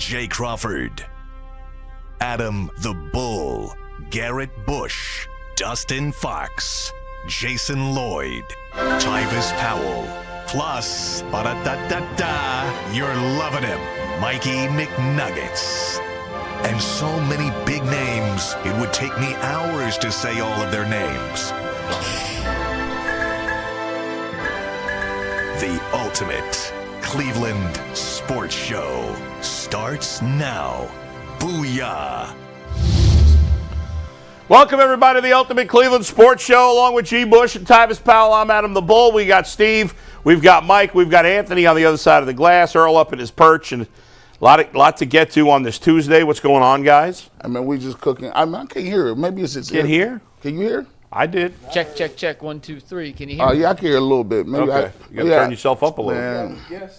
Jay Crawford, Adam the Bull, Garrett Bush, Dustin Fox, Jason Lloyd, Tyvis Powell, plus, ba-da-da-da-da, you're loving him, Mikey McNuggets. And so many big names, it would take me hours to say all of their names. The ultimate Cleveland sports show starts now. Booyah! Welcome, everybody, to the Ultimate Cleveland Sports Show, along with G. Bush and Tyvis Powell. I'm Adam the Bull. We got Steve, we've got Mike, we've got Anthony on the other side of the glass, Earl up in his perch, and a lot to get to on this Tuesday. What's going on, guys? I mean, we just cooking. I can't hear it. Maybe it's Can't hear? Can you hear? I did. Check, check, check. 1, 2, 3. Can you hear me? Yeah, I can hear a little bit. Maybe Okay. You got to turn yourself up a little Man. bit.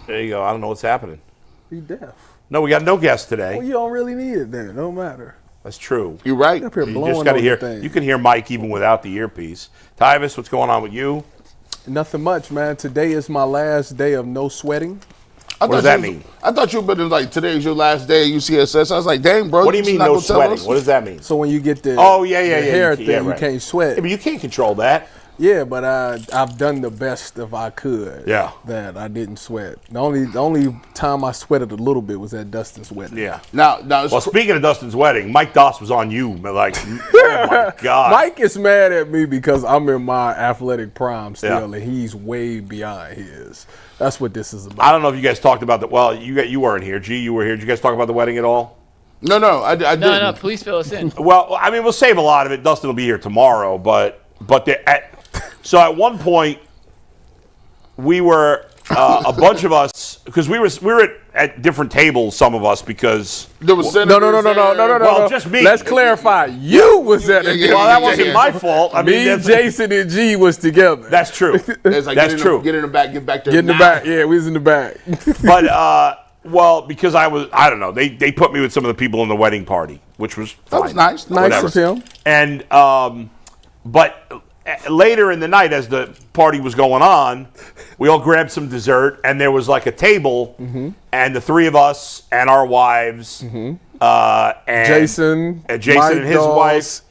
There you go. I don't know what's happening. Be deaf. No, we got no guests today. Well, you don't really need it then. No matter. That's true. You're right. Up here You blowing just got to on hear. the thing. You can hear Mike even without the earpiece. Tyvis, what's going on with you? Nothing much, man. Today is my last day of no sweating. What does that mean? I thought you were like, today's your last day at UCSS. I was like, dang, bro. What do you mean no sweating? What does that mean? So when you get the You hair thing, right. you can't sweat. Yeah, but you can't control that. Yeah, but I've done the best if I could. Yeah. That I didn't sweat. The only time I sweated a little bit was at Dustin's wedding. Yeah. Now Well, speaking of Dustin's wedding, Mike Doss was on you. Like, oh my God. Mike is mad at me because I'm in my athletic prime still, Yeah. and he's way beyond his. That's what this is about. I don't know if you guys talked about the. Well, you weren't here. G, you were here. Did you guys talk about the wedding at all? No, I didn't. No, please fill us in. Well, I mean, we'll save a lot of it. Dustin will be here tomorrow, but so at one point we were a bunch of us because we were at different tables. Some of us because There was No. Well, just me. Let's clarify. You was at the well, that wasn't my fault. I mean, Me, Jason, and G was together. that's true. It's like, That's true. Get in the back, get back there. Get in the now. back. Yeah, we was in the back. But well, because I don't know. They put me with some of the people in the wedding party, which was fine. That was nice. Nice Whatever. of him. And but later in the night, as the party was going on, we all grabbed some dessert, and there was like a table, and the three of us and our wives, and Jason Jason Mike and his Doss, wife,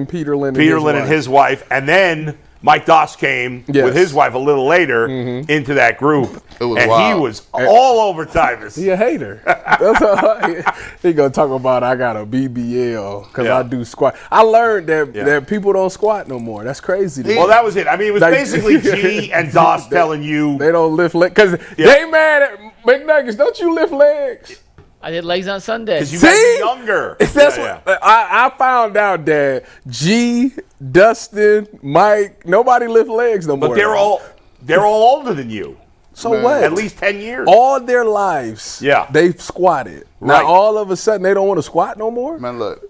Peterlin Peterlin and his wife, and then Mike Doss came Yes. with his wife a little later into that group, It was and wild. he was all over Tyvis. He a hater. That's all he gonna talk about. I got a BBL because Yeah. I do squat. I learned that people don't squat no more. That's crazy. to me. Well, that was it. I mean, it was Like- basically G and Doss telling you. They don't lift legs because they mad at McNuggets. Don't you lift legs? I did legs on Sunday. Because you guys are younger. That's Yeah, what I found out that G, Dustin, Mike, nobody lift legs no more. But they're all older than you. so what? At least 10 years. all their lives. Yeah. they've squatted. Right. Now all of a sudden they don't want to squat no more. Man, look.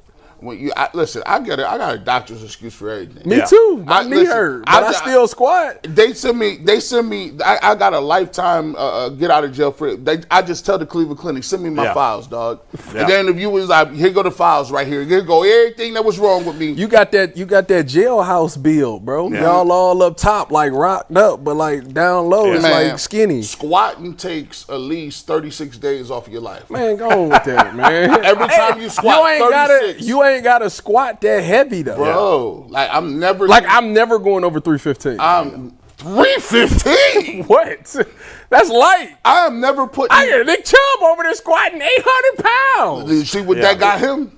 Listen, I got a doctor's excuse for everything. Me Yeah. too. My knee listen, hurt, but I still squat. They send me. I got a lifetime get out of jail free. I just tell the Cleveland Clinic, send me my Yeah. files, dog. Yeah. And then if you was like, here go the files right here. Here go everything that was wrong with me. You got that jailhouse build, bro. Yeah. Y'all all up top like rocked up, but like down low it's Man, like skinny. Squatting takes at least 36 days off of your life. Man, go on with that, man. Every time you squat, 36. You ain't gotta squat that heavy though. Bro, like I'm never going over 315. I'm 315. What? That's light. I am never putting. I got Nick Chubb over there squatting 800 pounds. You see what that got him?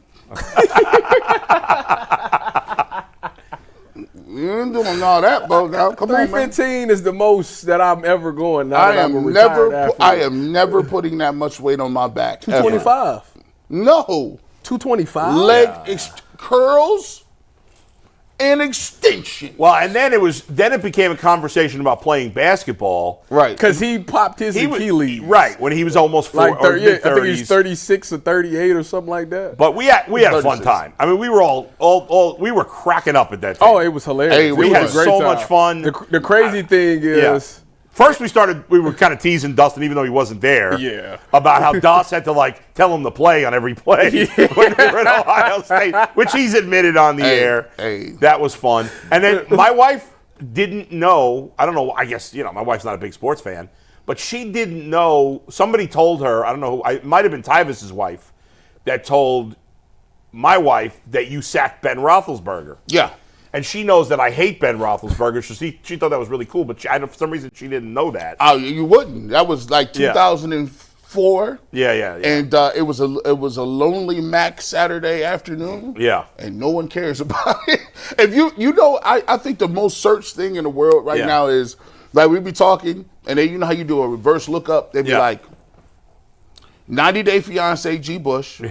You ain't doing all that, bro. Now, come on, man. 315 is the most that I'm ever going. Now I that I'm a am retired never. athlete. I am never putting that much weight on my back. 225. Ever. No 225. leg curls and extension. Well, and then it became a conversation about playing basketball. Right. Because he popped his Achilles. Right, when he was almost Like 30, I think he mid-30s. was 36 or 38 or something like that. But we had a fun 36. time. I mean, we were all we were cracking up at that time. Oh, it was hilarious. Hey, It we was had a great so time. much fun. The crazy thing is, First, we were kind of teasing Dustin, even though he wasn't there. Yeah. About how Doss had to tell him to play on every play when we were at Ohio State, which he's admitted on the air. Hey. That was fun. And then my wife didn't know. I don't know. I guess my wife's not a big sports fan, but she didn't know. Somebody told her, I don't know, it might have been Tyvis's wife, that told my wife that you sacked Ben Roethlisberger. Yeah. And she knows that I hate Ben Roethlisberger, so she thought that was really cool, but for some reason she didn't know that. Oh, you wouldn't. That was like 2004. Yeah. And it was a lonely Mac Saturday afternoon. Yeah. And no one cares about it. If you know, I think the most searched thing in the world right now is, like, we be talking, and then you know how you do a reverse lookup? They'd be like, 90 Day Fiancé G. Bush,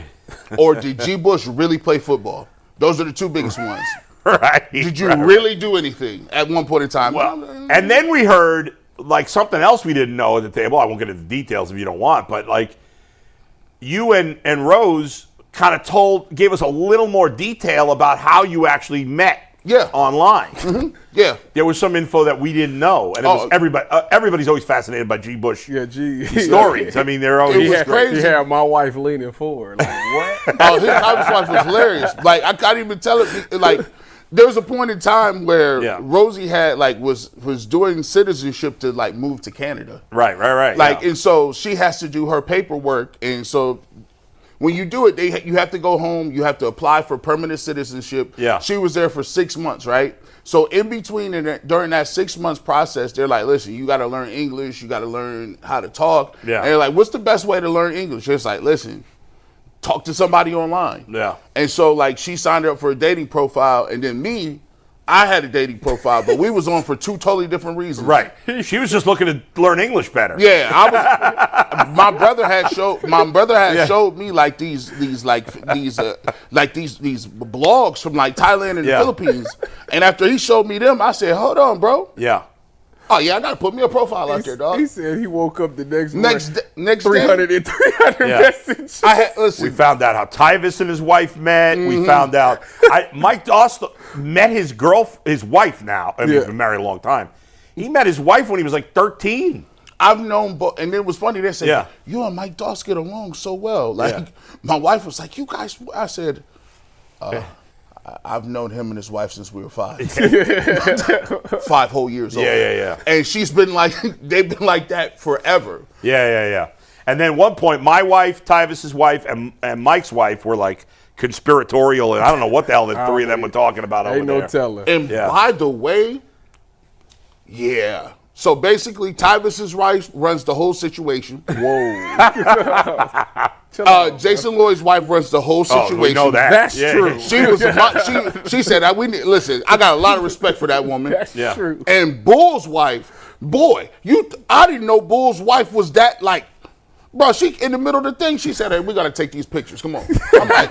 or did G. Bush really play football? Those are the two biggest ones. Right. Did you really do anything at one point in time? Well, and then we heard, like, something else we didn't know at the table. I won't get into the details if you don't want, but, like, you and Rose kind of gave us a little more detail about how you actually met online. Mm-hmm. Yeah. There was some info that we didn't know. And it was everybody's always fascinated by G. Bush stories. I mean, they're always crazy. He had my wife leaning forward. Like, what? His wife was hilarious. Like, I can't even tell it. Like, there was a point in time where Rosie had, like, was doing citizenship to, like, move to Canada. Right. Like, and so she has to do her paperwork. And so when you do it, you have to go home. You have to apply for permanent citizenship. Yeah. She was there for 6 months, right? So in between and during that 6 months process, they're like, listen, you got to learn English. You got to learn how to talk. Yeah. And they're like, what's the best way to learn English? It's like, listen, talk to somebody online. Yeah. And so, like, she signed up for a dating profile, and then I had a dating profile, but we was on for two totally different reasons. Right. She was just looking to learn English better. Yeah, my brother had showed me, like, these blogs from, like, Thailand and the Philippines. And after he showed me them, I said, hold on, bro. Yeah. Oh, yeah, I got to put me a profile out there, dog. He said he woke up the next next 300 day. and 300 messages. Listen, we found out how Tyvis and his wife met. Mm-hmm. We found out Mike Doss met his wife now. I mean, he's been married a long time. He met his wife when he was like 13. I've known, and it was funny. They said, you and Mike Doss get along so well. Like, my wife was like, you guys, I said, I've known him and his wife since we were 5. 5 whole years old. Yeah. And she's been like, they've been like that forever. Yeah. And then one point, my wife, Tyvis's wife, and Mike's wife were like conspiratorial, and I don't know what the hell the three of them were talking about over there. Ain't no telling. And by the way, so basically, Tyvis's wife runs the whole situation. Whoa. Jason Lloyd's wife runs the whole situation. We know that. That's true. She said, listen, I got a lot of respect for that woman. That's true. And Bull's wife, I didn't know Bull's wife was that, like, bro, she in the middle of the thing, she said, hey, we got to take these pictures. Come on. I'm like,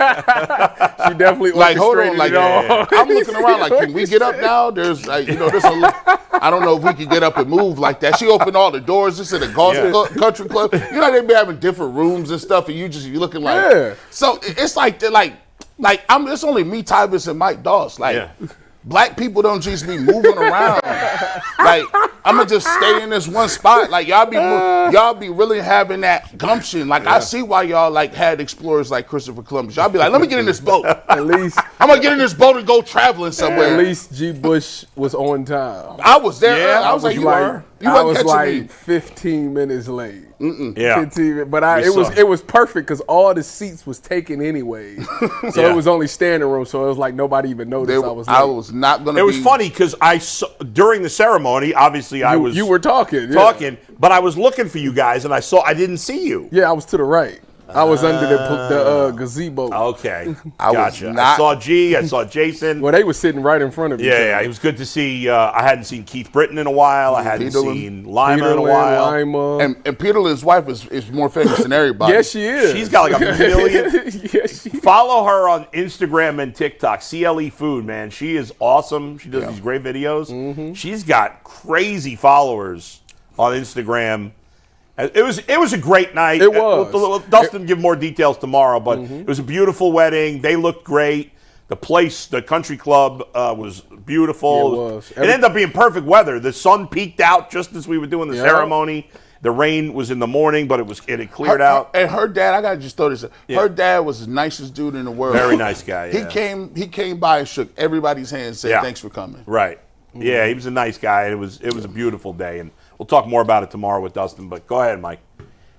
she definitely like, hold on, like, all. I'm looking around like, can we get up now? There's, like, I don't know if we can get up and move like that. She opened all the doors. This is a golf country club. You know, they be having different rooms and stuff, and you looking like, so it's like, it's only me, Tyvis, and Mike Doss. Like, black people don't just be moving around. Like, I'm gonna just stay in this one spot. Like, y'all be really having that gumption. Like, I see why y'all, like, had explorers like Christopher Columbus. Y'all be like, let me get in this boat. At least I'm gonna get in this boat and go traveling somewhere. At least G. Bush was on time. I was there. Yeah, I was like, you I wasn't was catching like me. 15 minutes late. Yeah. 15, but it was perfect because all the seats was taken anyway, so it was only standing room. So it was like nobody even noticed I was late. I was not gonna. It was funny because I saw during the ceremony. Obviously, You were talking, but I was looking for you guys, and I didn't see you. Yeah, I was to the right. I was under the gazebo. Okay, I gotcha. was not- I saw G. I saw Jason. Well, they were sitting right in front of me. Yeah, it was good to see. I hadn't seen Keith Britton in a while. I hadn't seen Lima in a while. Lima. And Peterlin's wife is more famous than everybody. Yes, she is. She's got like 1 million. Yes, she. Follow her on Instagram and TikTok. CLE Food, man. She is awesome. She does these great videos. Mm-hmm. She's got crazy followers on Instagram. It was a great night. It was. Dustin give more details tomorrow, but it was a beautiful wedding. They looked great. The place, the country club, was beautiful. It was. It ended up being perfect weather. The sun peaked out just as we were doing the ceremony. The rain was in the morning, but it had cleared out. And her dad, I gotta just throw this. Her dad was the nicest dude in the world. Very nice guy. Yeah. He came by and shook everybody's hand and said, "Thanks for coming." Right. Yeah, he was a nice guy, and it was a beautiful day. And we'll talk more about it tomorrow with Dustin. But go ahead, Mike.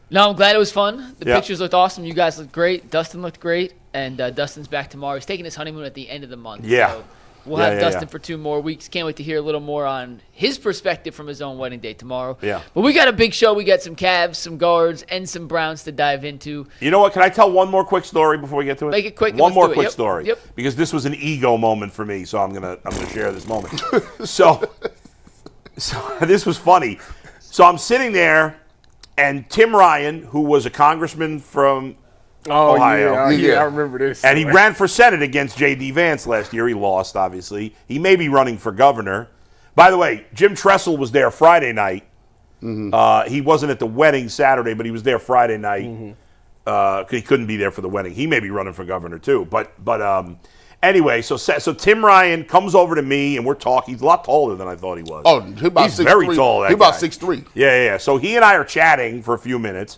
No, I'm glad it was fun. The Yeah. pictures looked awesome. You guys looked great. Dustin looked great. And Dustin's back tomorrow. He's taking his honeymoon at the end of the month. Yeah. So we'll have Dustin for 2 more weeks. Can't wait to hear a little more on his perspective from his own wedding day tomorrow. Yeah. But we got a big show. We got some Cavs, some guards, and some Browns to dive into. You know what? Can I tell one more quick story before we get to it? Make it quick and One let's more do it. quick Yep. story. Yep. Because this was an ego moment for me, so I'm gonna share this moment. so this was funny. So I'm sitting there, and Tim Ryan, who was a congressman from Ohio. Yeah, I remember this. And he ran for Senate against J.D. Vance last year. He lost, obviously. He may be running for governor. By the way, Jim Tressel was there Friday night. He wasn't at the wedding Saturday, but he was there Friday night. He couldn't be there for the wedding. He may be running for governor too. But anyway, so Tim Ryan comes over to me, and we're talking. He's a lot taller than I thought he was. Oh, he's very tall. He's about 6'3". Yeah. So he and I are chatting for a few minutes,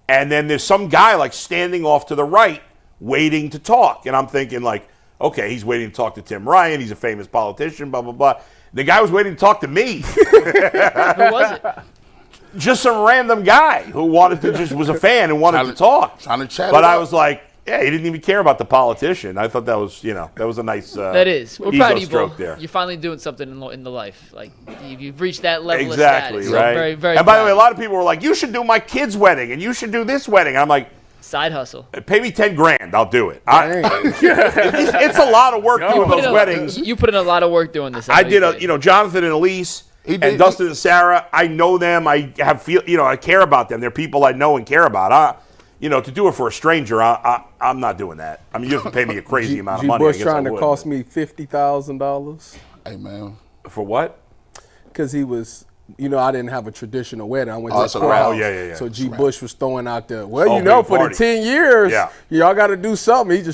and then there's some guy like standing off to the right, waiting to talk. And I'm thinking like, okay, he's waiting to talk to Tim Ryan. He's a famous politician. Blah blah blah. The guy was waiting to talk to me. Who was it? Just some random guy who was a fan and wanted to talk. Trying to chat. But I was like, yeah, he didn't even care about the politician. I thought that was a nice That is. We're ego proud of you stroke both. there. You're finally doing something in the life. Like, you've reached that level Exactly, of status. right? So very, very and by the way, a proud. lot of people were like, you should do my kid's wedding and you should do this wedding. And I'm like, Side hustle. pay me $10,000, I'll do it. Dang. It's a lot of work doing those weddings. You put in a lot of work doing this. I did Jonathan and Elise and Dustin and Sarah. I know them. I care about them. They're people I know and care about. To do it for a stranger, I'm not doing that. I mean, you have to pay me a crazy amount of money. Bush trying to cost me $50,000 Hey, man. For what? because he was. I didn't have a traditional wedding. I went Oh, to it's the a wrap. crowd. Oh, yeah. So G. Bush was throwing out the, for big the party. 10 years, Yeah. y'all got to do something. I'm looking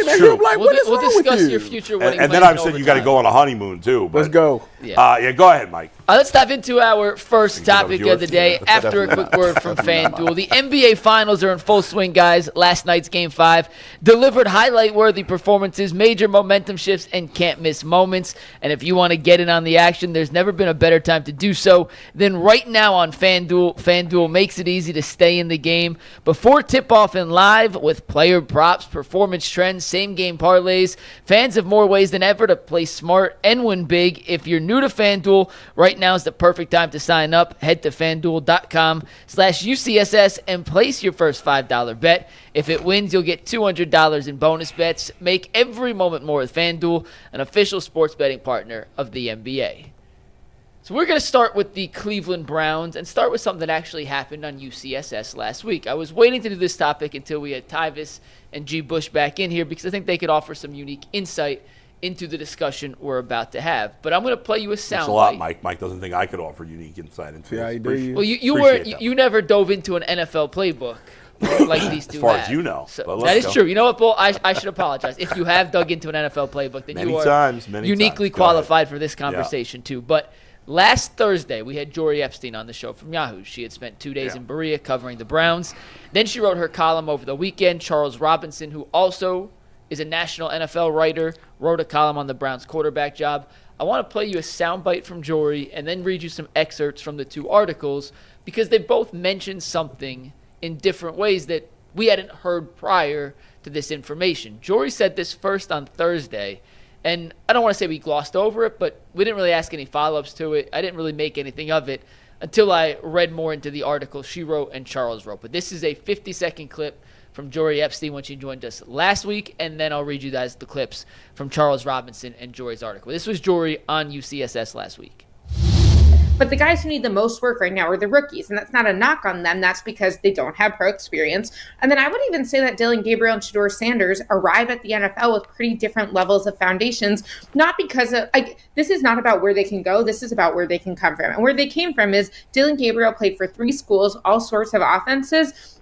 That's at true. him like, We'll, what is we'll wrong discuss with you? your future wedding And then plans I've said over you got to time. go on a honeymoon too. But, Let's go. Yeah. go ahead, Mike. Let's dive into our first that was topic yours. of the day after a quick word from FanDuel. The NBA Finals are in full swing, guys. Last night's Game 5 delivered highlight-worthy performances, major momentum shifts, and can't-miss moments. And if you want to get in on the action, there's never been a better time to do so than right now on FanDuel. FanDuel makes it easy to stay in the game before tip-off and live with player props, performance trends, same-game parlays. Fans have more ways than ever to play smart and win big. If you're new to FanDuel, right now is the perfect time to sign up. Head to FanDuel.com/UCSS and place your first $5 bet. If it wins, you'll get $200 in bonus bets. Make every moment more with FanDuel, an official sports betting partner of the NBA. So we're going to start with the Cleveland Browns and start with something that actually happened on UCSS last week. I was waiting to do this topic until we had Tyvis and G. Bush back in here because I think they could offer some unique insight into the discussion we're about to have. But I'm going to play you a sound Thanks a lot, bite. Mike. Mike doesn't think I could offer unique insight into See how this. you do Appreciate you? it. Well, you Appreciate that. never dove into an NFL playbook like these two As far have. as you know, So but let's that is go. true. You know what, Bull? I should apologize. If you have dug into an NFL playbook, then Many you are times. uniquely Go ahead. qualified for this conversation too. But last Thursday, we had Jory Epstein on the show from Yahoo. She had spent 2 days in Berea covering the Browns. Then she wrote her column over the weekend. Charles Robinson, who also is a national NFL writer, wrote a column on the Browns quarterback job. I want to play you a soundbite from Jory and then read you some excerpts from the two articles because they both mentioned something in different ways that we hadn't heard prior to this information. Jory said this first on Thursday, and I don't want to say we glossed over it, but we didn't really ask any follow-ups to it. I didn't really make anything of it until I read more into the article she wrote and Charles wrote. But this is a 50-second clip from Jory Epstein when she joined us last week, and then I'll read you guys the clips from Charles Robinson and Jory's article. This was Jory on UCSS last week. But the guys who need the most work right now are the rookies, and that's not a knock on them. That's because they don't have pro experience. And then I would even say that Dillon Gabriel and Shedeur Sanders arrive at the NFL with pretty different levels of foundations, not because of, this is not about where they can go. This is about where they can come from. And where they came from is Dillon Gabriel played for 3 schools, all sorts of offenses.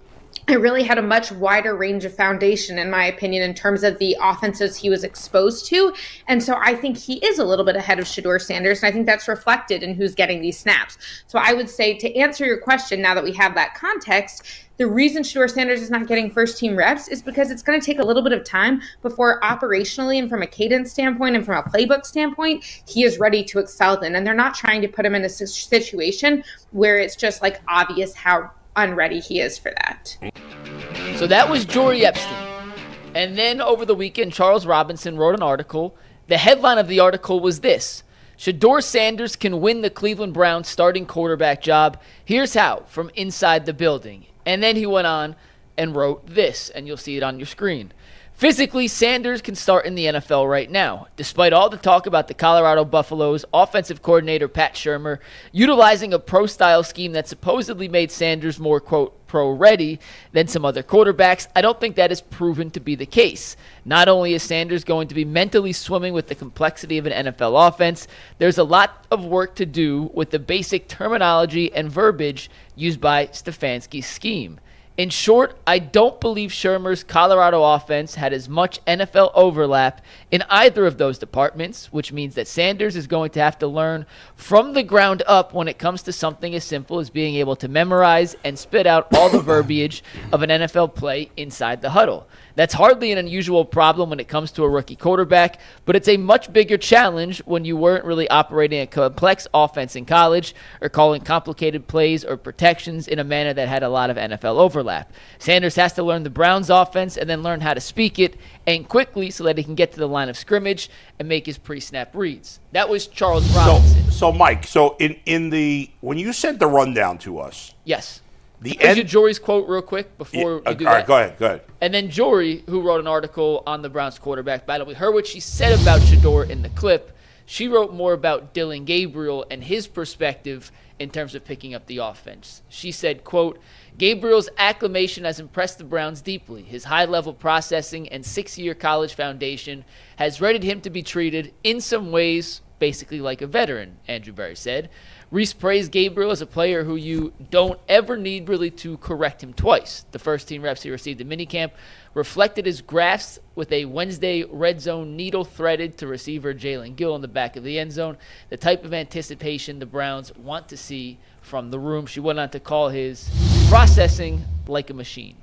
it really had a much wider range of foundation, in my opinion, in terms of the offenses he was exposed to. And so I think he is a little bit ahead of Shedeur Sanders, and I think that's reflected in who's getting these snaps. So I would say, to answer your question, now that we have that context, the reason Shedeur Sanders is not getting first-team reps is because it's going to take a little bit of time before operationally and from a cadence standpoint and from a playbook standpoint, he is ready to excel then. And they're not trying to put him in a situation where it's just like obvious how unready he is for that. So that was Jory Epstein. And then over the weekend, Charles Robinson wrote an article. The headline of the article was this: Shedeur Sanders can win the Cleveland Browns starting quarterback job. Here's how, from inside the building. And then he went on and wrote this, and you'll see it on your screen. Physically, Sanders can start in the NFL right now. Despite all the talk about the Colorado Buffaloes offensive coordinator Pat Shurmur utilizing a pro-style scheme that supposedly made Sanders more, quote, pro-ready than some other quarterbacks, I don't think that is proven to be the case. Not only is Sanders going to be mentally swimming with the complexity of an NFL offense, there's a lot of work to do with the basic terminology and verbiage used by Stefanski's scheme. In short, I don't believe Shurmur's Colorado offense had as much NFL overlap in either of those departments, which means that Sanders is going to have to learn from the ground up when it comes to something as simple as being able to memorize and spit out all the verbiage of an NFL play inside the huddle. That's hardly an unusual problem when it comes to a rookie quarterback, but it's a much bigger challenge when you weren't really operating a complex offense in college or calling complicated plays or protections in a manner that had a lot of NFL overlap. Sanders has to learn the Browns offense and then learn how to speak it, and quickly, so that he can get to the line of scrimmage and make his pre-snap reads. That was Charles Robinson. So Mike, when you sent the rundown to us, yes. The Can you Jory's quote real quick before you do that? All right, go ahead. And then Jory, who wrote an article on the Browns quarterback battle, we heard what she said about Shedeur in the clip. She wrote more about Dillon Gabriel and his perspective in terms of picking up the offense. She said, quote, Gabriel's acclamation has impressed the Browns deeply. His high-level processing and 6-year college foundation has readied him to be treated in some ways basically like a veteran, Andrew Berry said. Reese praised Gabriel as a player who you don't ever need really to correct him twice. The first-team reps he received in minicamp reflected his grasp with a Wednesday red zone needle threaded to receiver Jalen Gill in the back of the end zone, the type of anticipation the Browns want to see from the room. She went on to call his processing like a machine.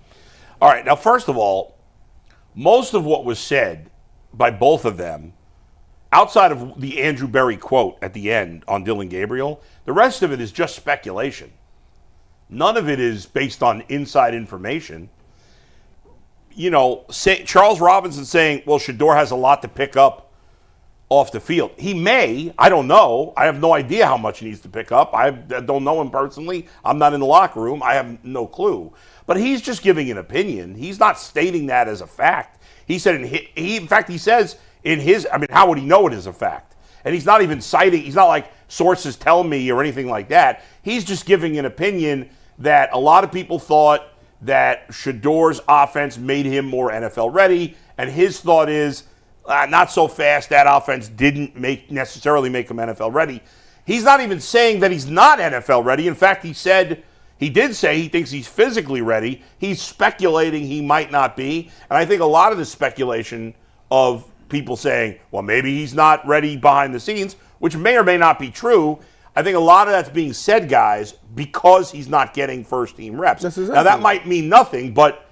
All right, now first of all, most of what was said by both of them, outside of the Andrew Berry quote at the end on Dillon Gabriel, the rest of it is just speculation. None of it is based on inside information. You know, Charles Robinson saying, well, Shedeur has a lot to pick up off the field. He may. I don't know. I have no idea how much he needs to pick up. I don't know him personally. I'm not in the locker room. I have no clue. But he's just giving an opinion. He's not stating that as a fact. He said, in fact, he says in his, how would he know it is a fact? And he's not even citing, he's not like sources tell me or anything like that. He's just giving an opinion that a lot of people thought that Shedeur's offense made him more NFL ready, and his thought is, not so fast. That offense didn't necessarily make him NFL ready. He's not even saying that he's not NFL ready. In fact, he did say he thinks he's physically ready. He's speculating he might not be, and I think a lot of the speculation of people saying, well, maybe he's not ready behind the scenes, which may or may not be true. I think a lot of that's being said, guys, because he's not getting first-team reps. Exactly. Now, that might mean nothing, but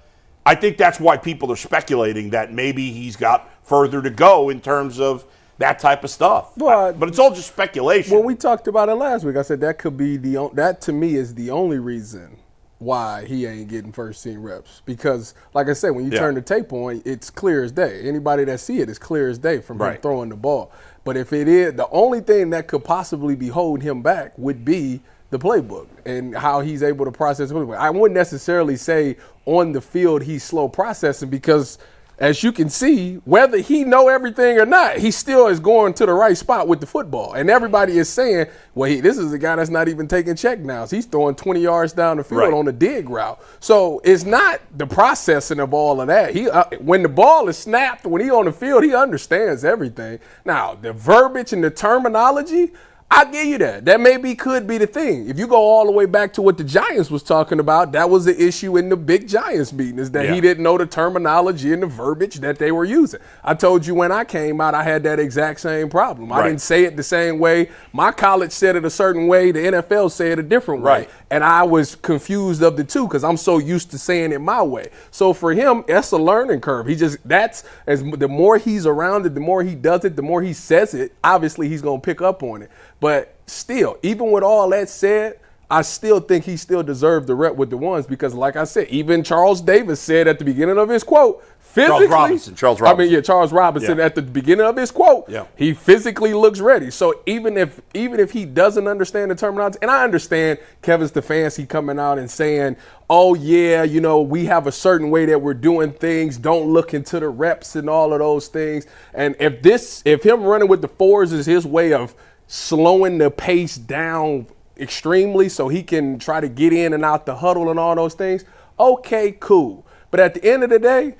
I think that's why people are speculating that maybe he's got further to go in terms of that type of stuff. But it's all just speculation. Well, we talked about it last week. I said that could be that to me is the only reason why he ain't getting first-team reps. Because, like I said, when you turn the tape on, it's clear as day. Anybody that see it is clear as day from him throwing the ball. But if it is, the only thing that could possibly be holding him back would be the playbook and how he's able to process it. I wouldn't necessarily say on the field he's slow processing because, as you can see, whether he know everything or not, he still is going to the right spot with the football. And everybody is saying, well, this is a guy that's not even taking check downs. He's throwing 20 yards down the field on a dig route. So it's not the processing of all of that. When the ball is snapped, when he's on the field, he understands everything. Now, the verbiage and the terminology, I give you that. That could be the thing. If you go all the way back to what the Giants was talking about, that was the issue in the big Giants meeting, is that he didn't know the terminology and the verbiage that they were using. I told you when I came out, I had that exact same problem. I didn't say it the same way. My college said it a certain way. The NFL said it a different way. And I was confused of the two because I'm so used to saying it my way. So for him, that's a learning curve. The more he's around it, the more he does it, the more he says it, obviously he's going to pick up on it. But still, even with all that said, I still think he still deserved the rep with the ones because, like I said, even Charles Davis said at the beginning of his quote, physically, Charles Robinson at the beginning of his quote, he physically looks ready. So even if he doesn't understand the terminology, and I understand Kevin Stefanski coming out and saying, oh yeah, we have a certain way that we're doing things, don't look into the reps and all of those things. And if him running with the fours is his way of slowing the pace down extremely so he can try to get in and out the huddle and all those things, okay, cool. But at the end of the day,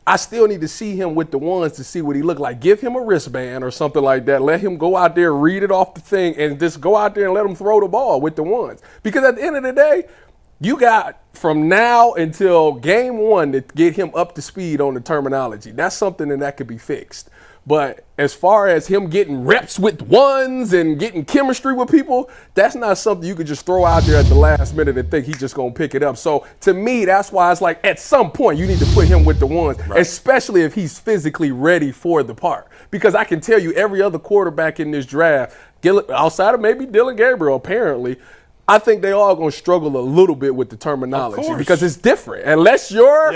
I still need to see him with the ones to see what he look like. Give him a wristband or something like that. Let him go out there, read it off the thing, and just go out there and let him throw the ball with the ones. Because at the end of the day, you got from now until game one to get him up to speed on the terminology. That's something that could be fixed. But as far as him getting reps with ones and getting chemistry with people, that's not something you could just throw out there at the last minute and think he's just going to pick it up. So to me, that's why it's like at some point you need to put him with the ones, especially if he's physically ready for the part. Because I can tell you every other quarterback in this draft, outside of maybe Dillon Gabriel apparently, I think they all going to struggle a little bit with the terminology because it's different. Unless your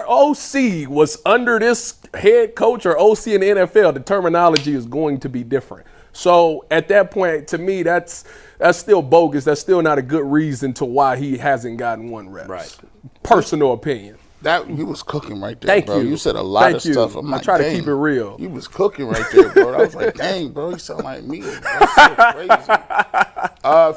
OC was under this head coach or OC in the NFL, the terminology is going to be different. So at that point, to me, that's still bogus. That's still not a good reason to why he hasn't gotten one rep. Right. Personal opinion. That you was cooking right there, bro. You said a lot of stuff. I'm like, I try to keep it real. You was cooking right there, bro. I was like, dang, bro, you sound like me. That's so crazy.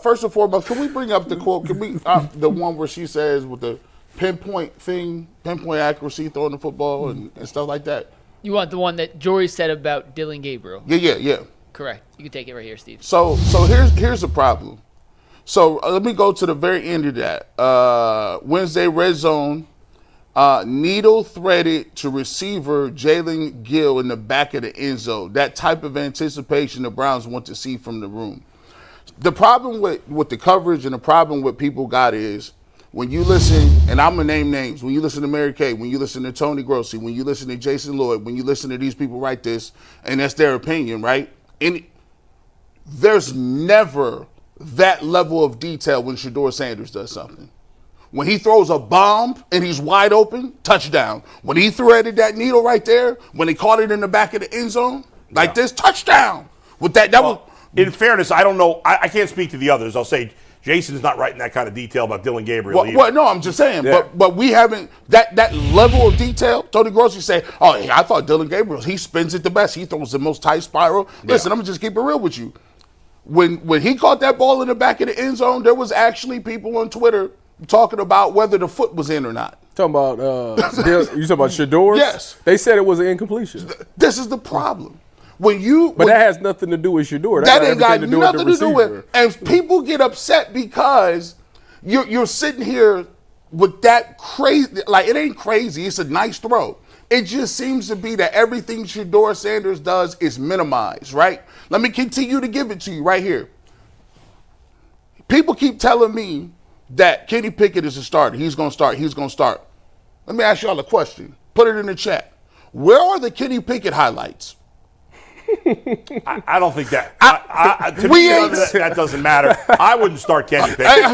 First and foremost, can we bring up the quote? Can we the one where she says with the pinpoint accuracy, throwing the football and stuff like that? You want the one that Jory said about Dillon Gabriel? Yeah. Correct. You can take it right here, Steve. So here's the problem. So let me go to the very end of that. Wednesday red zone. Needle threaded to receiver Jalen Gill in the back of the end zone. That type of anticipation the Browns want to see from the room. The problem with the coverage and the problem with people got is when you listen, and I'm going to name names, when you listen to Mary Kay, when you listen to Tony Grossi, when you listen to Jason Lloyd, when you listen to these people write this, and that's their opinion, right? And there's never that level of detail when Shedeur Sanders does something. When he throws a bomb and he's wide open, touchdown. When he threaded that needle right there, when he caught it in the back of the end zone, like this, touchdown. With that was. In fairness, I don't know. I can't speak to the others. I'll say Jason's not writing that kind of detail about Dillon Gabriel either. Well, no, I'm just saying. Yeah. But we haven't that level of detail. Tony Grossi say, oh, yeah, I thought Dillon Gabriel, he spins it the best. He throws the most tight spiral. Yeah. Listen, I'm going to just keep it real with you. When he caught that ball in the back of the end zone, there was actually people on Twitter talking about whether the foot was in or not. Talking about you talking about Shedeur? Yes. They said it was an incompletion. This is the problem. But that has nothing to do with Shedeur. That ain't got nothing to do with it. And people get upset because you're sitting here with that crazy, like it ain't crazy, it's a nice throw. It just seems to be that everything Shedeur Sanders does is minimized, right? Let me continue to give it to you right here. People keep telling me that Kenny Pickett is a starter. He's going to start. Let me ask y'all a question. Put it in the chat. Where are the Kenny Pickett highlights? I don't think that. That doesn't matter. I wouldn't start Kenny Pickett. Now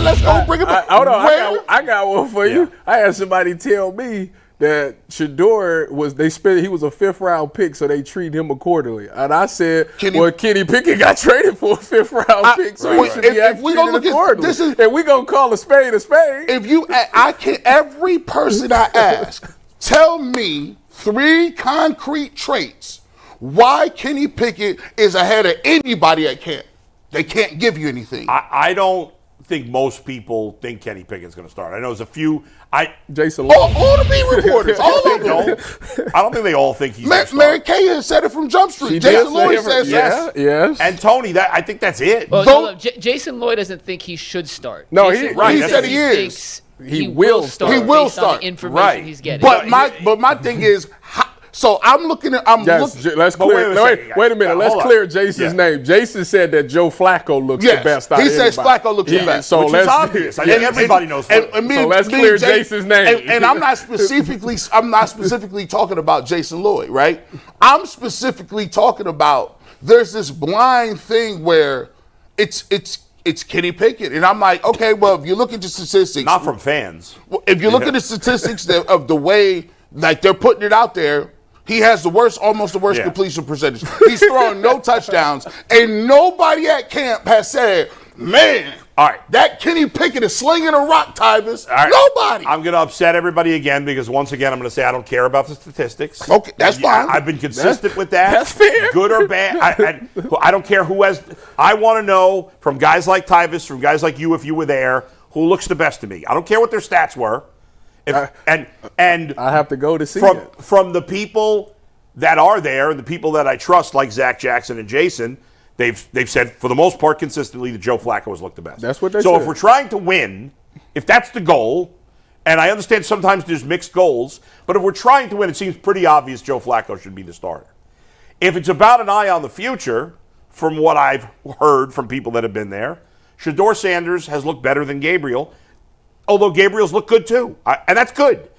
let's go bring it back. Hold on, I got one for you. I had somebody tell me that Shedeur he was a 5th round pick, so they treat him accordingly. And I said, Kenny Pickett got traded for a 5th round pick, so he should be treated accordingly. And we gonna call a spade a spade. Every person I ask, tell me 3 concrete traits why Kenny Pickett is ahead of anybody at camp. They can't give you anything. I don't think most people think Kenny Pickett's going to start. I know there's a few. Jason Lloyd. All the beat reporters, all of them. I don't think they all think he's going to start. Mary Kay has said it from Jump Street. Jason Lloyd says yes. Yes. And Tony, I think that's it. Well, no, Jason Lloyd doesn't think he should start. No, Jason he Lloyd said he thinks is. He will start. He will based on start. the information Right. he's getting. But my thing is, so I'm looking at Let's clear. Wait a minute. Let's clear Jason's name. Jason said that Joe Flacco looks the best. He says Flacco looks the best. So Which is obvious. I think everybody knows. So let's clear Jason's name. And I'm not specifically talking about Jason Lloyd, right? I'm specifically talking about there's this blind thing where it's Kenny Pickett, and I'm like, okay, well, if you look at the statistics, Not from fans. if you look at the statistics of the way like they're putting it out there, he has almost the worst completion percentage. He's throwing no touchdowns, and nobody at camp has said, man, All right. that Kenny Pickett is slinging a rock, Tyvis. All right. Nobody. I'm going to upset everybody again because once again, I'm going to say I don't care about the statistics. Okay, that's fine. I've been consistent with that. That's fair. Good or bad. I don't care who has. I want to know from guys like Tyvis, from guys like you, if you were there, who looks the best to me. I don't care what their stats were. And I have to go to see it. From the people that are there and the people that I trust, like Zach Jackson and Jason, they've said for the most part consistently that Joe Flacco has looked the best. That's what they So said. if we're trying to win, if that's the goal, and I understand sometimes there's mixed goals, but if we're trying to win, it seems pretty obvious Joe Flacco should be the starter. If it's about an eye on the future, from what I've heard from people that have been there, Shedeur Sanders has looked better than Gabriel. Although Gabriel's looked good too, and that's good.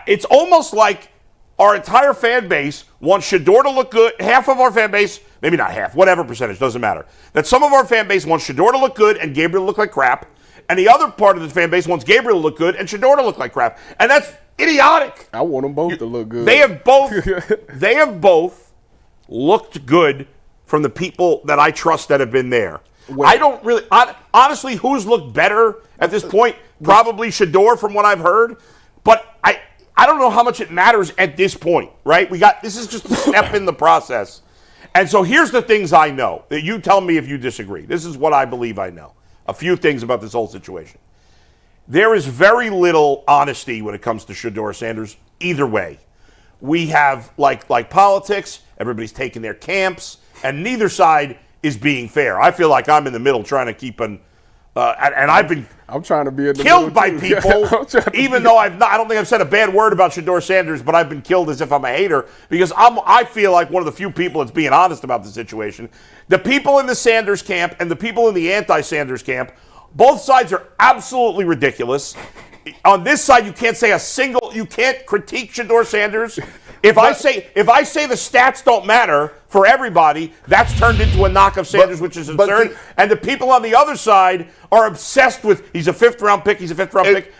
It's almost like our entire fan base wants Shedeur to look good. Half of our fan base, maybe not half, whatever percentage, doesn't matter. That some of our fan base wants Shedeur to look good and Gabriel to look like crap, and the other part of the fan base wants Gabriel to look good and Shedeur to look like crap, and that's idiotic. I want them both to look good. They have both looked good from the people that I trust that have been there. I don't really, honestly, who's looked better at this point? Probably Shedeur from what I've heard, but I don't know how much it matters at this point, right? This is just a step in the process. And so here's the things I know. That you tell me if you disagree. This is what I believe I know. A few things about this whole situation. There is very little honesty when it comes to Shedeur Sanders either way. We have, like politics, everybody's taking their camps, and neither side is being fair. I feel like I'm in the middle trying to keep and I've been I'm trying to be in the killed by middle, too. people, even though I don't think I've said a bad word about Shedeur Sanders, but I've been killed as if I'm a hater because I feel like one of the few people that's being honest about the situation. The people in the Sanders camp and the people in the anti-Sanders camp, both sides are absolutely ridiculous. On this side, you can't critique Shedeur Sanders. If I say the stats don't matter for everybody, that's turned into a knock of Sanders, which is absurd. And the people on the other side are obsessed with he's a fifth-round pick,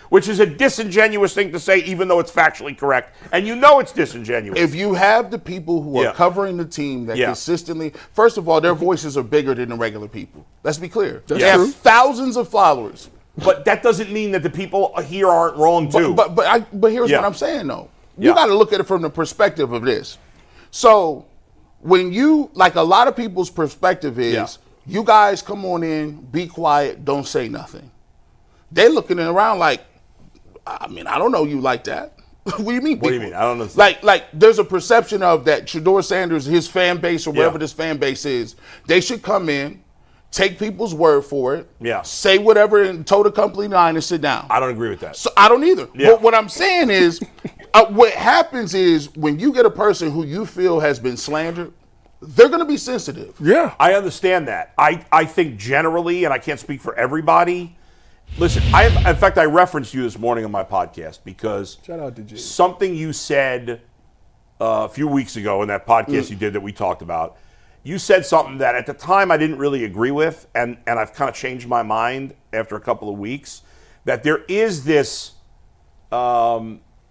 which is a disingenuous thing to say, even though it's factually correct. And you know it's disingenuous. If you have the people who are covering the team that consistently, first of all, their voices are bigger than the regular people. Let's be clear. They have thousands of followers. But that doesn't mean that the people here aren't wrong too. But here's what I'm saying though. You got to look at it from the perspective of this. So when you, like a lot of people's perspective is, you guys come on in, be quiet, don't say nothing. They're looking around like, I mean, I don't know you like that. What do you mean? What do you mean? I don't know. Like there's a perception of that Shedeur Sanders, his fan base or whatever this fan base is, they should come in, take people's word for it. Yeah. Say whatever and toe the company line and sit down. I don't agree with that. So I don't either. Yeah. But what I'm saying is, what happens is when you get a person who you feel has been slandered, they're going to be sensitive. Yeah. I understand that. I think generally, and I can't speak for everybody. Listen, in fact, I referenced you this morning on my podcast because Shout out to Jay. Something you said a few weeks ago in that podcast you did that we talked about. You said something that at the time I didn't really agree with, and I've kind of changed my mind after a couple of weeks, that there is this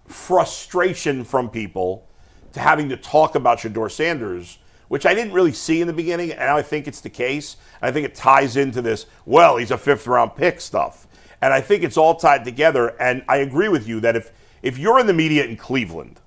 frustration from people to having to talk about Shedeur Sanders, which I didn't really see in the beginning, and now I think it's the case. I think it ties into this, well, he's a fifth-round pick stuff. And I think it's all tied together, and I agree with you that if you're in the media in Cleveland,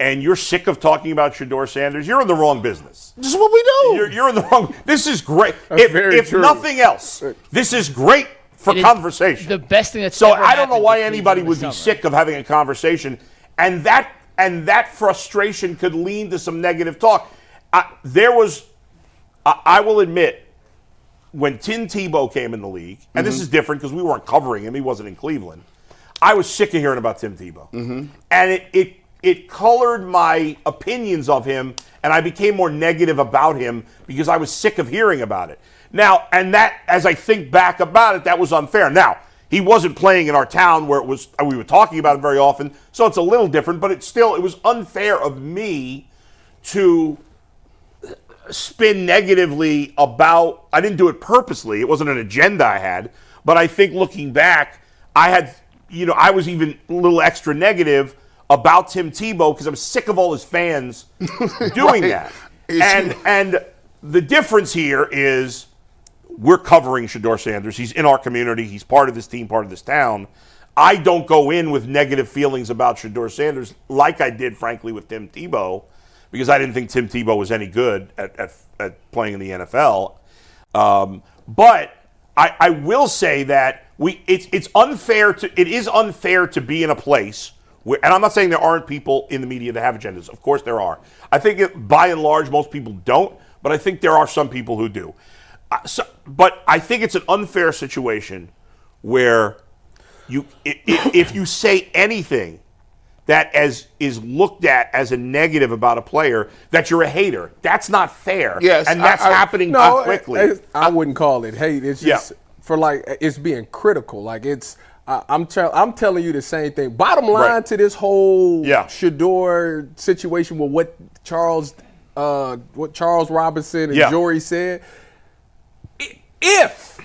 and you're sick of talking about Shedeur Sanders, you're in the wrong business. This is what we do. You're in the wrong. This is great. very If true. nothing else, this is great for It is conversation. the best thing that's So ever I don't know happened why to anybody Cleveland would be this summer. sick of having a conversation, and that frustration could lead to some negative talk. I will admit, when Tim Tebow came in the league, and this is different because we weren't covering him; he wasn't in Cleveland. I was sick of hearing about Tim Tebow, and it colored my opinions of him, and I became more negative about him because I was sick of hearing about it. Now, and that, as I think back about it, that was unfair. Now, he wasn't playing in our town where we were talking about him very often, so it's a little different, but it was unfair of me to spin negatively about. I didn't do it purposely. It wasn't an agenda I had, but I think looking back, I was even a little extra negative about Tim Tebow because I'm sick of all his fans doing that. And the difference here is we're covering Shedeur Sanders. He's in our community. He's part of this team, part of this town. I don't go in with negative feelings about Shedeur Sanders like I did, frankly, with Tim Tebow, because I didn't think Tim Tebow was any good at playing in the NFL. But I will say that it is unfair to be in a place where, and I'm not saying there aren't people in the media that have agendas. Of course there are. I think by and large most people don't, but I think there are some people who do. But I think it's an unfair situation where if you say anything that is looked at as a negative about a player, that you're a hater. That's not fair. Yes, and that's happening quickly. I wouldn't call it hate. It's just it's being critical. Like I'm telling you the same thing. Bottom line to this whole Shedeur situation with what Charles Robinson and Jory said. If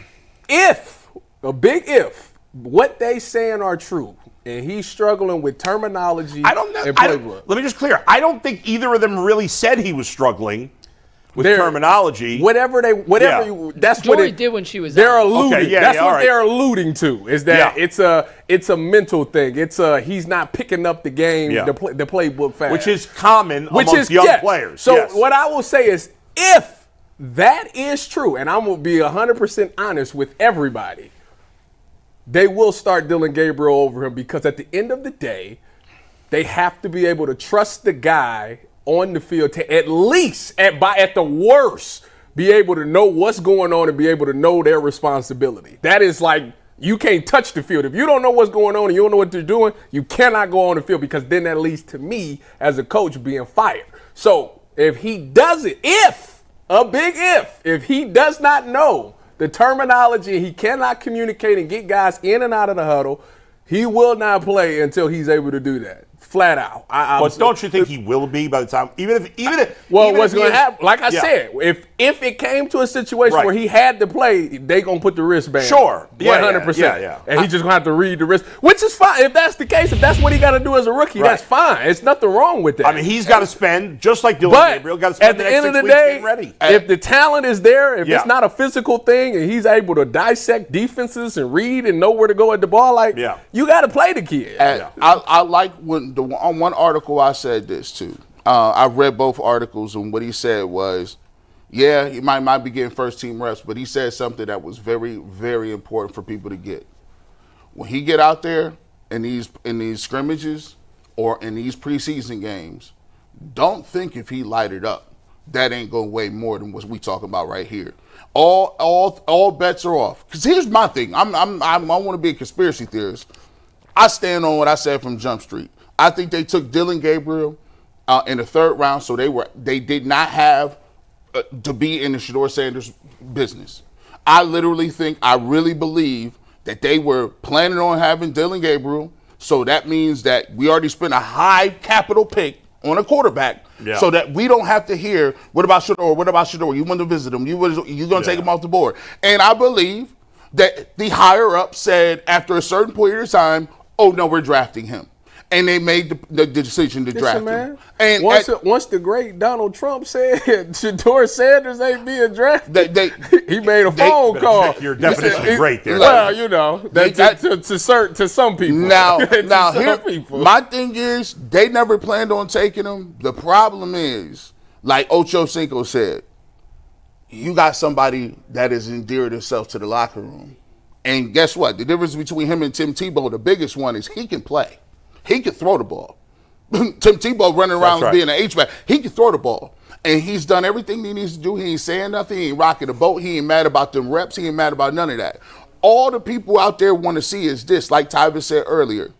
what they saying are true, and he's struggling with terminology I don't know. and playbook. Let me just clear. I don't think either of them really said he was struggling with terminology. That's Jory what it did when she was they're out. alluding. Okay, that's what right. they're alluding to. Is that it's a mental thing. He's not picking up the game, the playbook fast, which is common amongst young players. So what I will say is, if that is true, and I'm gonna be 100% honest with everybody, they will start Dillon Gabriel over him, because at the end of the day, they have to be able to trust the guy on the field to at least, at the worst, be able to know what's going on and be able to know their responsibility. That is like, you can't touch the field. If you don't know what's going on and you don't know what they're doing, you cannot go on the field, because then that leads to me as a coach being fired. So if he does it, if he does not know the terminology, he cannot communicate and get guys in and out of the huddle, he will not play until he's able to do that. Flat out. But don't you think he will be by the time? What's going to happen? Like I said, if it came to a situation where he had to play, they gonna put the wristband. Sure, 100%. Yeah. And he's just gonna have to read the wrist, which is fine. If that's the case, if that's what he got to do as a rookie, that's fine. It's nothing wrong with that. I mean, he's got to spend, just like Dillon Gabriel, got to spend at the end of the weeks day, getting ready. If the talent is there, if it's not a physical thing, and he's able to dissect defenses and read and know where to go at the ball, you got to play the kid. I like when on one article I said this too. I read both articles, and what he said was, he might be getting first team reps, but he said something that was very, very important for people to get. When he get out there in these scrimmages or in these preseason games, don't think if he light it up, that ain't gonna weigh more than what we talking about right here. All bets are off. Because here's my thing. I want to be a conspiracy theorist. I stand on what I said from Jump Street. I think they took Dillon Gabriel in the third round, so they did not have to be in the Shedeur Sanders business. I really believe that they were planning on having Dillon Gabriel, so that means that we already spent a high capital pick on a quarterback, so that we don't have to hear, what about Shedeur? You want to visit him? You're going to take him off the board. And I believe that the higher up said after a certain period of time, oh no, we're drafting him. and they made the decision to draft him. And once the great Donald Trump said Shedeur Sanders ain't being drafted, he made a phone call. Your definition is great there. Well, you know, to some people. Now here, my thing is, they never planned on taking him. The problem is, like Ocho Cinco said, you got somebody that has endeared himself to the locker room. And guess what? The difference between him and Tim Tebow, the biggest one, is he can play. He can throw the ball. Tim Tebow running around being an H-back. He can throw the ball. And he's done everything he needs to do. He ain't saying nothing. He ain't rocking the boat. He ain't mad about them reps. He ain't mad about none of that. All the people out there want to see is this, like Tyvis said earlier.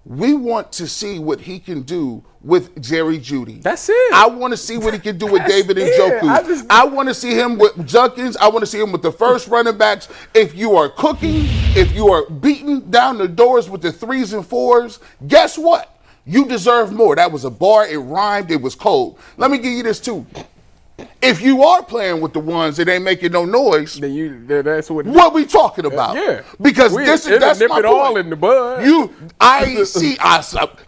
We want to see what he can do with Jerry Jeudy. That's it. I want to see what he can do with David Njoku. I want to see him with Junkins. I want to see him with the first running backs. If you are cooking, if you are beating down the doors with the 3s and 4s, guess what? You deserve more. That was a bar. It rhymed. It was cold. Let me give you this too. If you are playing with the ones that ain't making no noise, then that's what we talking about. Yeah, because that's nip my it point. All in the bud.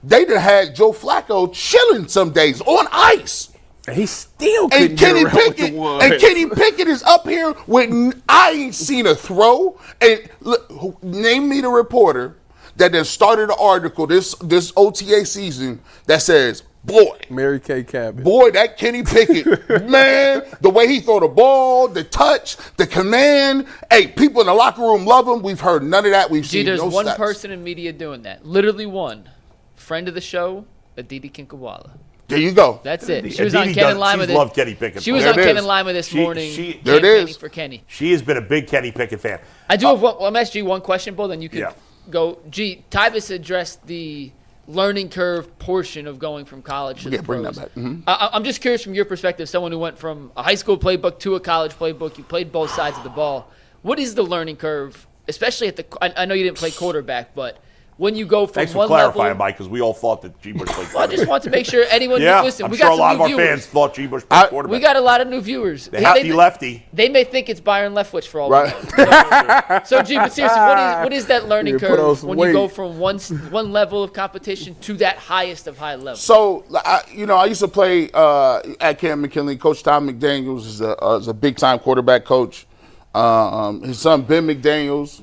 They done had Joe Flacco chilling some days on ice. And he still couldn't get around with the ones. And Kenny Pickett is up here with I ain't seen a throw. And look, name me the reporter that then started an article this OTA season that says, boy, Mary Kay Cabot. Boy, that Kenny Pickett, man, the way he throw the ball, the touch, the command. Hey, people in the locker room love him. We've heard none of that. We've seen there's no one stats. person in media doing that. Literally one. Friend of the show, Aditi Kinkawala. There you go. That's it. She was on Ken and Lima. She loved Kenny Pickett. She was on Ken and Lima this morning. There it is. For Kenny. She has been a big Kenny Pickett fan. I do have one. Well, I'm asking you one question, Bull, then you can go. G. Tyvis addressed the learning curve portion of going from college to the pros. Bring that back. Mm-hmm. I'm just curious from your perspective, someone who went from a high school playbook to a college playbook. You played both sides of the ball. What is the learning curve, especially at the? I know you didn't play quarterback, but when you go from Thanks one for clarifying, level, Mike, because we all thought that G. Bush played quarterback. well, I just want to make sure anyone listen. I'm We sure got a lot of some our new viewers. fans thought G. Bush played quarterback. We got a lot of new viewers. The hefty-lefty. They may think it's Byron Leftwich for all Right. we know. So, G, but seriously, what is that learning curve when you go from one level of competition to that highest of high levels? So, I used to play at Camp McKinley. Coach Tom McDaniels is a big-time quarterback coach. His son, Ben McDaniels,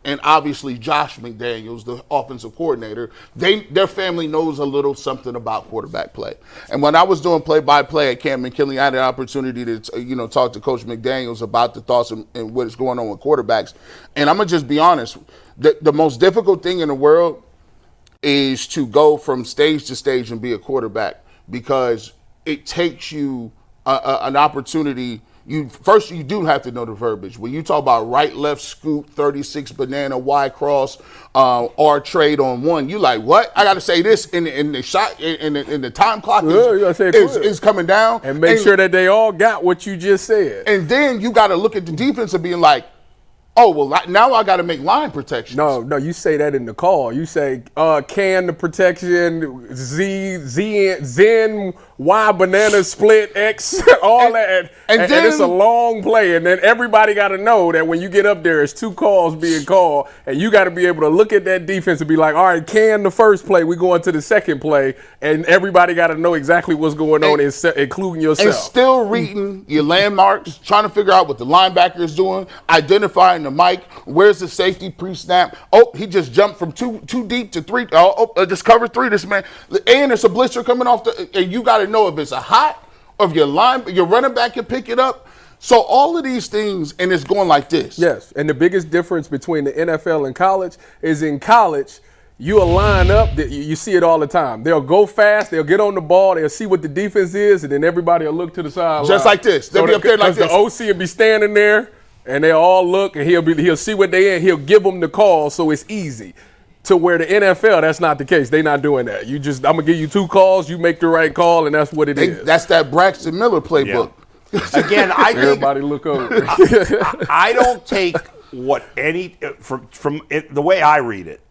and obviously Josh McDaniels, the offensive coordinator, their family knows a little something about quarterback play. And when I was doing play-by-play at Camp McKinley, I had an opportunity to talk to Coach McDaniels about the thoughts and what is going on with quarterbacks. And I'm going to just be honest, the most difficult thing in the world is to go from stage to stage and be a quarterback, because it takes you an opportunity. You do have to know the verbiage. When you talk about right, left, scoop, 36 banana, Y cross, R trade on one, you like, what? I got to say this in the shot, in the time clock is coming down. And make sure that they all got what you just said. And then you got to look at the defense and being like, oh, well, now I got to make line protection. No, you say that in the call. You say, can the protection, Zen, Y, banana, split, X, all that. And then it's a long play. And then everybody got to know that when you get up there, it's two calls being called. And you got to be able to look at that defense and be like, all right, can the first play, we go into the second play. And everybody got to know exactly what's going on, including yourself. And still reading your landmarks, trying to figure out what the linebacker is doing, identifying the mic, where's the safety pre-snap? Oh, he just jumped from two deep to three. Just cover three, this man. And it's a blitzer coming off and you got to know if it's a hot or if your running back can pick it up. So all of these things, and it's going like this. Yes, and the biggest difference between the NFL and college is in college, you'll line up, you see it all the time. They'll go fast, they'll get on the ball, they'll see what the defense is, and then everybody will look to the sideline. Just like this. They'll be up there like this. The OC will be standing there, and they'll all look, and he'll see what they in, he'll give them the call, so it's easy. To where the NFL, that's not the case. They're not doing that. I'm going to give you two calls, you make the right call, and that's what it is. That's that Braxton Miller playbook. Yeah. Again, I think everybody look over. I don't take what from it, the way I read it,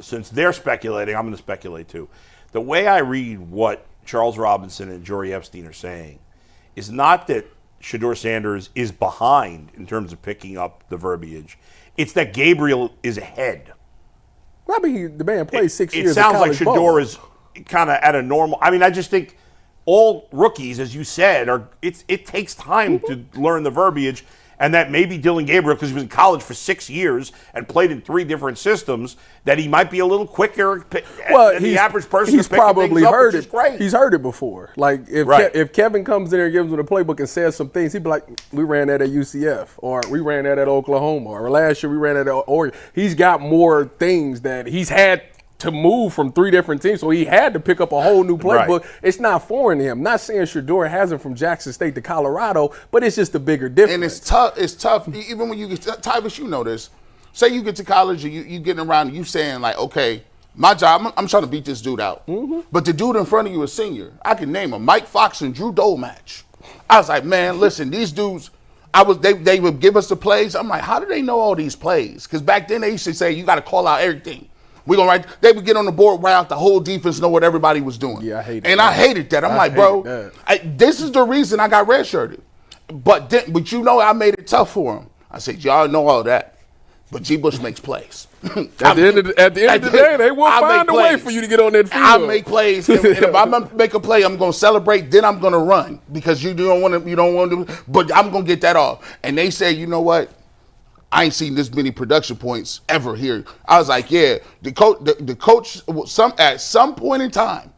since they're speculating, I'm going to speculate too. The way I read what Charles Robinson and Jory Epstein are saying is not that Shedeur Sanders is behind in terms of picking up the verbiage. It's that Gabriel is ahead. I mean, the man played 6 years. It sounds like Shedeur Shedeur is kind of at a normal. I mean, I just think all rookies, as you said, it takes time to learn the verbiage, and that maybe Dillon Gabriel, because he was in college for 6 years and played in 3 different systems, that he might be a little quicker than the average person. He's probably heard it. Great. He's heard it before. Like if Kevin comes in there and gives him the playbook and says some things, he'd be like, "We ran that at UCF, or we ran that at Oklahoma, or last year we ran that at Oregon." He's got more things that he's had to move from 3 different teams, so he had to pick up a whole new playbook. Right. It's not foreign to him. Not saying Shedeur hasn't from Jackson State to Colorado, but it's just a bigger difference. And it's tough. It's tough. Even when you get Tyvis, you know this. Say you get to college and you getting around and you saying like, okay, my job, I'm trying to beat this dude out. Mm-hmm. But the dude in front of you is senior. I can name him, Mike Fox and Drew Dolmatch. I was like, man, listen, these dudes. They would give us the plays. I'm like, how do they know all these plays? Because back then they used to say you got to call out everything. We gonna write. They would get on the board, write out the whole defense, know what everybody was doing. Yeah, I hated that. I hated that. I'm like, bro, this is the reason I got redshirted. But you know, I made it tough for him. I said, y'all know all that, but G. Bush makes plays. At the end of the day, they will find a way for you to get on that field. I make plays, and if I'm gonna make a play, I'm gonna celebrate. Then I'm gonna run because you don't want to. But I'm gonna get that off. And they say, you know what? I ain't seen this many production points ever here. I was like, yeah, the coach, at some point in time,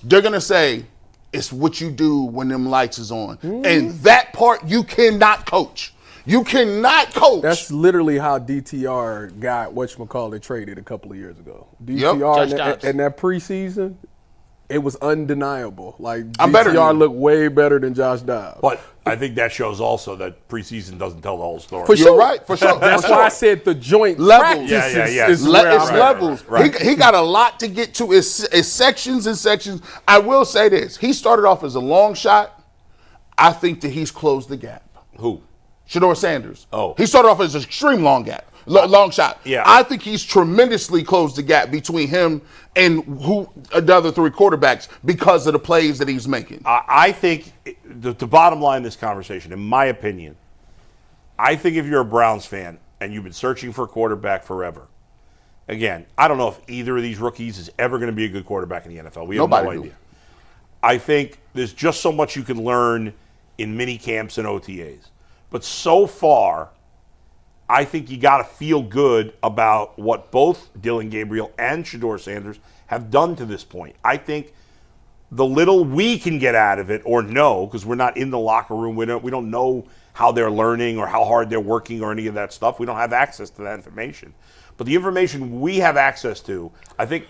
they're going to say, it's what you do when them lights is on. Mm-hmm. And that part, you cannot coach. You cannot coach. That's literally how DTR got whatchamacallit traded a couple of years ago. DTR in that preseason, it was undeniable. Like, DTR looked way better than Josh Dobbs. But I think that shows also that preseason doesn't tell the whole story. For sure. You're right. For sure. That's why I said the joint levels. It's levels. Right. He got a lot to get to. It's sections and sections. I will say this. He started off as a long shot. I think that he's closed the gap. Who? Shedeur Sanders. Oh. He started off as an extreme long gap. Long shot. Yeah. I think he's tremendously closed the gap between him and the other 3 quarterbacks because of the plays that he's making. I think the bottom line of this conversation, in my opinion, I think if you're a Browns fan and you've been searching for a quarterback forever, again, I don't know if either of these rookies is ever going to be a good quarterback in the NFL. We have no idea. I think there's just so much you can learn in mini camps and OTAs. But so far, I think you got to feel good about what both Dillon Gabriel and Shedeur Sanders have done to this point. I think the little we can get out of it, or know, because we're not in the locker room, we don't know how they're learning or how hard they're working or any of that stuff. We don't have access to that information. But the information we have access to, I think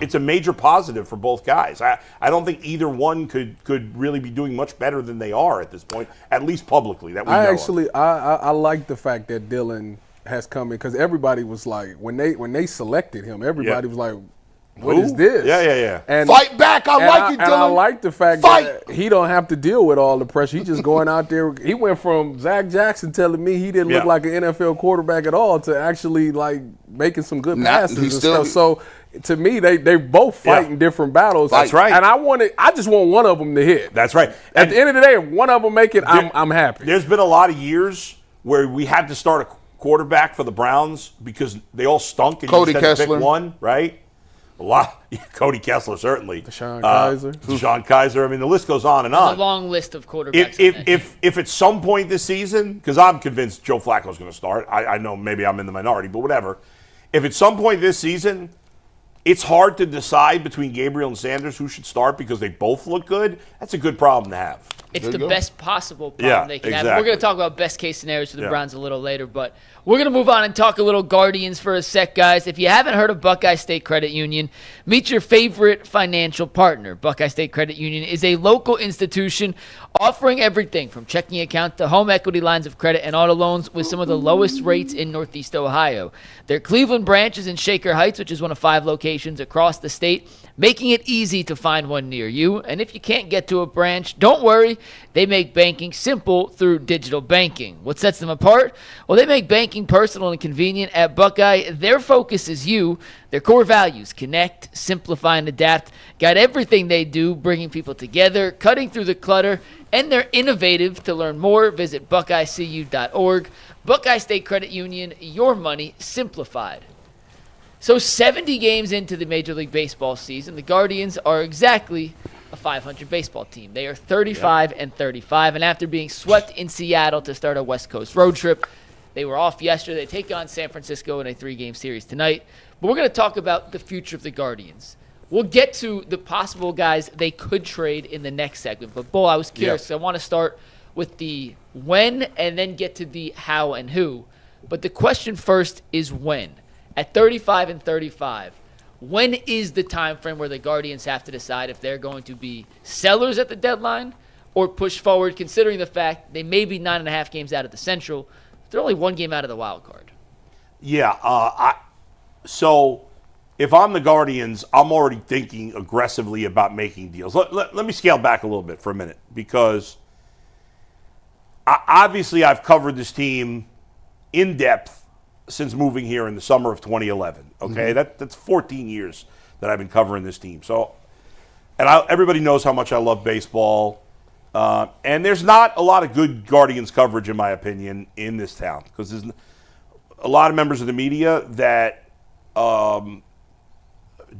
it's a major positive for both guys. I don't think either one could really be doing much better than they are at this point, at least publicly. That we know of. I like the fact that Dillon has come in, because everybody was like, when they selected him, everybody was like, what is this? Yeah. And fight back. I like it, Dillon. And I like the fact that he don't have to deal with all the pressure. He's just going out there. He went from Zach Jackson telling me he didn't look like an NFL quarterback at all to actually like making some good passes and stuff. So to me, they both fighting different battles. That's right. And I just want one of them to hit. That's right. At the end of the day, if one of them make it, I'm happy. There's been a lot of years where we had to start a quarterback for the Browns because they all stunk and Cody you just had to Kessler. pick one, right? A lot. Cody Kessler, certainly. DeShone Kizer. DeShone Kizer. I mean, the list goes on and on. There's a long list of quarterbacks. If at some point this season, because I'm convinced Joe Flacco's going to start. I know maybe I'm in the minority, but whatever. If at some point this season, it's hard to decide between Gabriel and Sanders who should start because they both look good, that's a good problem to have. It's the best possible problem they can have. We're going to talk about best case scenarios for the Browns a little later, but we're going to move on and talk a little Guardians for a sec, guys. If you haven't heard of Buckeye State Credit Union, meet your favorite financial partner. Buckeye State Credit Union is a local institution offering everything from checking account to home equity lines of credit and auto loans with some of the lowest rates in Northeast Ohio. Their Cleveland branch is in Shaker Heights, which is one of 5 locations across the state, making it easy to find one near you. And if you can't get to a branch, don't worry. They make banking simple through digital banking. What sets them apart? Well, they make banking personal and convenient. At Buckeye, their focus is you. Their core values: connect, simplify, and adapt. Guide everything they do, bringing people together, cutting through the clutter, and they're innovative. To learn more, visit buckeyecu.org. Buckeye State Credit Union, your money simplified. So 70 games into the Major League Baseball season, the Guardians are exactly a 500 baseball team. They are 35-35, and after being swept in Seattle to start a West Coast road trip, they were off yesterday. They take on San Francisco in a 3-game series tonight. But we're going to talk about the future of the Guardians. We'll get to the possible guys they could trade in the next segment. But, Bull, I was curious. I want to start with the when and then get to the how and who. But the question first is when. At 35-35, when is the time frame where the Guardians have to decide if they're going to be sellers at the deadline or push forward, considering the fact they may be 9.5 games out of the Central. They're only 1 game out of the wild card. Yeah, so if I'm the Guardians, I'm already thinking aggressively about making deals. Let me scale back a little bit for a minute, because obviously I've covered this team in depth since moving here in the summer of 2011. Okay, that's 14 years that I've been covering this team. So, and everybody knows how much I love baseball. And there's not a lot of good Guardians coverage, in my opinion, in this town, because there's a lot of members of the media that don't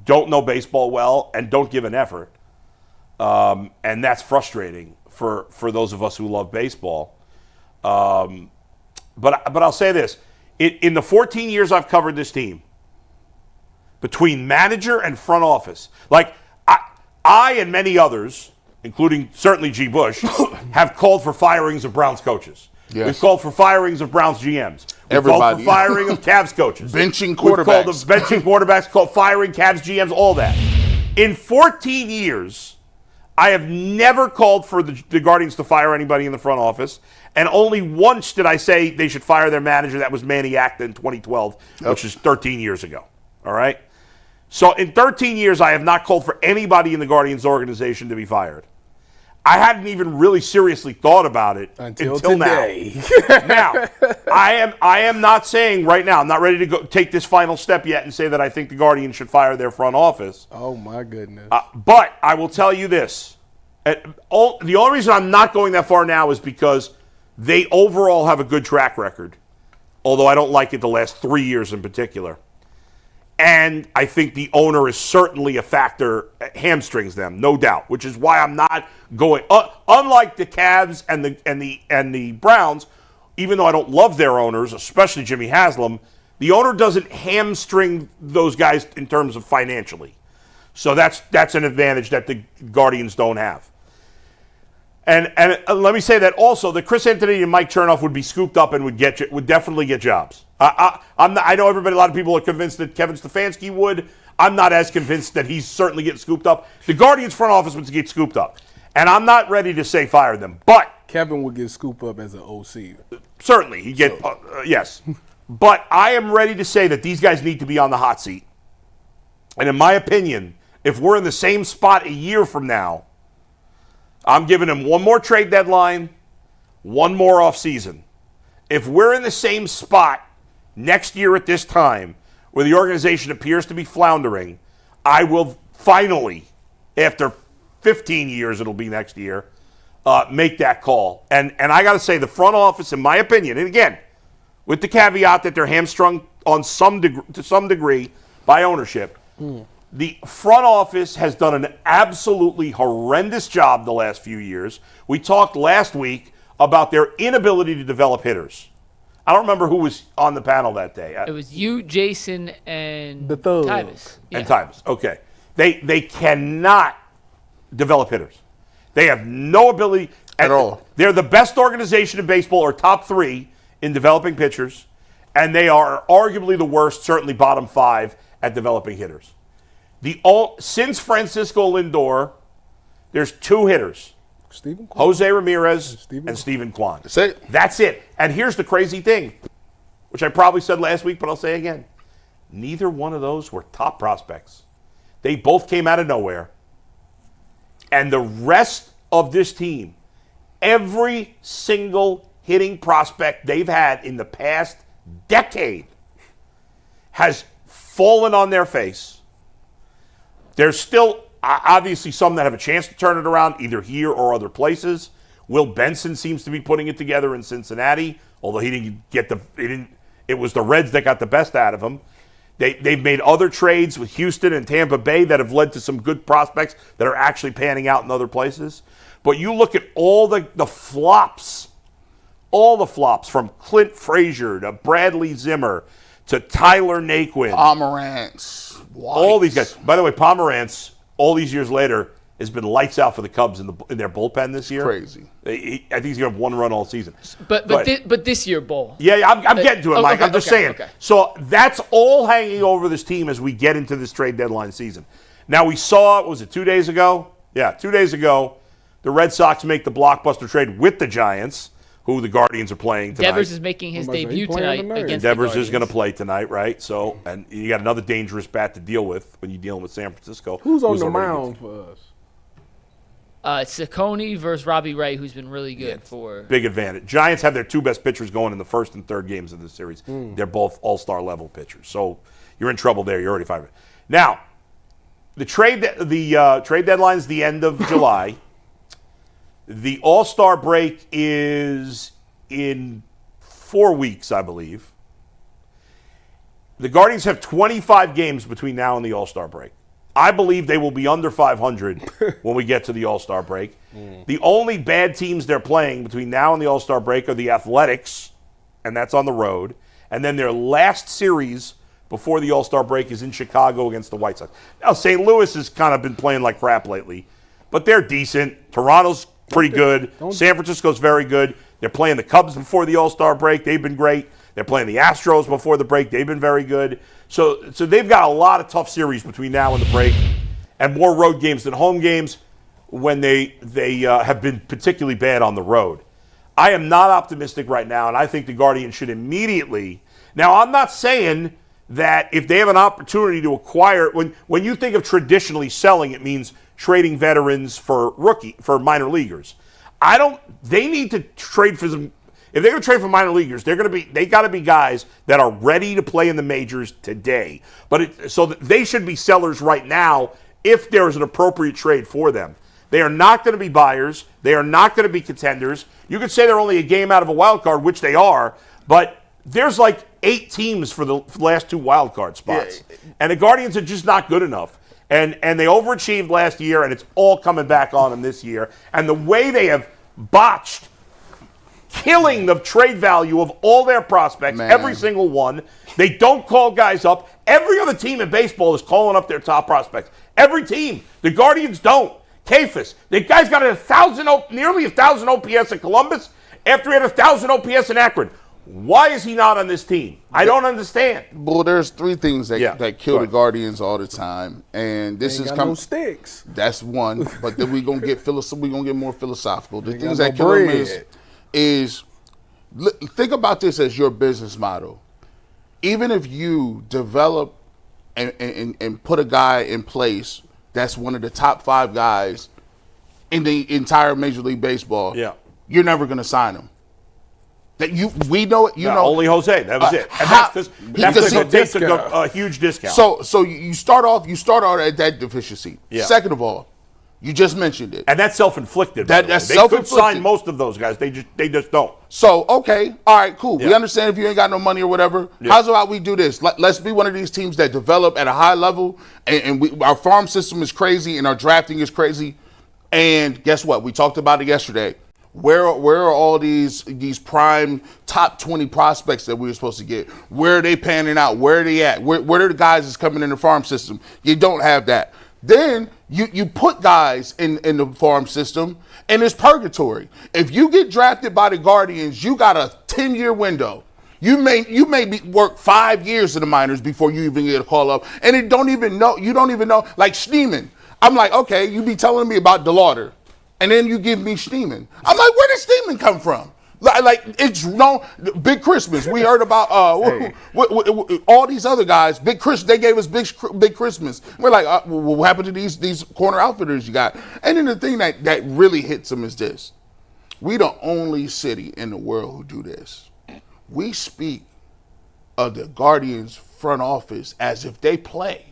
know baseball well and don't give an effort. And that's frustrating for those of us who love baseball. But I'll say this. In the 14 years I've covered this team, between manager and front office, like I and many others, including certainly G. Bush, have called for firings of Browns coaches. Yes. We've called for firings of Browns GMs. We've called for firing of Cavs coaches. Benching quarterbacks. We've called of benching quarterbacks, called firing Cavs GMs, all that. In 14 years, I have never called for the Guardians to fire anybody in the front office, and only once did I say they should fire their manager. That was Manny Acta in 2012, which is 13 years ago. All right? So in 13 years, I have not called for anybody in the Guardians organization to be fired. I hadn't even really seriously thought about it until today. Now, I am not saying right now, I'm not ready to go take this final step yet and say that I think the Guardians should fire their front office. Oh, my goodness. But I will tell you this. The only reason I'm not going that far now is because they overall have a good track record, although I don't like it the last 3 years in particular. And I think the owner is certainly a factor, hamstrings them, no doubt, which is why I'm not going. Unlike the Cavs and the Browns, even though I don't love their owners, especially Jimmy Haslam, the owner doesn't hamstring those guys in terms of financially. So that's an advantage that the Guardians don't have. And let me say that also, that Chris Anthony and Mike Chernoff would be scooped up and would definitely get jobs. I know a lot of people are convinced that Kevin Stefanski would. I'm not as convinced that he's certainly getting scooped up. The Guardians front office would get scooped up. And I'm not ready to say fire them. But Kevin would get scooped up as an OC. Certainly. He'd get, yes. But I am ready to say that these guys need to be on the hot seat. And in my opinion, if we're in the same spot a year from now, I'm giving them one more trade deadline, one more offseason. If we're in the same spot next year at this time, where the organization appears to be floundering, I will finally, after 15 years it'll be next year, make that call. And I got to say, the front office, in my opinion, and again, with the caveat that they're hamstrung to some degree by ownership, the front office has done an absolutely horrendous job the last few years. We talked last week about their inability to develop hitters. I don't remember who was on the panel that day. It was you, Jason, and the thug. Tyvis. Yeah. And Tyvis. Okay. They cannot develop hitters. They have no ability at all. They're the best organization in baseball, or top 3 in developing pitchers, and they are arguably the worst, certainly bottom 5 at developing hitters. Since Francisco Lindor, there's 2 hitters. Jose Ramirez and Steven Kwan. That's it. And here's the crazy thing, which I probably said last week, but I'll say again. Neither one of those were top prospects. They both came out of nowhere. And the rest of this team, every single hitting prospect they've had in the past decade has fallen on their face. There's still obviously some that have a chance to turn it around, either here or other places. Will Benson seems to be putting it together in Cincinnati, although it was the Reds that got the best out of him. They've made other trades with Houston and Tampa Bay that have led to some good prospects that are actually panning out in other places. But you look at all the flops, from Clint Frazier to Bradley Zimmer to Tyler Naquin. Pomerantz. All these guys. By the way, Pomerantz, all these years later, has been lights out for the Cubs in their bullpen this year. Crazy. I think he's going to have one run all season. But this year, Bull. Yeah, I'm getting to it, Mike. Okay, I'm just saying. Okay. So that's all hanging over this team as we get into this trade deadline season. Now we saw, what was it, 2 days ago? Yeah, 2 days ago, the Red Sox make the blockbuster trade with the Giants, who the Guardians are playing tonight. Devers is making his debut tonight against Devers the is going to play tonight, right? So, and you got another dangerous bat to deal with when you're dealing with San Francisco. Who's on the mound for us? Ciccone versus Robbie Ray, who's been really good for. Big advantage. Giants have their two best pitchers going in the first and third games of this series. They're both all-star level pitchers. So you're in trouble there. You're already 5. Now, the trade deadline is the end of July. The All-Star break is in 4 weeks, I believe. The Guardians have 25 games between now and the All-Star break. I believe they will be under 500 when we get to the All-Star break. The only bad teams they're playing between now and the All-Star break are the Athletics, and that's on the road. And then their last series before the All-Star break is in Chicago against the White Sox. Now, St. Louis has kind of been playing like crap lately, but they're decent. Toronto's pretty good. San Francisco's very good. They're playing the Cubs before the All-Star break. They've been great. They're playing the Astros before the break. They've been very good. So they've got a lot of tough series between now and the break, and more road games than home games when they have been particularly bad on the road. I am not optimistic right now, and I think the Guardians should immediately. Now, I'm not saying that if they have an opportunity to acquire, when you think of traditionally selling, it means trading veterans for minor leaguers. They need to trade for them. If they're going to trade for minor leaguers, they got to be guys that are ready to play in the majors today. So they should be sellers right now if there is an appropriate trade for them. They are not going to be buyers. They are not going to be contenders. You could say they're only a game out of a wild card, which they are, but there's like 8 teams for the last 2 wild card spots. Yeah. And the Guardians are just not good enough. And they overachieved last year, and it's all coming back on them this year. And the way they have botched killing the trade value of all their prospects, every single one. They don't call guys up. Every other team in baseball is calling up their top prospects. Every team. The Guardians don't. Kafis. The guy's got nearly 1,000 OPS in Columbus after he had 1,000 OPS in Akron. Why is he not on this team? I don't understand. Well, there's 3 things that kill the Guardians all the time, and this is coming. No sticks. That's one, but then we're gonna get more philosophical. The things that kill them is think about this as your business model. Even if you develop and put a guy in place that's one of the top 5 guys in the entire Major League Baseball, you're never going to sign him. We know it. You know only Jose. That was it. And that's a huge discount. So you start off at that deficiency. Yeah. Second of all, you just mentioned it, and that's self-inflicted. That's they self-inflicted. Could sign most of those guys. They just don't. So okay, all right, cool. Yeah. We understand if you ain't got no money or whatever. Yeah. How's about we do this? Let's be one of these teams that develop at a high level, and our farm system is crazy, and our drafting is crazy. And guess what? We talked about it yesterday. Where are all these prime top 20 prospects that we were supposed to get? Where are they panning out? Where are they at? Where are the guys that's coming in the farm system? You don't have that. Then you put guys in the farm system, and it's purgatory. If you get drafted by the Guardians, you got a 10-year window. You may work 5 years in the minors before you even get a call up, and you don't even know. Like Schneeman, I'm like, okay, you be telling me about DeLauder, and then you give me Schneeman. I'm like, where did Schneeman come from? Like it's Big Christmas. We heard about all these other guys. Big Chris, they gave us Big Christmas. We're like, what happened to these corner outfitters you got? And then the thing that really hits them is this: we the only city in the world who do this. We speak of the Guardians front office as if they play.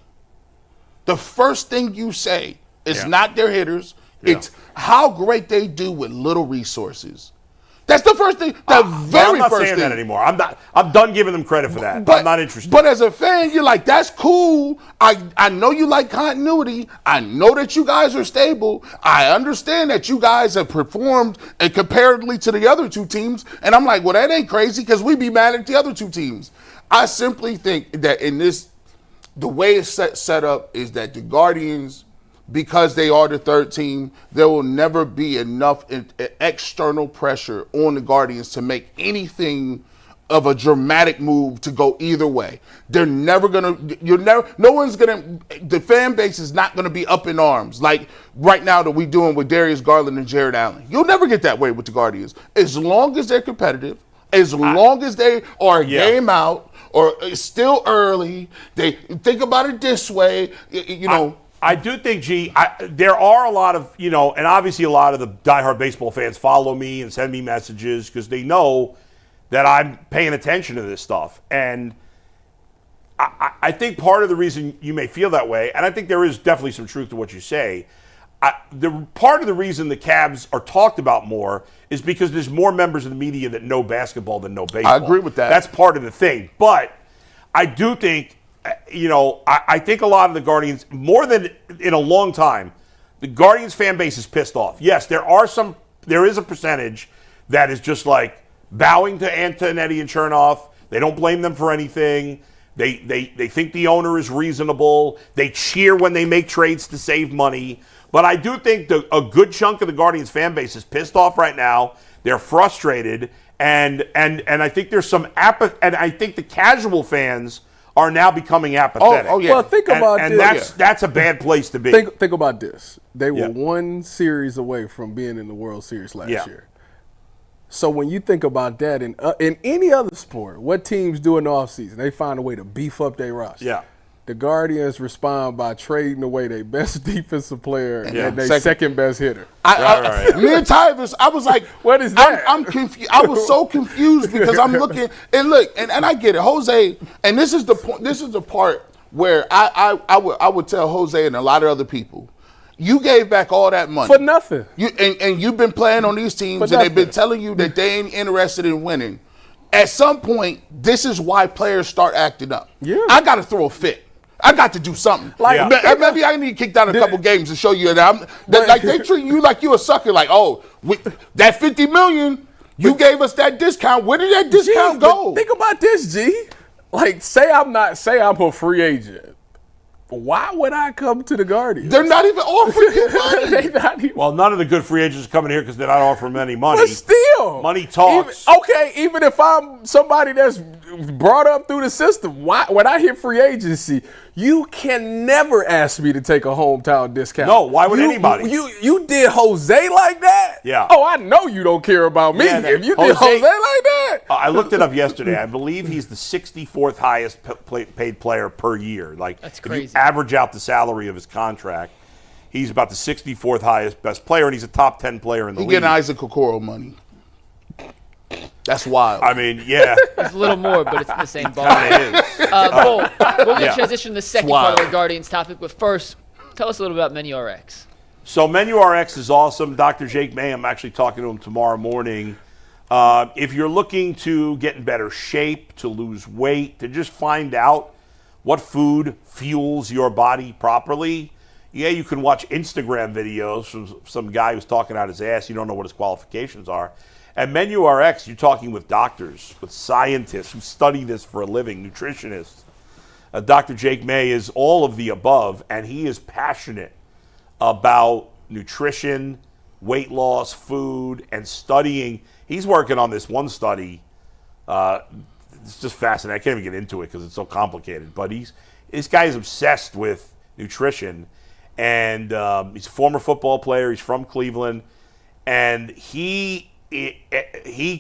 The first thing you say is not their hitters. It's how great they do with little resources. That's the first thing. The very I'm not first saying thing. that anymore. I'm done giving them credit for that. I'm not interested. But as a fan, you're like, that's cool. I know you like continuity. I know that you guys are stable. I understand that you guys have performed comparatively to the other two teams. And I'm like, well, that ain't crazy because we be mad at the other two teams. I simply think that in this, the way it's set up is that the Guardians, because they are the third team, there will never be enough external pressure on the Guardians to make anything of a dramatic move to go either way. They're never gonna, no one's gonna, the fan base is not gonna be up in arms like right now that we're doing with Darius Garland and Jared Allen. You'll never get that way with the Guardians. As long as they're competitive, as long as they are a game out, or it's still early, they think about it this way, you know. I do think, there are a lot of, and obviously a lot of the diehard baseball fans follow me and send me messages because they know that I'm paying attention to this stuff. And I think part of the reason you may feel that way, and I think there is definitely some truth to what you say, part of the reason the Cavs are talked about more is because there's more members of the media that know basketball than know baseball. I agree with that. That's part of the thing. But I do think, I think a lot of the Guardians, more than in a long time, the Guardians fan base is pissed off. Yes, there is a percentage that is just like bowing to Antonetti and Chernoff. They don't blame them for anything. They think the owner is reasonable. They cheer when they make trades to save money. But I do think a good chunk of the Guardians fan base is pissed off right now. They're frustrated, and I think there's some apathy. And I think the casual fans are now becoming apathetic. Oh yeah. Well, think about this. And that's a bad place to be. Think about this. They were one series away from being in the World Series last year. So when you think about that, in any other sport, what teams do in the offseason? They find a way to beef up their roster. Yeah. The Guardians respond by trading away their best defensive player and their second best hitter. Me and Tyvis, I was like, what is that? I'm confused. I was so confused because I'm looking and look, and I get it, Jose. And this is the point. This is the part where I would tell Jose and a lot of other people, you gave back all that money for nothing. And you've been playing on these teams, and they've been telling you that they ain't interested in winning. At some point, this is why players start acting up. Yeah. I got to throw a fit. I got to do something. Maybe I need kicked out a couple games to show you that like they treat you like you a sucker. Like, that $50 million, you gave us that discount. Where did that discount go? Think about this, G. Like, say I'm a free agent. Why would I come to the Guardians? They're not even offering you money. Well, none of the good free agents are coming here because they're not offering any money. But still. Money talks. Even if I'm somebody that's brought up through the system, when I hit free agency, you can never ask me to take a hometown discount. No, why would anybody? You did Jose like that? Yeah. Oh, I know you don't care about me. If you did Jose like that. I looked it up yesterday. I believe he's the 64th highest paid player per year. That's crazy. If you average out the salary of his contract, he's about the 64th highest best player, and he's a top 10 player in the league. He getting Isaac Okoro money. That's wild. I mean, yeah. It's a little more, but it's in the same ball. Bull, we're going to transition to the second part of the Guardians topic, but first, tell us a little about Menu RX. So Menu RX is awesome. Dr. Jake May, I'm actually talking to him tomorrow morning. If you're looking to get in better shape, to lose weight, to just find out what food fuels your body properly, you can watch Instagram videos from some guy who's talking out his ass. You don't know what his qualifications are. At Menu RX, you're talking with doctors, with scientists who study this for a living, nutritionists. Dr. Jake May is all of the above, and he is passionate about nutrition, weight loss, food, and studying. He's working on this one study. It's just fascinating. I can't even get into it because it's so complicated. But this guy is obsessed with nutrition, and he's a former football player. He's from Cleveland, and he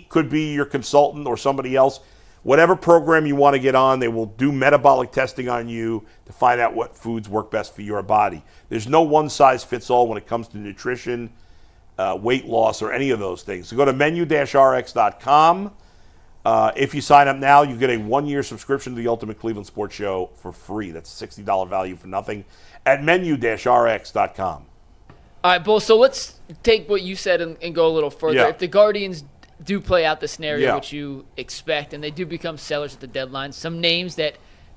could be your consultant or somebody else. Whatever program you want to get on, they will do metabolic testing on you to find out what foods work best for your body. There's no one-size-fits-all when it comes to nutrition, weight loss, or any of those things. So go to menu-rx.com. If you sign up now, you get a 1-year subscription to the Ultimate Cleveland Sports Show for free. That's a $60 value for nothing at menu-rx.com. All right, Bull, so let's take what you said and go a little further. Yeah. If the Guardians do play out the scenario Yeah. which you expect, and they do become sellers at the deadline, some names that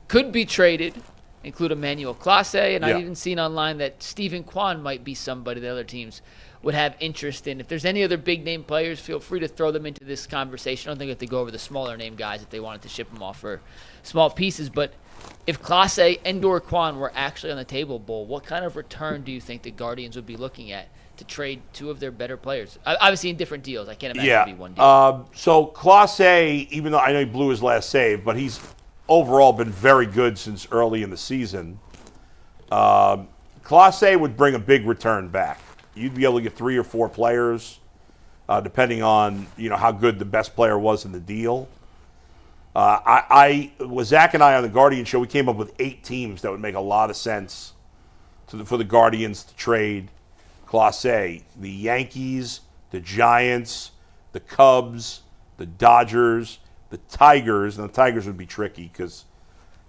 could be traded include Emmanuel Clase, and Yeah. I've even seen online that Stephen Kwan might be somebody that other teams would have interest in. If there's any other big-name players, feel free to throw them into this conversation. I don't think we have to go over the smaller-name guys if they wanted to ship them off for small pieces, but if Clase and/or Kwan were actually on the table, Bull, what kind of return do you think the Guardians would be looking at to trade two of their better players? Obviously in different deals. I can't imagine it'd be one deal. So Clase, even though I know he blew his last save, but he's overall been very good since early in the season. Clase would bring a big return back. You'd be able to get 3 or 4 players, depending on how good the best player was in the deal. With Zach and I on the Guardian show, we came up with 8 teams that would make a lot of sense for the Guardians to trade Clase. The Yankees, the Giants, the Cubs, the Dodgers, the Tigers. And the Tigers would be tricky because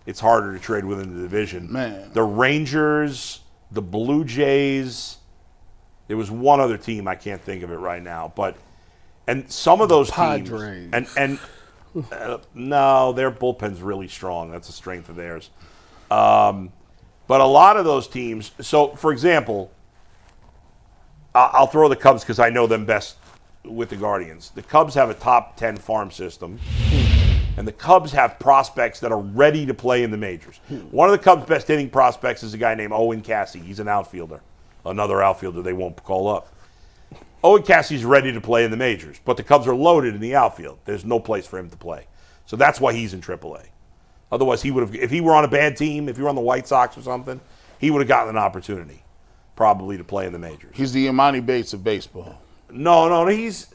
it's harder to trade within the division. Man. The Rangers, the Blue Jays. There was one other team, I can't think of it right now. And some of those Padres. teams. No, their bullpen's really strong. That's a strength of theirs. But a lot of those teams. So, for example, I'll throw the Cubs because I know them best with the Guardians. The Cubs have a top 10 farm system, and the Cubs have prospects that are ready to play in the majors. One of the Cubs' best hitting prospects is a guy named Owen Cassey. He's an outfielder, another outfielder they won't call up. Owen Cassey's ready to play in the majors, but the Cubs are loaded in the outfield. There's no place for him to play. So that's why he's in AAA. Otherwise, he would have, if he were on a bad team, if he were on the White Sox or something, he would have gotten an opportunity probably to play in the majors. He's the Imani Bates of baseball. No, he's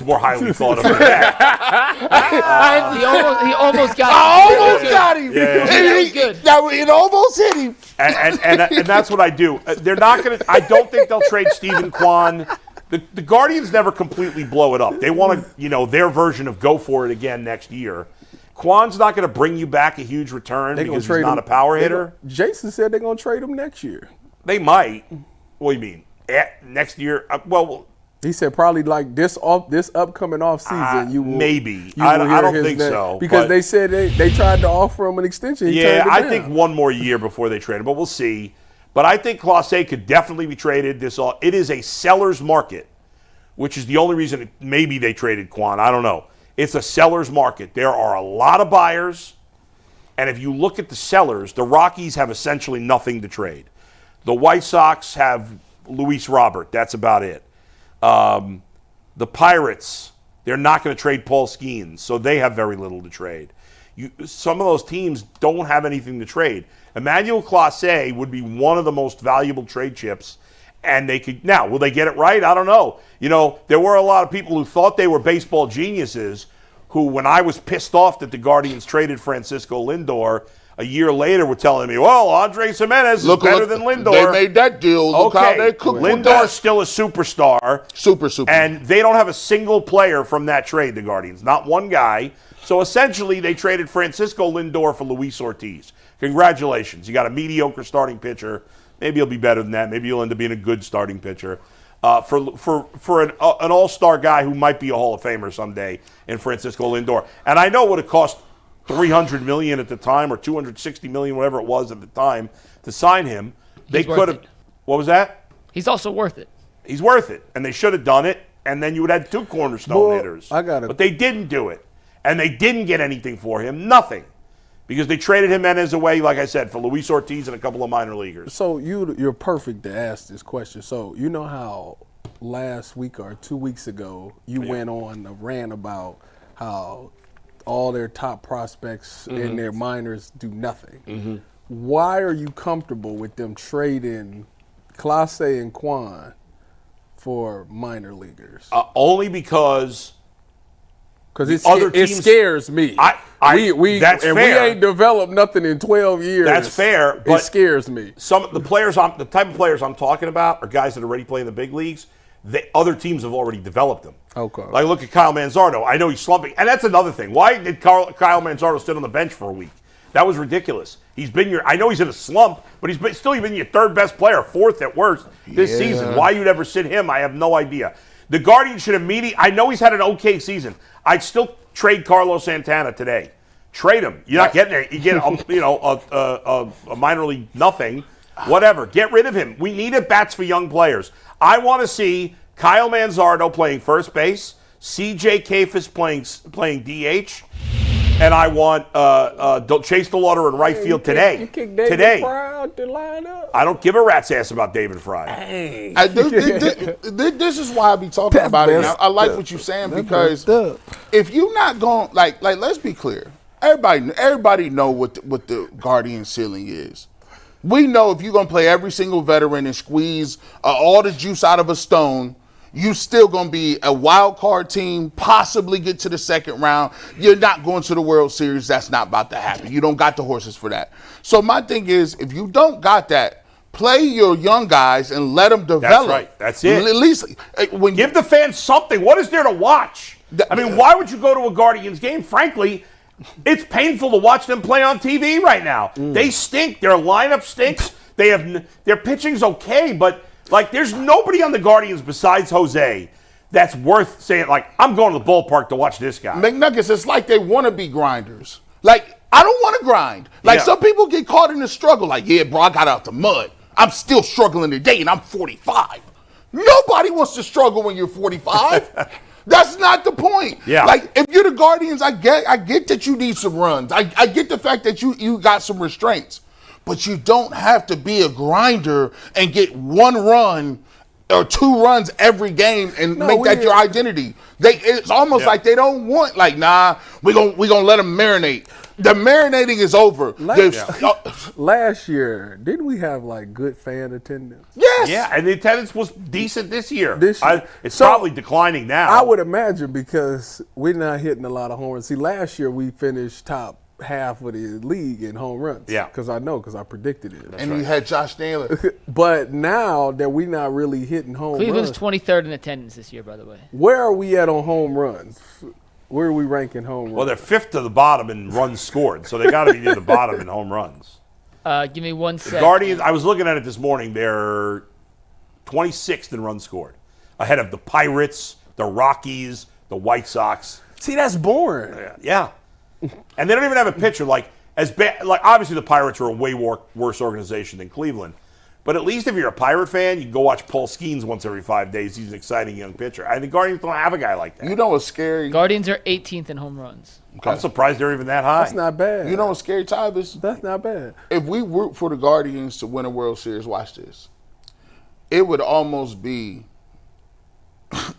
more highly thought of than that. He almost got Got him. That was good. It almost hit him. And that's what I do. They're not going to. I don't think they'll trade Stephen Kwan. The Guardians never completely blow it up. They want to, their version of go for it again next year. Kwan's not going to bring you back a huge return because he's not a power hitter. Jason said they're going to trade him next year. They might. What do you mean? Next year? He said probably like this upcoming off season. You will maybe. You will I don't his think name. so. Because they said they tried to offer him an extension. He Yeah, turned it I down. think one more year before they trade him, but we'll see. But I think Clase could definitely be traded. It is a seller's market, which is the only reason maybe they traded Kwan. I don't know. It's a seller's market. There are a lot of buyers, and if you look at the sellers, the Rockies have essentially nothing to trade. The White Sox have Luis Robert. That's about it. The Pirates, they're not going to trade Paul Skeens, so they have very little to trade. Some of those teams don't have anything to trade. Emmanuel Clase would be one of the most valuable trade chips, and they could. Now, will they get it right? I don't know. There were a lot of people who thought they were baseball geniuses who, when I was pissed off that the Guardians traded Francisco Lindor, a year later were telling me, well, Andres Jimenez is better than Lindor. They made that deal. Look how they cooked with that. Lindor's still a superstar. Super. And they don't have a single player from that trade, the Guardians. Not one guy. So essentially, they traded Francisco Lindor for Luis Ortiz. Congratulations. You got a mediocre starting pitcher. Maybe he'll be better than that. Maybe he'll end up being a good starting pitcher. For an all-star guy who might be a Hall of Famer someday in Francisco Lindor. And I know it would have cost $300 million at the time or $260 million, whatever it was at the time, to sign him. They could have. What was that? He's also worth it. He's worth it. And they should have done it. And then you would have had 2 cornerstone hitters. But they didn't do it. And they didn't get anything for him. Nothing. Because they traded Jimenez away, like I said, for Luis Ortiz and a couple of minor leaguers. So you're perfect to ask this question. So you know how last week or 2 weeks ago you went on a rant about how all their top prospects and their minors do nothing. Why are you comfortable with them trading Clase and Kwan for minor leaguers? Only because it scares me. That's fair. We ain't developed nothing in 12 years. That's fair. But it scares me. The type of players I'm talking about are guys that are already playing in the big leagues. Other teams have already developed them. Okay. Like look at Kyle Manzardo. I know he's slumping, and that's another thing. Why did Kyle Manzardo sit on the bench for a week? That was ridiculous. I know he's in a slump, but he's still been your third best player, 4th at worst this season. Why you'd ever sit him, I have no idea. The Guardians should immediately. I know he's had an okay season. I'd still trade Carlos Santana today. Trade him. You're not getting it. You get a minor league nothing. Whatever. Get rid of him. We need at-bats for young players. I want to see Kyle Manzardo playing first base, C.J. Kafis playing DH, and I want Chase DeLauder in right field today. You kick David Fry out the lineup? I don't give a rat's ass about David Fry. Hey. This is why I be talking about it. I like what you're saying because if you're not going, like let's be clear. Everybody know what the Guardian ceiling is. We know if you're going to play every single veteran and squeeze all the juice out of a stone, you still going to be a wild card team, possibly get to the second round. You're not going to the World Series. That's not about to happen. You don't got the horses for that. So my thing is, if you don't got that, play your young guys and let them develop. That's right. That's it. At least give the fans something. What is there to watch? I mean, why would you go to a Guardians game? Frankly, it's painful to watch them play on TV right now. They stink. Their lineup stinks. Their pitching's okay, but like there's nobody on the Guardians besides Jose that's worth saying, like, I'm going to the ballpark to watch this guy. McNuggets, it's like they want to be grinders. Like, I don't want to grind. Like, some people get caught in the struggle. Like, yeah, bro, I got out the mud. I'm still struggling today, and I'm 45. Nobody wants to struggle when you're 45. That's not the point. Yeah. Like, if you're the Guardians, I get that you need some runs. I get the fact that you got some restraints. But you don't have to be a grinder and get one run or two runs every game and make that your identity. It's almost like they don't want, like, nah, we're gonna let them marinate. The marinating is over. Last year, didn't we have like good fan attendance? Yes. Yeah, and the attendance was decent this year. It's So, probably declining now. I would imagine because we're not hitting a lot of home runs. See, last year we finished top half of the league in home runs. Yeah. Because I predicted it. And you had Josh Naylor. But now that we're not really hitting home Cleveland's runs. 23rd in attendance this year, by the way. Where are we at on home runs? Where are we ranking home runs? Well, they're fifth to the bottom in runs scored, so they got to be near the bottom in home runs. Give me 1 second. The Guardians, I was looking at it this morning, they're 26th in runs scored, ahead of the Pirates, the Rockies, the White Sox. See, that's boring. Yeah. And they don't even have a pitcher like as bad. Like obviously the Pirates are a way worse organization than Cleveland, but at least if you're a Pirate fan, you can go watch Paul Skeens once every 5 days. He's an exciting young pitcher. I think Guardians don't have a guy like that. You know what's scary? Guardians are 18th in home runs. Okay. I'm surprised they're even that high. That's not bad. You know what's scary, Tyvis? That's not bad. If we root for the Guardians to win a World Series, watch this. It would almost be.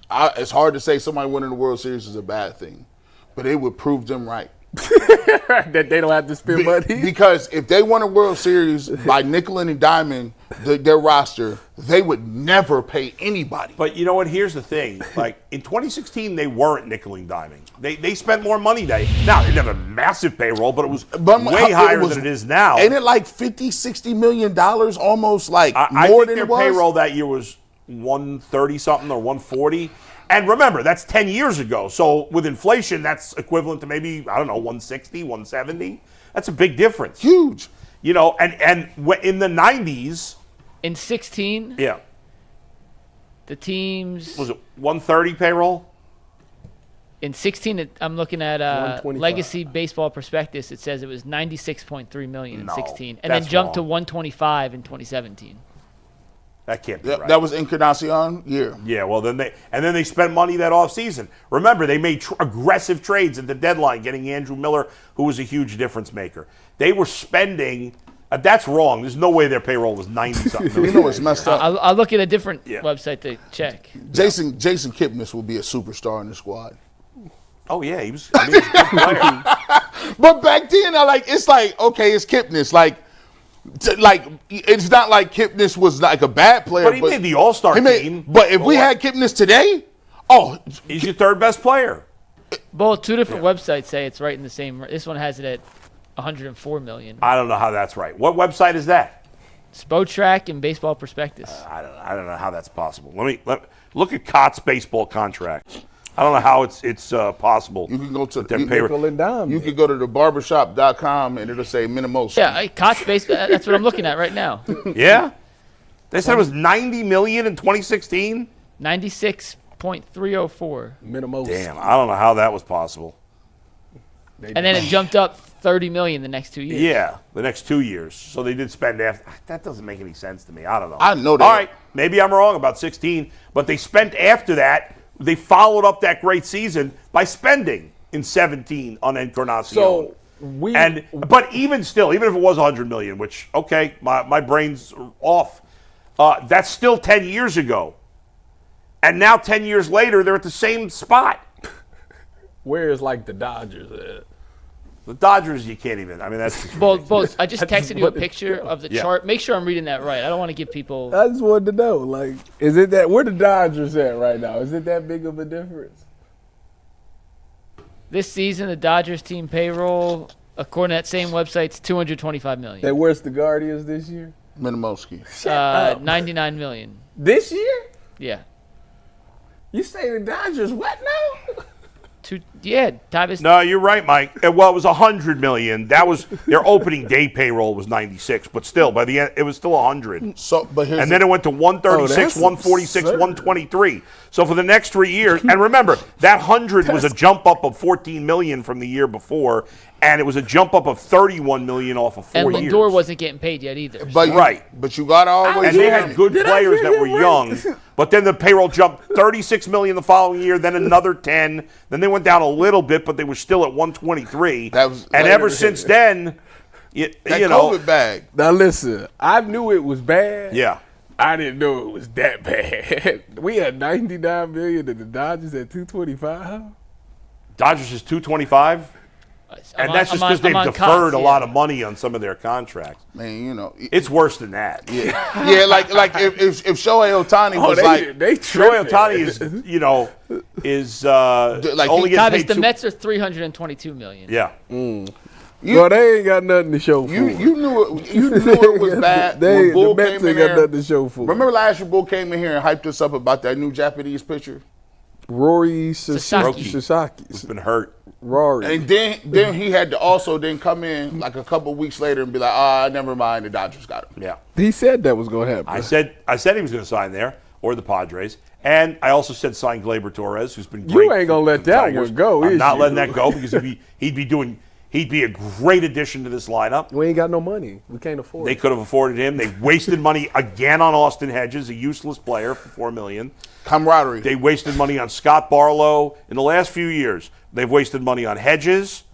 It's hard to say somebody winning the World Series is a bad thing, but it would prove them right. That they don't have to spend money. Because if they won a World Series by nickel and diming their roster, they would never pay anybody. But you know what? Here's the thing. Like in 2016, they weren't nickel and diming. They spent more money. Now, they didn't have a massive payroll, but it was way higher than it is now. Ain't it like $50-60 million almost like I more think than it their was? payroll that year was 130-something or 140. And remember, that's 10 years ago. So with inflation, that's equivalent to maybe, I don't know, 160, 170. That's a big difference. Huge. You know, and in the 90s. In 16, Yeah. the teams. Was it 130 payroll? In 16, I'm looking at 125. Legacy Baseball Prospectus. It says it was $96.3 million in No, 16, and then that's jumped to wrong. 125 in 2017. That can't be right. That was Encarnacion year. Yeah, well, then they spent money that offseason. Remember, they made aggressive trades at the deadline, getting Andrew Miller, who was a huge difference maker. They were spending. That's wrong. There's no way their payroll was 90-something. You know what's messed up? I'll look at a different website to check. Jason Kipnis will be a superstar in the squad. Oh yeah, he was a good player. But back then, it's like okay, it's Kipnis. It's not like Kipnis was like a bad player. But he made the All-Star team. But if we had Kipnis today, he's your third best player. Both two different websites say it's right in the same. This one has it at 104 million. I don't know how that's right. What website is that? Spotrac and Baseball Prospectus. I don't know how that's possible. Let look at Cott's baseball contract. I don't know how it's possible. You can go to Nickel and dime. You can go to thebarbershop.com and it'll say minimum. Yeah, Cott's baseball. That's what I'm looking at right now. Yeah, they said it was $90 million in 2016. 96 .304. Minimum. Damn, I don't know how that was possible. And then it jumped up $30 million the next 2 years. Yeah, the next 2 years. So they did spend after. That doesn't make any sense to me. I don't know. I know that. All right, maybe I'm wrong about 16, but they spent after that. They followed up that great season by spending in 17 on Encarnacion. So but even still, even if it was 100 million, which okay, my brain's off. That's still 10 years ago, and now 10 years later, they're at the same spot. Where is like the Dodgers at? The Dodgers, you can't even. I mean, that's Both. I just texted you a picture of the chart. Make sure I'm reading that right. I don't want to give people. I just wanted to know, like, is it that where the Dodgers at right now? Is it that big of a difference? This season, the Dodgers team payroll, according to that same website, is $225 million. That where's the Guardians this year? Minimowski. $99 million. This year? Yeah. You say the Dodgers what now? Tyvis. No, you're right, Mike. Well, it was 100 million. That was their opening day payroll was 96, but still, by the end, it was still 100. So, but and then it went to 136, 146, 123. So for the next 3 years, and remember that 100 was a jump up of 14 million from the year before, and it was a jump up of 31 million off of 4 years. And Lindor wasn't getting paid yet either. But you got to always. And they had good players that were young. But then the payroll jumped 36 million the following year, then another 10. Then they went down a little bit, but they were still at 123. And ever since then, you know, COVID bag. Now listen, I knew it was bad. Yeah. I didn't know it was that bad. We had 99 million and the Dodgers at 225. Dodgers is 225. And that's just because they've deferred a lot of money on some of their contracts. Man, you know. It's worse than that. Yeah, like if Shohei Ohtani was Shohei Ohtani is, you know, like only getting paid the Mets are $322 million. Yeah. Well, they ain't got nothing to show for. You knew it was bad. The Bull Mets came ain't in got here. nothing to show for. Remember last year, Bull came in here and hyped us up about that new Japanese pitcher? Rory Sasaki. He's been hurt. Rory. And then he had to also then come in like a couple weeks later and be like, never mind, the Dodgers got him. Yeah. He said that was going to happen. I said he was going to sign there or the Padres. And I also said sign Gleyber Torres, who's been great. You ain't going to let that one go, I'm not letting that go because he'd be a great addition to this lineup. We ain't got no money. We can't afford it. They could have afforded him. They wasted money again on Austin Hedges, a useless player, for $4 million. Camaraderie. They wasted money on Scott Barlow. In the last few years, they've wasted money on Hedges,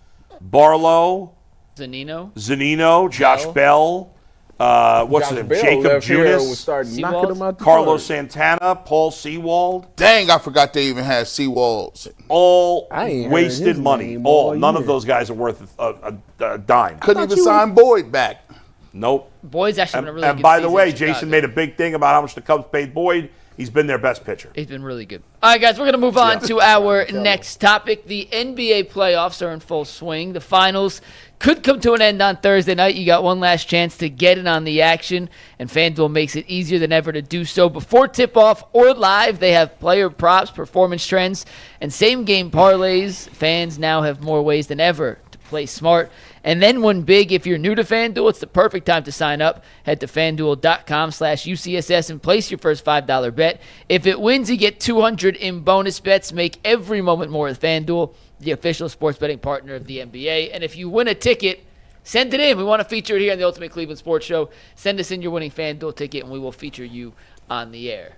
Barlow, Zunino, Josh Bell. What's his name? Jacob Junis, Carlos Santana, Paul Sewald. Dang, I forgot they even had Sewalds. All wasted money. None of those guys are worth a dime. Couldn't even sign Boyd back. Nope. Boyd's actually been a really good And by the way, season Jason made a big thing about how much the Cubs paid Boyd. He's been their best pitcher. He's been really good. All right, guys, we're going to move on to our next topic. The NBA playoffs are in full swing. The finals could come to an end on Thursday night. You got one last chance to get in on the action, and FanDuel makes it easier than ever to do so. Before tip-off or live, they have player props, performance trends, and same-game parlays. Fans now have more ways than ever to play smart. And then one big, if you're new to FanDuel, it's the perfect time to sign up. Head to FanDuel.com/UCSS and place your first $5 bet. If it wins, you get $200 in bonus bets. Make every moment more with FanDuel, the official sports betting partner of the NBA. And if you win a ticket, send it in. We want to feature it here on the Ultimate Cleveland Sports Show. Send us in your winning FanDuel ticket, and we will feature you on the air.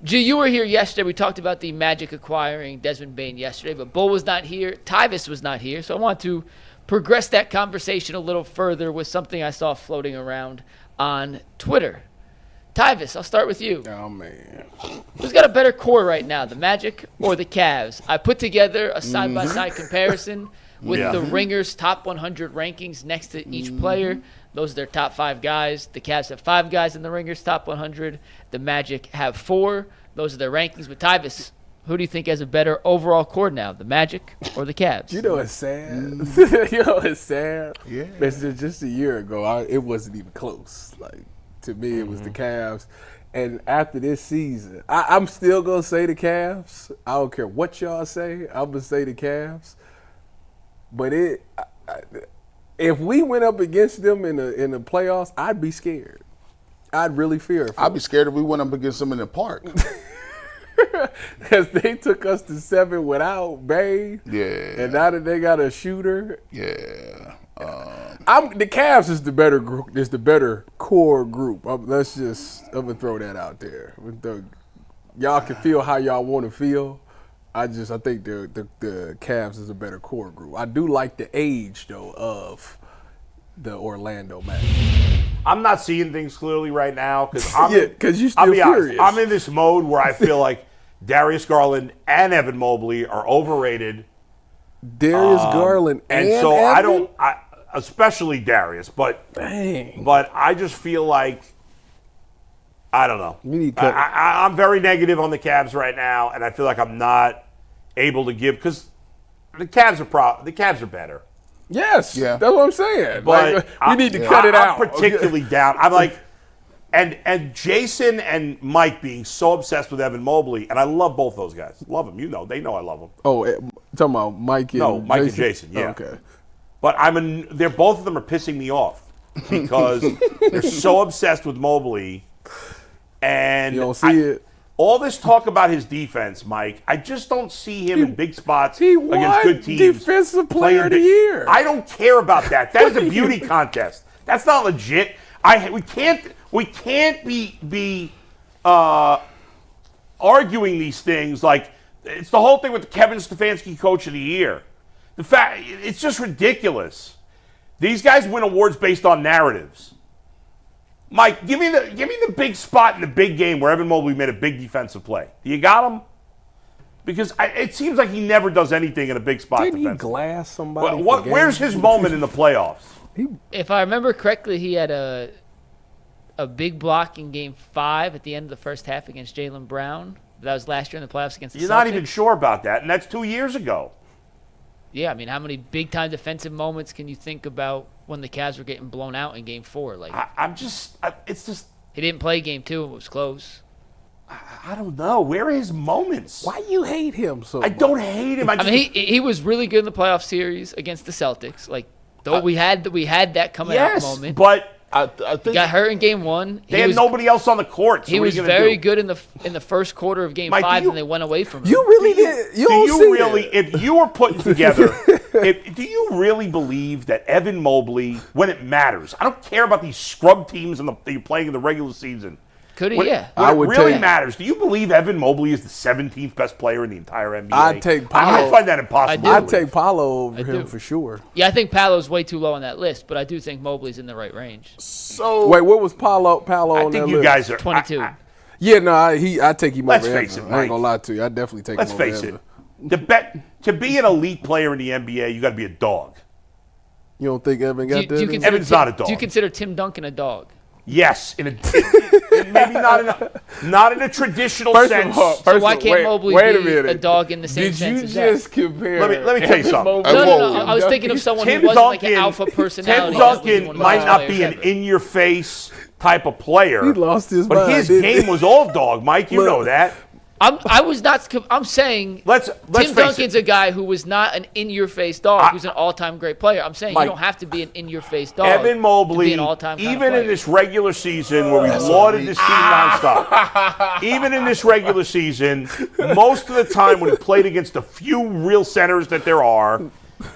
G, you were here yesterday. We talked about the Magic acquiring Desmond Bane yesterday, but Bull was not here. Tyvis was not here, so I want to progress that conversation a little further with something I saw floating around on Twitter. Tyvis, I'll start with you. Oh, man. Who's got a better core right now, the Magic or the Cavs? I put together a side-by-side comparison with the Ringers' top 100 rankings next to each player. Those are their top 5 guys. The Cavs have 5 guys in the Ringers' top 100. The Magic have 4. Those are their rankings. But Tyvis, who do you think has a better overall core now, the Magic or the Cavs? You know it's sad. It's sad. Yeah. It's just a year ago, it wasn't even close. Like, to me, it was the Cavs. And after this season, I'm still going to say the Cavs. I don't care what y'all say. I'm going to say the Cavs. But if we went up against them in the playoffs, I'd be scared. I'd really fear. I'd be scared if we went up against them in the park. Because they took us to 7 without Bane. Yeah. And now that they got a shooter. Yeah. The Cavs is the better group. Is the better core group. I'm gonna throw that out there. Y'all can feel how y'all want to feel. I think the Cavs is a better core group. I do like the age though of the Orlando Magic. I'm not seeing things clearly right now because you still furious. I'm in this mode where I feel like Darius Garland and Evan Mobley are overrated. Darius Garland and so Evan? Especially Darius, but I just feel like I don't know. I'm very negative on the Cavs right now, and I feel like I'm not able to give because the Cavs are better. Yes, yeah, that's what I'm saying. But we need to cut it out. I'm particularly down. I'm like, and Jason and Mike being so obsessed with Evan Mobley, and I love both those guys. Love them, they know I love them. Oh, talking about Mike and Mike and Jason. Yeah. Oh, okay. But they're both of them are pissing me off because they're so obsessed with Mobley, and you don't see it. All this talk about his defense, Mike, I just don't see him in big spots against good teams. Defensive player of the year. I don't care about that. That is a beauty contest. That's not legit. We can't be arguing these things like it's the whole thing with the Kevin Stefanski Coach of the Year. It's just ridiculous. These guys win awards based on narratives. Mike, give me the big spot in the big game where Evan Mobley made a big defensive play. You got him? Because it seems like he never does anything in a big spot defensively. Didn't he glass somebody? Where's his moment in the playoffs? If I remember correctly, he had a big block in Game 5 at the end of the first half against Jaylen Brown. That was last year in the playoffs against the Celtics. You're not even sure about that, and that's 2 years ago. Yeah, I mean, how many big-time defensive moments can you think about when the Cavs were getting blown out in Game 4? It's just... He didn't play Game 2. It was close. I don't know. Where are his moments? Why you hate him so much? I don't hate him. I mean, he was really good in the playoff series against the Celtics. We had that coming out moment. But I think he got hurt in Game 1. They had nobody else on the court. So he was very good in the first quarter of Game 5, and they went away from him. You really did. If you were putting together, do you really believe that Evan Mobley, when it matters, I don't care about these scrub teams that you're playing in the regular season. Could he? When it really matters, do you believe Evan Mobley is the 17th best player in the entire NBA? I'd take Paolo. I find that impossible. I'd take Paolo over him for sure. Yeah, I think Paolo's way too low on that list, but I do think Mobley's in the right range. So wait, what was Paolo on that list? I think you guys are 22. I take him over Let's face it, Evan. Mike. I ain't gonna lie to you. I definitely take him over Evan. Let's face it. To be an elite player in the NBA, you got to be a dog. You don't think Evan got that? Evan's not a dog. Do you consider Tim Duncan a dog? Yes, maybe not in a traditional sense. So why can't Mobley be a dog in the same sense as that? Did you just compare? Let me tell you something. No. I was thinking of someone who wasn't like an alpha personality. Tim Duncan might not be an in-your-face type of player. He lost his but mind. His game was all dog, Mike. You know that. I'm saying Tim Duncan's a guy who was not an in-your-face dog, who's an all-time great player. I'm saying you don't have to be an in-your-face dog. Evan Mobley, to be an all-time even in this regular season where we lauded this team nonstop, even in this regular season, most of the time when he played against the few real centers that there are,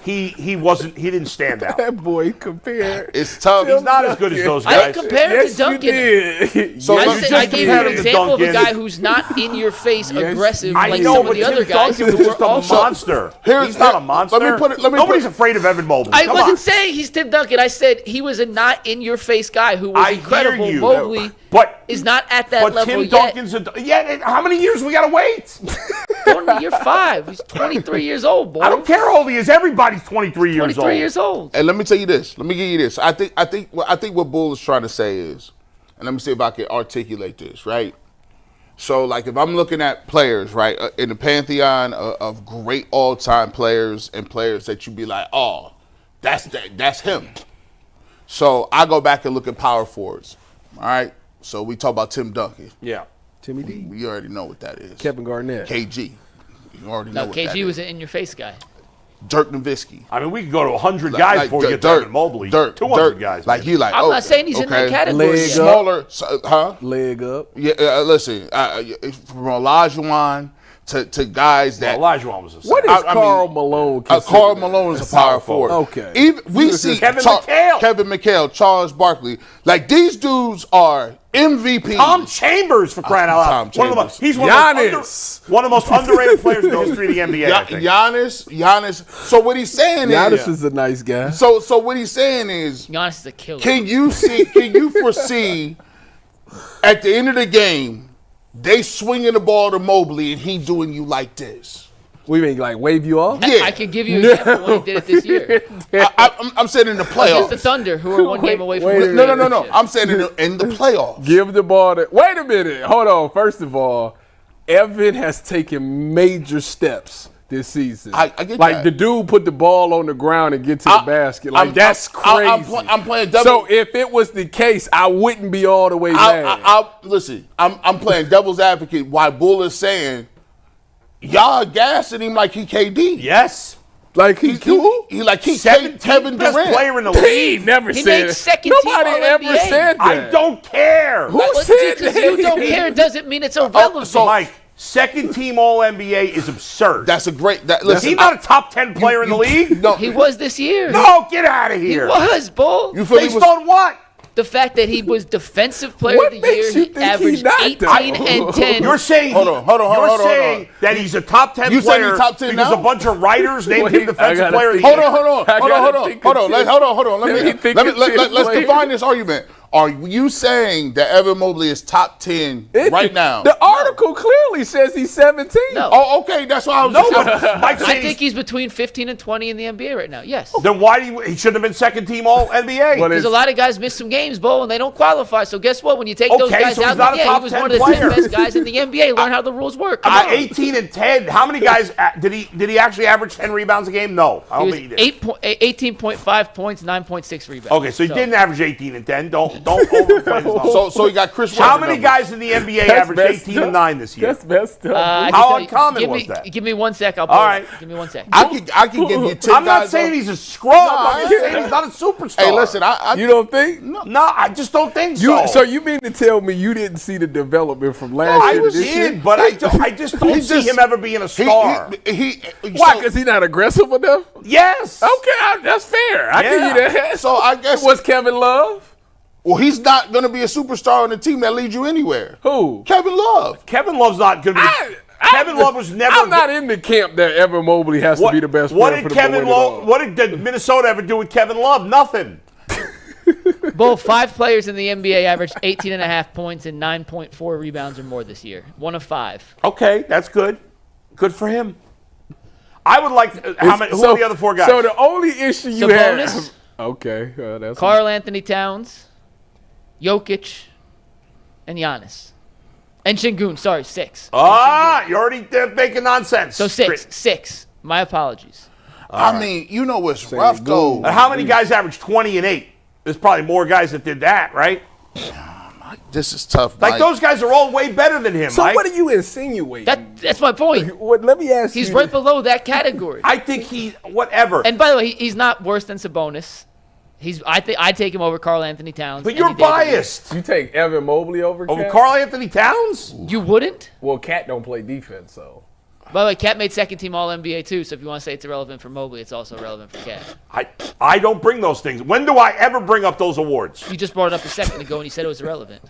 he didn't stand out. That boy compared. It's tough. He's not as good as those guys. I didn't compare him to Duncan. Did. So I gave you an example of a guy who's not in your face aggressive like some of the other guys Duncan who was were just a also. monster. He's not a monster. Nobody's afraid of Evan Mobley. I wasn't saying he's Tim Duncan. I said he was a not in your face guy who was incredible. Hear you. Mobley is not at that level Tim yet. Duncan's how many years we gotta wait? Going to year 5. He's 23 years old, boy. I don't care how old he is. Everybody's 23 years old. 23 years old. And let me tell you this. Let me give you this. I think what Bull is trying to say is, and let me see if I can articulate this, right? So, like, if I'm looking at players, right, in the pantheon of great all-time players and players that you'd be like, oh, that's him. So I go back and look at power forwards, all right? So we talk about Tim Duncan. Yeah. Timmy D. You already know what that is. Kevin Garnett. KG. You already know what that is. KG was an in-your-face guy. Dirk Nowitzki. I mean, we could go to 100 guys before we get to Evan Mobley. Dirk, 200 guys. Like he like. I'm not saying he's in that category. Leg Smaller, huh? Leg up. Yeah, listen, from Olajuwon to guys that. Well, Olajuwon was a What is Karl Malone? Karl Malone is a power forward. Okay. Even we see Kevin McHale, Charles Barkley. Like these dudes are MVP. Tom Chambers, for crying out loud. He's one of the most underrated players in the history of the NBA. I think. Giannis. So what he's saying Giannis is a nice guy. So what he's saying is, Giannis is a killer. Can you foresee at the end of the game they swinging the ball to Mobley and he doing you like this? We mean like wave you off? Yeah. I can give you an example when he did it this year. I'm saying in the playoffs. Against the Thunder, who are one game away from wait a No. I'm saying in the playoffs. Give the ball to. Wait a minute. Hold on. First of all, Evan has taken major steps this season. I get like that. the dude put the ball on the ground and get to the basket. Like that's crazy. I'm playing double. So if it was the case, I wouldn't be all the way mad. Listen, I'm playing devil's advocate. Why Bull is saying y'all gassing him like he KD. Yes. Like he cool? He like he 17th Kevin best Durant. player in the He league. never He said made second team Nobody ever All-NBA. said that. I don't care. Who But said because that? you don't care doesn't mean it's irrelevant. so- Mike, second team All NBA is absurd. That's a great. Is Listen, he not a top 10 player in the league? No, He was this year. No, get out of He here. was, Bull. you feel me? Based on what? The fact that he was defensive player What of the year, makes you he think averaged he's not, 18 though? and 10. You're saying Hold on, You're saying that he's a top 10 You saying player he's top 10 because now? a bunch of writers named Wait, him defensive I gotta player of the think. year. Hold on. Let's define this argument. Are you saying that Evan Mobley is top 10 right now? The article clearly says he's 17. No. Oh, okay. That's why I was. No, but Mike I saying think he's between 15 and 20 in the NBA right now. Yes. then why do he shouldn't have been second team All NBA? But Because a lot of guys miss some games, Bo, and they don't qualify. So guess what? When you take those Okay, guys so he's out, not a he top was 10 one of the player. 10 best guys in the NBA. Learn how the rules work. Come on. 18 and 10. How many guys did he actually average 10 rebounds a game? No, I don't He think was he did. 18.5 points, 9.6 rebounds. Okay, so he didn't average 18 and 10. Don't overplay this number. So he got Chris. How Webber many numbers. guys in the NBA That's averaged messed 18 and up. 9 this year? That's messed up. I can How tell you- uncommon give was me, that? Give me 1 sec. I'll All right. Give me 1 sec. I can give you 10 I'm not guys saying on- he's a scrub. I'm just saying he's not a superstar. Hey, listen, You don't think? No, I just don't think You, so. so you mean to tell me you didn't see the development from last I year was to this year? in, but I just don't see him ever being a star. Why? Because he's not aggressive enough? Yes. Okay, that's fair. I give you that. So I guess Was Kevin Love? well, he's not going to be a superstar on the team that leads you anywhere. Who? Kevin Love. Kevin Love's not going to be. Kevin Love was never. I'm not in the camp that Evan Mobley has to be the best What player did for the Kevin Love? What did Minnesota ever do with Kevin Love? Nothing. Both 5 players in the NBA averaged 18.5 points and 9.4 rebounds or more this year. 1 of 5. Okay, that's good. Good for him. I would like. Who are the other 4 guys? So the only issue you Sabonis. have. Okay, that's Karl Anthony Towns, Jokic, and Giannis. And Şengün, sorry, 6. you're already making nonsense. So 6. My apologies. I mean, you know what's rough though. How many guys averaged 20 and 8? There's probably more guys that did that, right? This is tough. Like Mike. those guys are all way better than him. So Mike. what are you insinuating? That's my point. Let me ask you. He's right below that category. I think he whatever. And by the way, he's not worse than Sabonis. I'd take him over Karl Anthony Towns. But you're biased. You take Evan Mobley over Cat? Karl Anthony Towns? You wouldn't? Well, Cat don't play defense, so. By the way, Cat made second team All-NBA too, so if you want to say it's irrelevant for Mobley, it's also relevant for Cat. I don't bring those things. When do I ever bring up those awards? You just brought it up a second ago and you said it was irrelevant.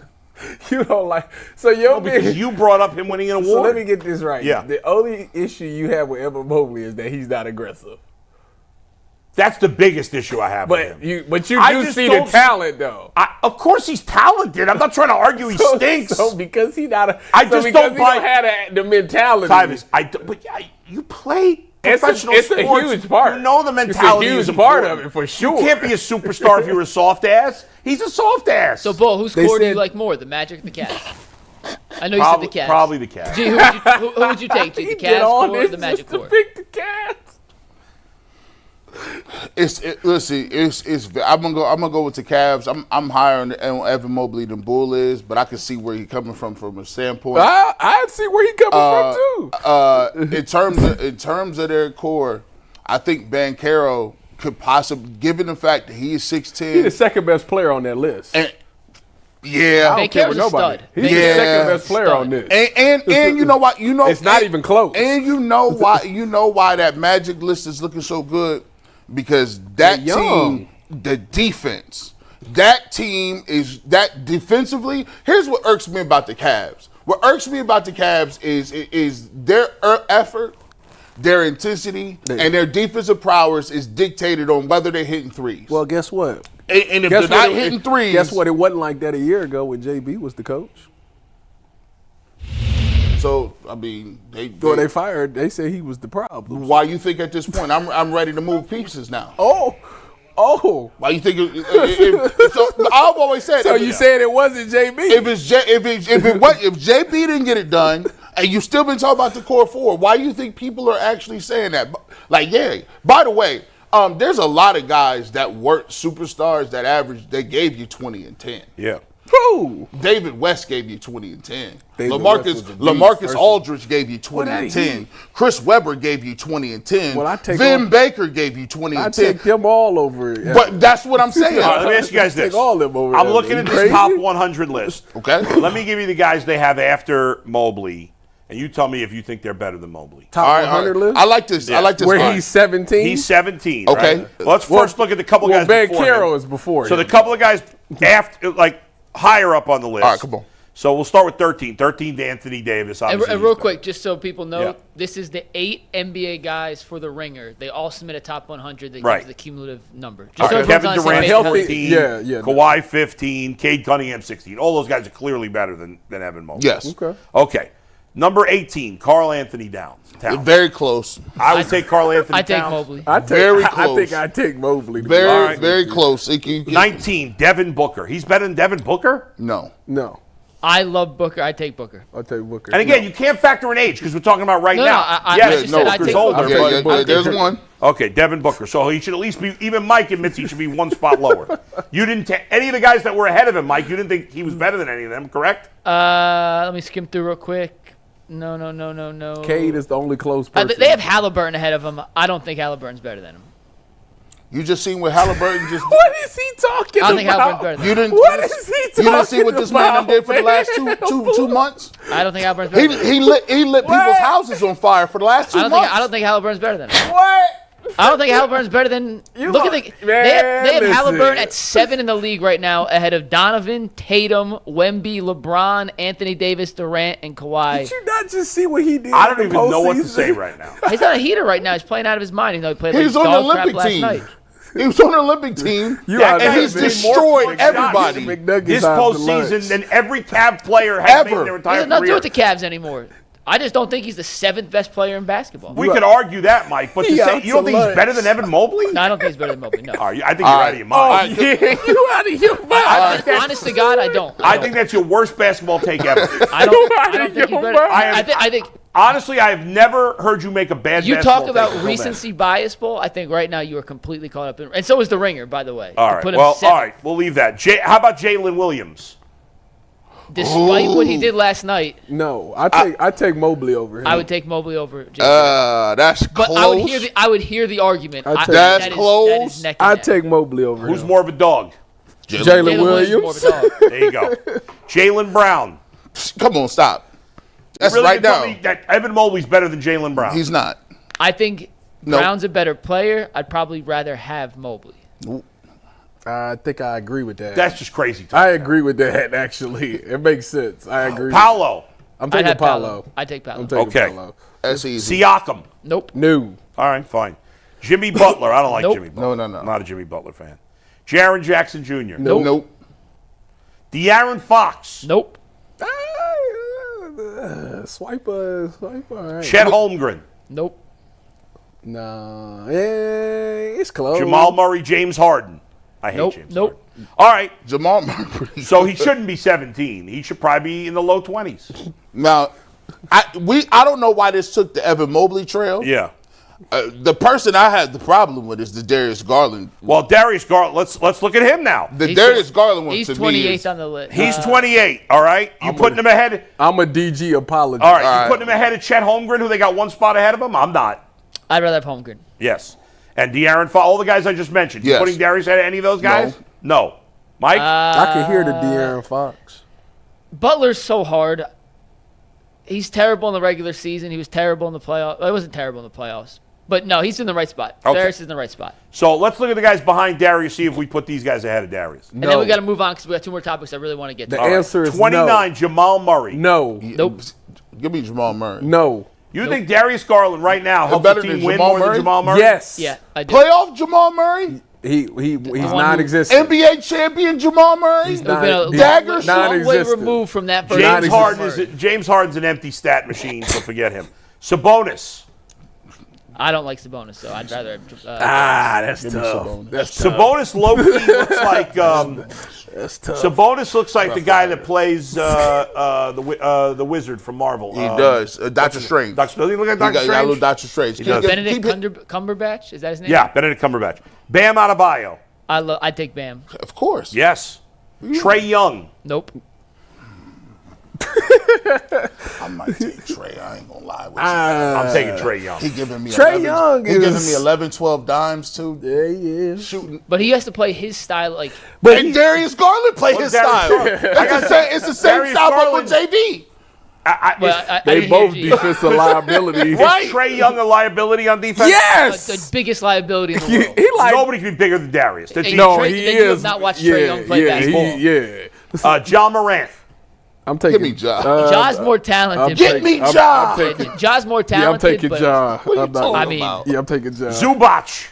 You don't like. So your Because you brought up him winning an award. So let me get this right. Yeah. The only issue you have with Evan Mobley is that he's not aggressive. That's the biggest issue I have with him. But you I do just see the don't talent, though. Of course he's talented. I'm not trying to argue he stinks. So because he not a, I just because don't he buy have the mentality. Tyvis, you play professional it's sports. a huge part. You know the mentality. It's a is huge part important. of it for sure. You can't be a superstar if you're a soft ass. He's a soft ass. So, Bull, whose They core do you said- like more, the Magic or the Cavs? I know you said the Cavs. Probably the Cavs. G, who would you take, G? The He get Cavs on core or this the Magic just to core? pick the Cavs. I'm gonna go with the Cavs. I'm higher on Evan Mobley than Bull is, but I can see where he's coming from a standpoint. I see where he coming from too. In terms of their core, I think Banchero could possibly, given the fact that he is 6'10". He's the second best player on that list. Yeah. I don't care with Banchero's a nobody. stud. He's the second best player on this. And you know what? It's not even close. And you know why that Magic list is looking so good? Because that team, the defense, that team is that defensively. Here's what irks me about the Cavs. What irks me about the Cavs is their effort, their intensity, and their defensive prowess is dictated on whether they're hitting threes. Well, guess what? And if they're not hitting threes, guess what? It wasn't like that a year ago when JB was the coach. So I mean, they fired. They said he was the problem. Why you think at this point I'm ready to move pieces now? Oh. Why you think? So I've always said. So you said it wasn't JB? If JB didn't get it done, and you still been talking about the core four, why do you think people are actually saying that? Like, yeah. By the way, there's a lot of guys that weren't superstars that averaged. They gave you 20 and 10. Yeah. Who? David West gave you 20 and 10. LaMarcus Aldridge gave you 20 and 10. Chris Webber gave you 20 and 10. Well, Vin Baker gave you 20 and 10. I take them all over it. But that's what I'm saying. All right, let me ask you guys this. Take all them over I'm there. looking at this top 100 list. Okay. Let me give you the guys they have after Mobley, and you tell me if you think they're better than Mobley. Top 100 list? I like this. I like this. Where he's 17? He's 17. Okay. Right? Well, let's first look at the couple guys before Banchero him. is before So him. the couple of guys after, like, higher up on the list. All right, come on. So we'll start with 13. 13 to Anthony Davis. And Obviously, real quick, just so people know, Yeah. this is the 8 NBA guys for the Ringer. They all submit a top 100 that Right. gives the cumulative number. Just All so right, everyone's Kevin on the same Durant, page. healthy- 14. yeah. Kawhi, 15. Cade Cunningham, 16. All those guys are clearly better than Evan Mobley. Yes. Okay. Number 18, Karl Anthony Towns. Very close. I would take Karl Anthony I take Towns. Mobley. Very I close. think I take Mobley. Very close. 19, Devin Booker. He's better than Devin Booker? No. I love Booker. I take Booker. I'll take Booker. And again, you can't factor in age because we're talking about right No, now. I yes, just said I Booker's take older. Booker. but There's one. Okay, Devin Booker. So he should at least be, even Mike admits he should be one spot lower. You didn't take any of the guys that were ahead of him, Mike, you didn't think he was better than any of them, correct? Let me skim through real quick. No. Cade is the only close person. They have Halliburton ahead of him. I don't think Halliburton's better than him. You just seen what Halliburton just did. What is he talking I don't think about? Halliburton's better than him. What is he talking about? You didn't see what this man did for the last two months? I don't think Halliburton's better than him. He lit people's houses on fire for the last 2 months. I don't think Halliburton's better than him. What? I don't think Halliburton's better than. Look at the. They have Halliburton at 7 in the league right now, ahead of Donovan, Tatum, Wemby, LeBron, Anthony Davis, Durant, and Kawhi. Did you not just see what he did? I don't even know what to say right now. He's on a heater right now. He's playing out of his mind. He played He's like on the dog crap Olympic last team. night. He was on the Olympic team, are and he's better than destroyed more everybody. This postseason, than every Cavs player has Ever. made their He entire has nothing to do career. with the Cavs anymore. I just don't think he's the 7th best player in basketball. We could argue that, Mike, but to say you don't think he's better than Evan Mobley? No, I don't think he's better than Mobley. No. I think you're out of your mind. You out of your mind. Honest to God, I don't. I think that's your worst basketball take ever. I don't think he's better. I think Honestly, I have never heard you make a bad you basketball talk take about until recency bias, Bull. I think right now you are completely caught up in, and so is the Ringer, by the way. All To right. put him Well, 7th. all right. We'll leave that. How about Jalen Williams? Despite what he did last night, No, I take Mobley over him. I would take Mobley over Jalen. That's But close. I would hear the argument. I'd take- That's that is close. neck and I neck. take Mobley over Who's him. more of a dog? Jalen Jalen Williams is more Williams. of a dog. There you go. Jalen Brown. Come on, stop. That's Really right gonna tell now. me that Evan Mobley's better than Jalen Brown. He's not. I think Nope. Brown's a better player. I'd probably rather have Mobley. I think I agree with that. That's just crazy. I agree with that, actually. It makes sense. I agree. Paolo. I'm I'd taking have Paolo. I'd take Paolo. I'm taking Okay. Paolo. That's easy. Siakam. Nope. No. All right, fine. Jimmy Butler. I don't like Nope. Jimmy Butler. No. I'm not a Jimmy Butler fan. Jaren Jackson Jr. Nope. De'Aaron Fox. Nope. Swipe, all right. Chet Holmgren. Nope. Nah, it's close. Jamal Murray. James Harden. I hate Nope. James Nope. Harden. All right. Jamal Murray. So he shouldn't be 17. He should probably be in the low 20s. Now, I don't know why this took the Evan Mobley trail. Yeah. The person I had the problem with is the Darius Garland. Well, Darius Garland, let's look at him now. The Darius Garland one He's to me 28th is, on the list. He's 28, all right? You putting him ahead? I'm a DG apologist. All right, you putting him ahead of Chet Holmgren, who they got one spot ahead of him? I'm not. I'd rather have Holmgren. Yes. And De'Aaron Fox, all the guys I just mentioned. You Yes. putting Darius ahead of any of those guys? No. Mike? I can hear the De'Aaron Fox. Butler's so hard. He's terrible in the regular season. He was terrible in the playoffs. Well, he wasn't terrible in the playoffs. But no, he's in the right spot. Okay. Darius is in the right spot. So let's look at the guys behind Darius, see if we put these guys ahead of Darius. And then we got to move on because we got 2 more topics I really want to get to. The answer is 29, Jamal Murray. no. Nope. Give me Jamal Murray. No. You think Darius Garland right now helps better the team than win Jamal more than Murray? Jamal Murray? Yes. Yeah, I do. Playoff Jamal Murray? He's one non-existent. NBA champion Jamal Murray? He's We've been a Dagger long, shot? long way Non-existent. removed from that. James Harden's an empty stat machine, so forget him. Sabonis. I don't like Sabonis, so I'd rather. That's Give me tough. Sabonis. That's tough. Sabonis low-key looks like That's tough. Sabonis looks like the guy that plays the wizard from Marvel. He does. Doctor Strange. Does he look like He got Dr. a little Strange? Doctor Strange. does. Benedict Cumberbatch, is that his name? Yeah, Benedict Cumberbatch. Bam Adebayo. I'd take Bam. Of course. Yes. Trey Young. Nope. I might take Trey. I ain't going to lie with you. I'm taking Trey Young. He giving me Trey 11, Young He giving is- me 11, 12 dimes, too. Yeah, he is. Shooting. But he has to play his style. Like, And Darius Garland play his Darius style. Garland? It's the same Darius style, but Garland- with JV. I They didn't both hear you. defensive liabilities. Is Trey Young a liability on defense? Yes. The biggest liability in the he world. like Nobody can be bigger than Darius. That's Hey, no, Trey- he then you have is. not watched Trey Young play basketball. John Morant. I'm taking. Give me Ja. Ja's more talented. Get me Ja. I'm taking. Ja's more Yeah, I'm talented. taking but Ja. What are you I'm not- talking I mean, about? Yeah, I'm taking Ja. Zubac.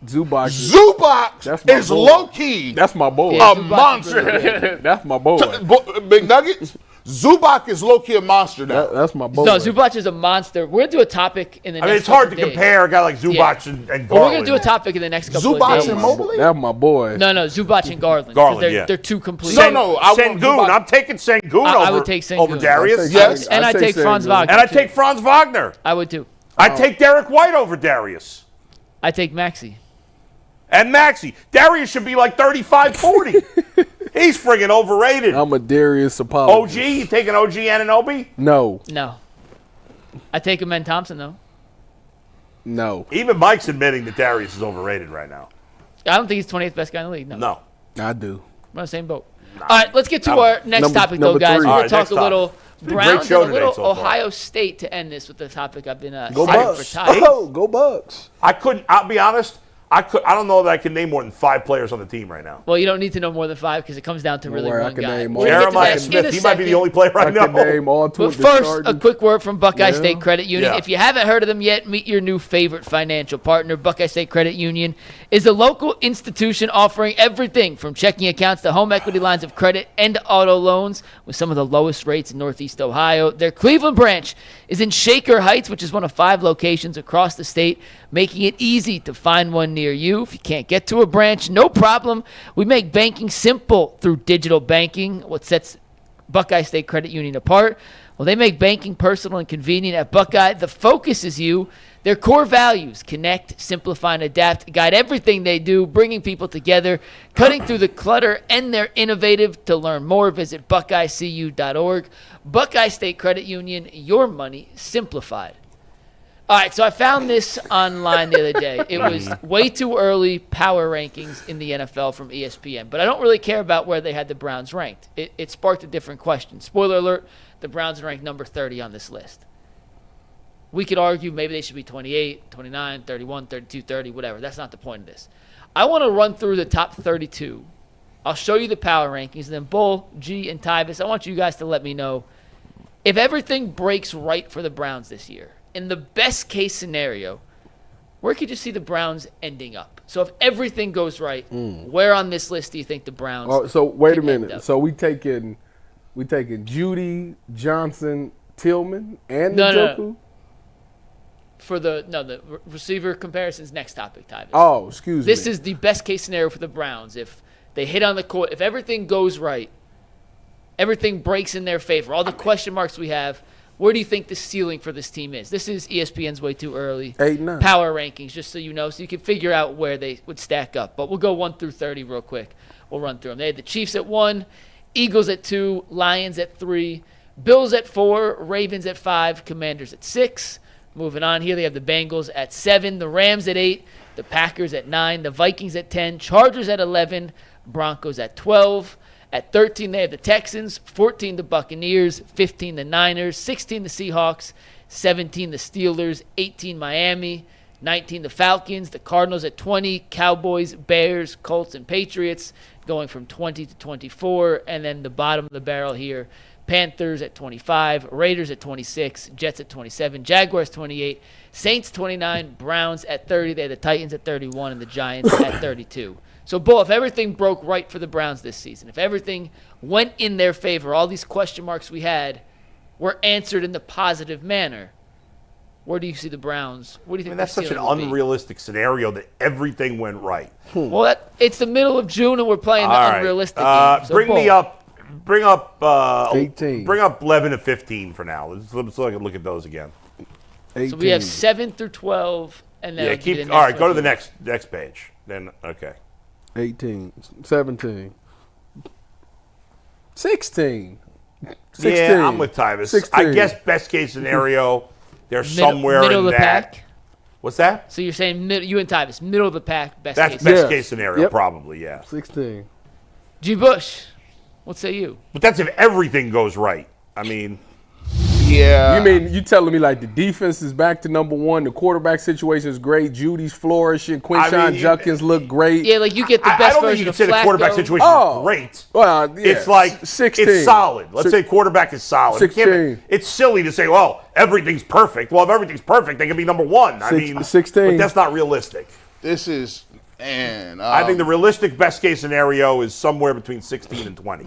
Zubac. Zubac That's my is boy. low-key That's my boy. Yeah, a Zubac is monster. really good. That's my boy. Big Nuggets? Zubac is low-key a monster now. That's my boy. No, Zubac is a monster. We're going to do a topic in the I next mean, it's hard to couple days. compare a guy like Zubac Yeah. and Well, we're Garland. going to do a topic in the next couple Zubac of days. and Mobley? That's my boy. No, Zubac and Garland. 'cause Garland, they're, yeah. they're two complete. No, I want Sengun. Zubac. I'm taking Sengun I over, would take Sengun. over Darius. Yes. And I take Franz Wagner. And I take Franz Wagner. I would too. I'd take Derek White over Darius. I take Maxey. And Maxey. Darius should be like 35, 40. He's friggin' overrated. I'm a Darius Apollo. OG? You taking OG Anunoby? No, No. I take Amen Thompson though. no, Even Mike's admitting that Darius is overrated right now. I don't think he's 20th best guy in the league. No. No. I do. We're on the same boat. All right, let's get to our next Number- topic, though, number guys. three. We're All going to right, talk next a little been a great Browns show and a today little so far. Ohio State to end this with the topic I've been Go saving Bucks. for Ty. Oh, go Bucks. I'll be honest, I don't know that I can name more than 5 players on the team right now. Well, you don't need to know more than 5 because it comes down to really worry, I one can guy. name We're gonna get to Jeremiah that Smith, in a he might be the second. only player I I know. can name all 20. But first, a quick word from Buckeye State Credit Union. Yeah. If you haven't heard of them yet, meet your new favorite financial partner. Buckeye State Credit Union is a local institution offering everything from checking accounts to home equity lines of credit and auto loans with some of the lowest rates in Northeast Ohio. Their Cleveland branch is in Shaker Heights, which is one of 5 locations across the state, making it easy to find one near you. If you can't get to a branch, no problem. We make banking simple through digital banking. What sets Buckeye State Credit Union apart? Well, they make banking personal and convenient at Buckeye. The focus is you. Their core values: connect, simplify, and adapt, guide everything they do, bringing people together, cutting through the clutter, and they're innovative. To learn more, visit buckeyecu.org. Buckeye State Credit Union, your money simplified. All right, so I found this online the other day. It was way too early power rankings in the NFL from ESPN, but I don't really care about where they had the Browns ranked. It sparked a different question. Spoiler alert, the Browns are ranked number 30 on this list. We could argue maybe they should be 28, 29, 31, 32, 30, whatever. That's not the point of this. I want to run through the top 32. I'll show you the power rankings, and then Bull, G, and Tyvis, I want you guys to let me know if everything breaks right for the Browns this year. In the best case scenario, where could you see the Browns ending up? So if everything goes right, where on this list do you think the Browns? Oh, so wait a can end minute. up? So we taking Judy, Johnson, Tillman, and No, Njoku? no. For the receiver comparisons, next topic, Tyvis. Oh, excuse me. This is the best case scenario for the Browns. If they hit on the court, if everything goes right, everything breaks in their favor, all the question marks we have, where do you think the ceiling for this team is? This is ESPN's way too early 8-9. power rankings, just so you know, so you can figure out where they would stack up. But we'll go 1 through 30 real quick. We'll run through them. They had the Chiefs at 1, Eagles at 2, Lions at 3, Bills at 4, Ravens at 5, Commanders at 6, Moving on here, they have the Bengals at 7, the Rams at 8, the Packers at 9, the Vikings at 10, Chargers at 11, Broncos at 12. At 13, they have the Texans, 14, the Buccaneers, 15, the Niners, 16, the Seahawks, 17, the Steelers, 18, Miami, 19, the Falcons, the Cardinals at 20, Cowboys, Bears, Colts, and Patriots going from 20 to 24. And then the bottom of the barrel here, Panthers at 25, Raiders at 26, Jets at 27, Jaguars 28, Saints 29, Browns at 30. They have the Titans at 31 and the Giants at 32. So, Bull, if everything broke right for the Browns this season, if everything went in their favor, all these question marks we had were answered in the positive manner, where do you see the Browns? What do you think? That's such an unrealistic scenario that everything went right. Well, it's the middle of June and we're playing the unrealistic game. So Bring up 18. Bring up 11 to 15 for now. Let's look at those again. 18. So we have 7 through 12, and then all right. Go to the next page. Then 18, 17, 16. Yeah, I'm with Tyvis. 16. I guess best case scenario, they're somewhere middle in of the that. pack. What's that? So you're saying you and Tyvis, middle of the pack, best That's case. best case scenario, Yep. probably. Yeah. 16. G. Bush, what say you? But that's if everything goes right. I mean, Yeah. You telling me like the defense is back to number one, the quarterback situation is great, Judy's flourishing, Quinshon Judkins look great. Yeah, like you get the I best don't think you version can of say the quarterback Flacco. situation is great. Well, yeah. It's like 16. It's solid. Let's say quarterback is solid. 16. It's silly to say, well, everything's perfect. Well, if everything's perfect, they can be number one. I mean, 16. But that's not realistic. This is, man. I think the realistic best case scenario is somewhere between 16 and 20.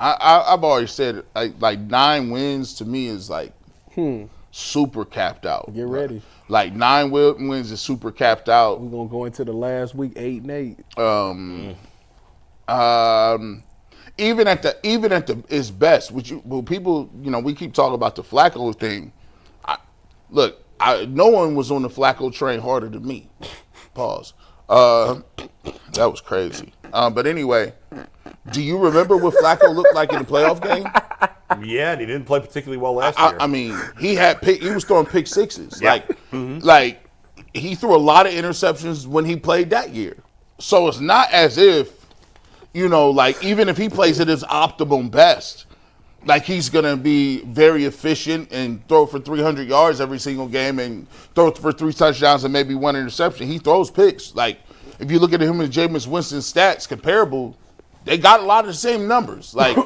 I've always said like 9 wins to me is like super capped out. Get ready. Like 9 wins is super capped out. We're gonna go into the last week 8-8. Even at the its best, people, we keep talking about the Flacco thing. No one was on the Flacco train harder than me. Pause. That was crazy. But anyway, do you remember what Flacco looked like in the playoff game? Yeah, and he didn't play particularly well last year. I mean, he was throwing pick sixes. Yeah. Like he threw a lot of interceptions when he played that year. So it's not as if, like even if he plays at his optimum best, like he's going to be very efficient and throw for 300 yards every single game and throw for 3 touchdowns and maybe 1 interception. He throws picks. Like if you look at him and Jameis Winston's stats comparable, they got a lot of the same numbers. Like,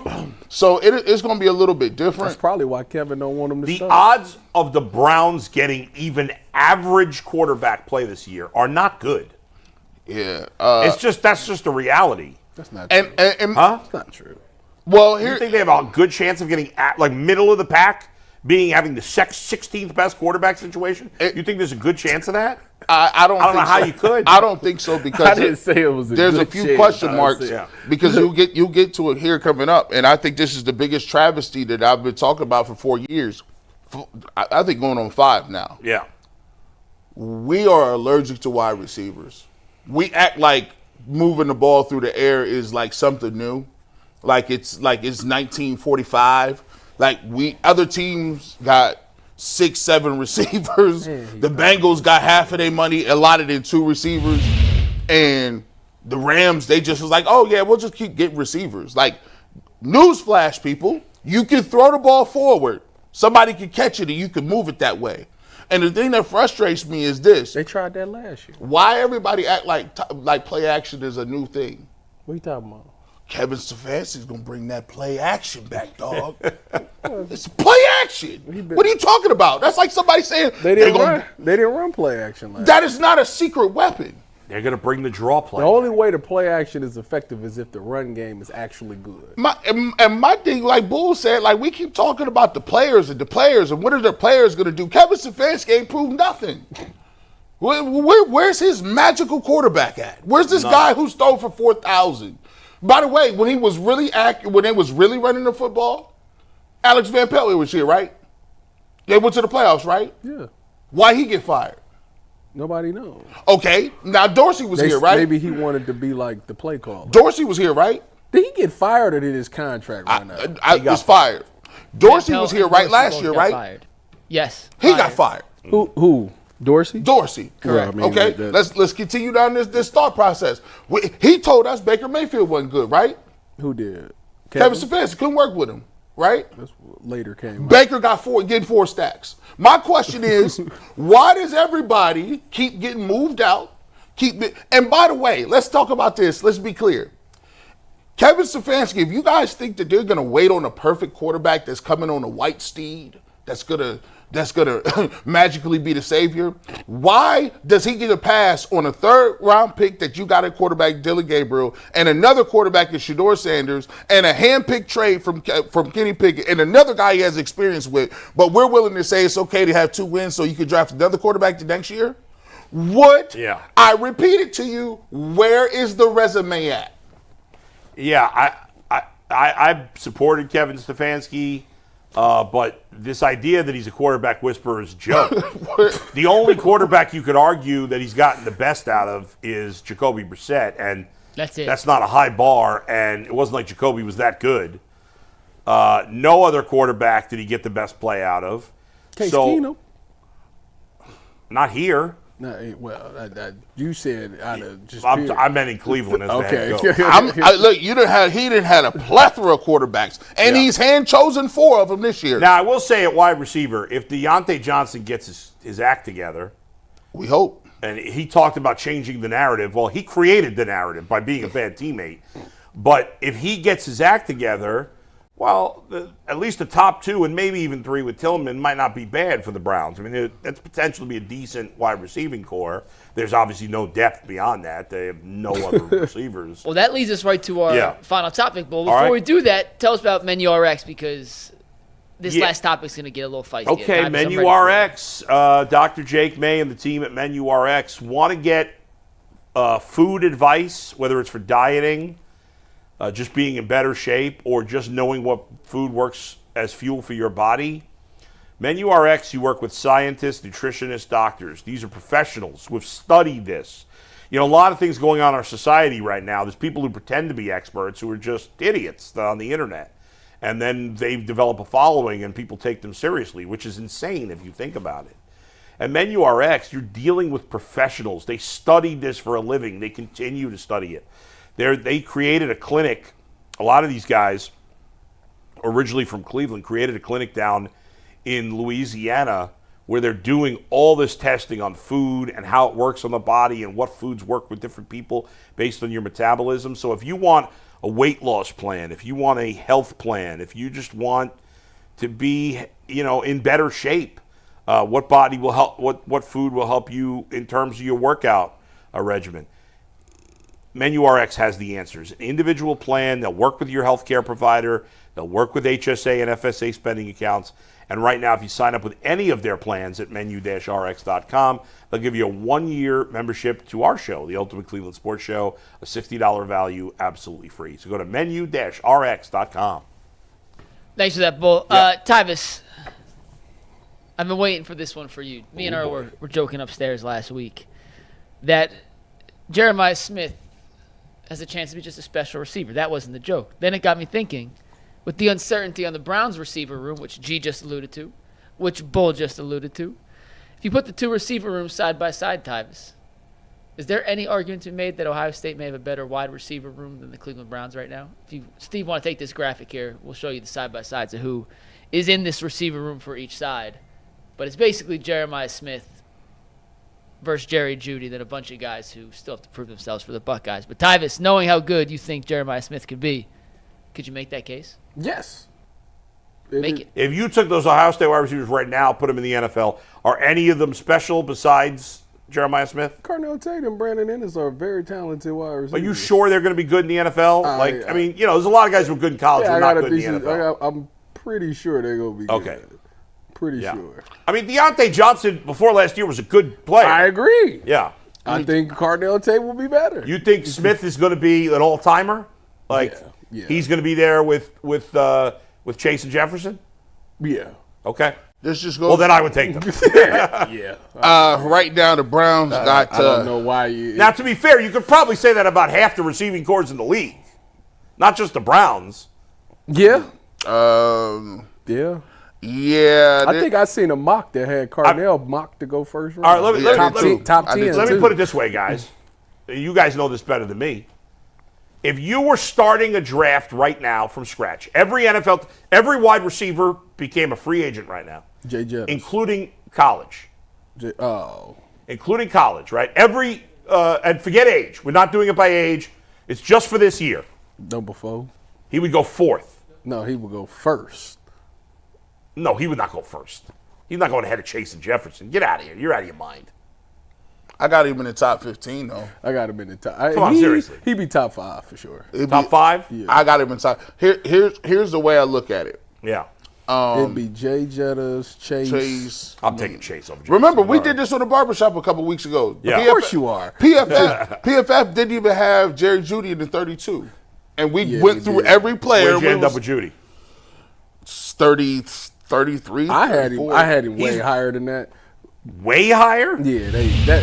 so it's going to be a little bit different. That's probably why Kevin don't want him to The start. odds of the Browns getting even average quarterback play this year are not good. Yeah. That's just a reality. That's not true. That's not true. Well, You think they have a good chance of getting middle of the pack, having the 16th best quarterback situation? You think there's a good chance of that? I don't know think how so. you could. I don't think so because I didn't say it was there's a few question marks because you'll get to it here coming up, and I think this is the biggest travesty that I've been talking about for 4 years. I think going on 5 now. Yeah. We are allergic to wide receivers. We act like moving the ball through the air is like something new, like it's 1945. Like other teams got 6-7 receivers. The Bengals got half of their money allotted in 2 receivers, and the Rams, they just was like, oh yeah, we'll just keep getting receivers. Like, newsflash, people, you can throw the ball forward, somebody can catch it, and you can move it that way. And the thing that frustrates me is this: They tried that last year. why everybody act like play action is a new thing? What are you talking about? Kevin Stefanski's gonna bring that play action back, dog. It's play action. What are you talking about? That's like somebody saying They didn't run play action last year. that is not a secret weapon. They're going to bring the draw play. The only way the play action is effective is if the run game is actually good. My thing, like Bull said, like we keep talking about the players and what are the players gonna do? Kevin Stefanski ain't proved nothing. Where's his magical quarterback at? Where's this guy who's thrown for 4,000? By the way, when he was really accurate, when they was really running the football, Alex Van Pelt was here, right? They went to the playoffs, right? Yeah. Why he get fired? Nobody knows. Okay, now Dorsey was here, right? Maybe he wanted to be like the play caller. Dorsey was here, right? Did he get fired or did his contract run out? He was fired. Dorsey was here, right, last year, right? Fired. Yes. He got fired. Who? Dorsey? Dorsey. Correct. Well, okay, let's continue down this thought process. He told us Baker Mayfield wasn't good, right? Who did? Kevin Stefanski couldn't work with him, right? That's what later came. Baker got getting 4 stacks. My question is, why does everybody keep getting moved out? And by the way, let's talk about this. Let's be clear. Kevin Stefanski, if you guys think that they're going to wait on a perfect quarterback that's coming on a white steed, that's gonna magically be the savior, why does he get a pass on a 3rd round pick that you got at quarterback Dillon Gabriel and another quarterback is Shedeur Sanders and a hand-picked trade from Kenny Pickett and another guy he has experience with, but we're willing to say it's okay to have 2 wins so you can draft another quarterback the next year? What? Yeah. I repeat it to you. Where is the resume at? Yeah, I've supported Kevin Stefanski. But this idea that he's a quarterback whisperer is a joke. The only quarterback you could argue that he's gotten the best out of is Jacoby Brissett, and That's it. That's not a high bar, and it wasn't like Jacoby was that good. No other quarterback did he get the best play out of. Case Keenum. Not here. No, well, you said out of just. I meant in Cleveland as okay. the head coach. Look, he didn't had a plethora of quarterbacks, and he's hand chosen 4 of them this year. Now I will say at wide receiver, if Deontay Johnson gets his act together, we hope. And he talked about changing the narrative. Well, he created the narrative by being a bad teammate. But if he gets his act together, well, at least the top 2 and maybe even 3 with Tillman might not be bad for the Browns. I mean, that's potentially be a decent wide receiving core. There's obviously no depth beyond that. They have no other receivers. Well, that leads us right to our final topic. But before we do that, tell us about Menu RX because this last topic's going to get a little feisty. Okay, Menu RX. Dr. Jake May and the team at Menu RX want to get food advice, whether it's for dieting, just being in better shape, or just knowing what food works as fuel for your body. Menu RX, you work with scientists, nutritionists, doctors. These are professionals who have studied this. You know, a lot of things going on in our society right now. There's people who pretend to be experts who are just idiots on the internet. And then they develop a following and people take them seriously, which is insane if you think about it. At Menu RX, you're dealing with professionals. They studied this for a living. They continue to study it. They created a clinic. A lot of these guys, originally from Cleveland, created a clinic down in Louisiana where they're doing all this testing on food and how it works on the body and what foods work with different people based on your metabolism. So if you want a weight loss plan, if you want a health plan, if you just want to be, in better shape, what body will help, what food will help you in terms of your workout regimen. Menu RX has the answers. An individual plan, they'll work with your healthcare provider, they'll work with HSA and FSA spending accounts, and right now if you sign up with any of their plans at menu-rx.com, they'll give you a 1-year membership to our show, the Ultimate Cleveland Sports Show, a $60 value, absolutely free. So go to menu-rx.com. Thanks for that, Bull. Tyvis, I've been waiting for this one for you. Me and Earl were joking upstairs last week that Jeremiah Smith has a chance to be just a special receiver. That wasn't the joke. Then it got me thinking, with the uncertainty on the Browns receiver room, which G just alluded to, which Bull just alluded to, if you put the 2 receiver rooms side by side, Tyvis, is there any argument to be made that Ohio State may have a better wide receiver room than the Cleveland Browns right now? If you, Steve, want to take this graphic here, we'll show you the side by sides of who is in this receiver room for each side. But it's basically Jeremiah Smith versus Jerry Jeudy, then a bunch of guys who still have to prove themselves for the Buckeyes. But Tyvis, knowing how good you think Jeremiah Smith could be, could you make that case? Yes. Make it. If you took those Ohio State wide receivers right now, put them in the NFL, are any of them special besides Jeremiah Smith? Carnell Tate and Brandon Ennis are very talented wide receivers. Are you sure they're going to be good in the NFL? There's a lot of guys who are good in college who are not good in the NFL. I'm pretty sure they're going to be good. Okay. Pretty sure. I mean, Deontay Johnson before last year was a good player. I agree. Yeah. I think Carnell Tate will be better. You think Smith is going to be an all-timer? He's going to be there with Chase and Jefferson? Yeah. Okay. This just goes. Well, then I would take them. Right now, the Browns got. I don't know why you. Now, to be fair, you could probably say that about half the receiving corps in the league, not just the Browns. Yeah. Yeah. Yeah. I think I seen a mock that had Cardell mocked to go first round. All right, top 10. Let me put it this way, guys. You guys know this better than me. If you were starting a draft right now from scratch, every wide receiver became a free agent right now, Jay Jettis. including college. Including college, right? And forget age. We're not doing it by age. It's just for this year. Number 4. He would go fourth. No, he would go first. No, he would not go first. He's not going ahead of Chase and Jefferson. Get out of here. You're out of your mind. I got him in the top 15, though. I got him in the top. Come on, seriously. He'd be top 5 for sure. Top 5? Yeah. I got him in top. Here's the way I look at it. Yeah. It'd be Jay Jettis, Chase. I'm taking Chase over Jefferson. Remember, we did this on the barbershop a couple weeks ago. Yeah. Of course you are. PFF didn't even have Jerry Jeudy in the 32. And we went through every player. Where'd you end up with Judy? 30, 33. I had 34. him way higher than that. Way higher? Yeah,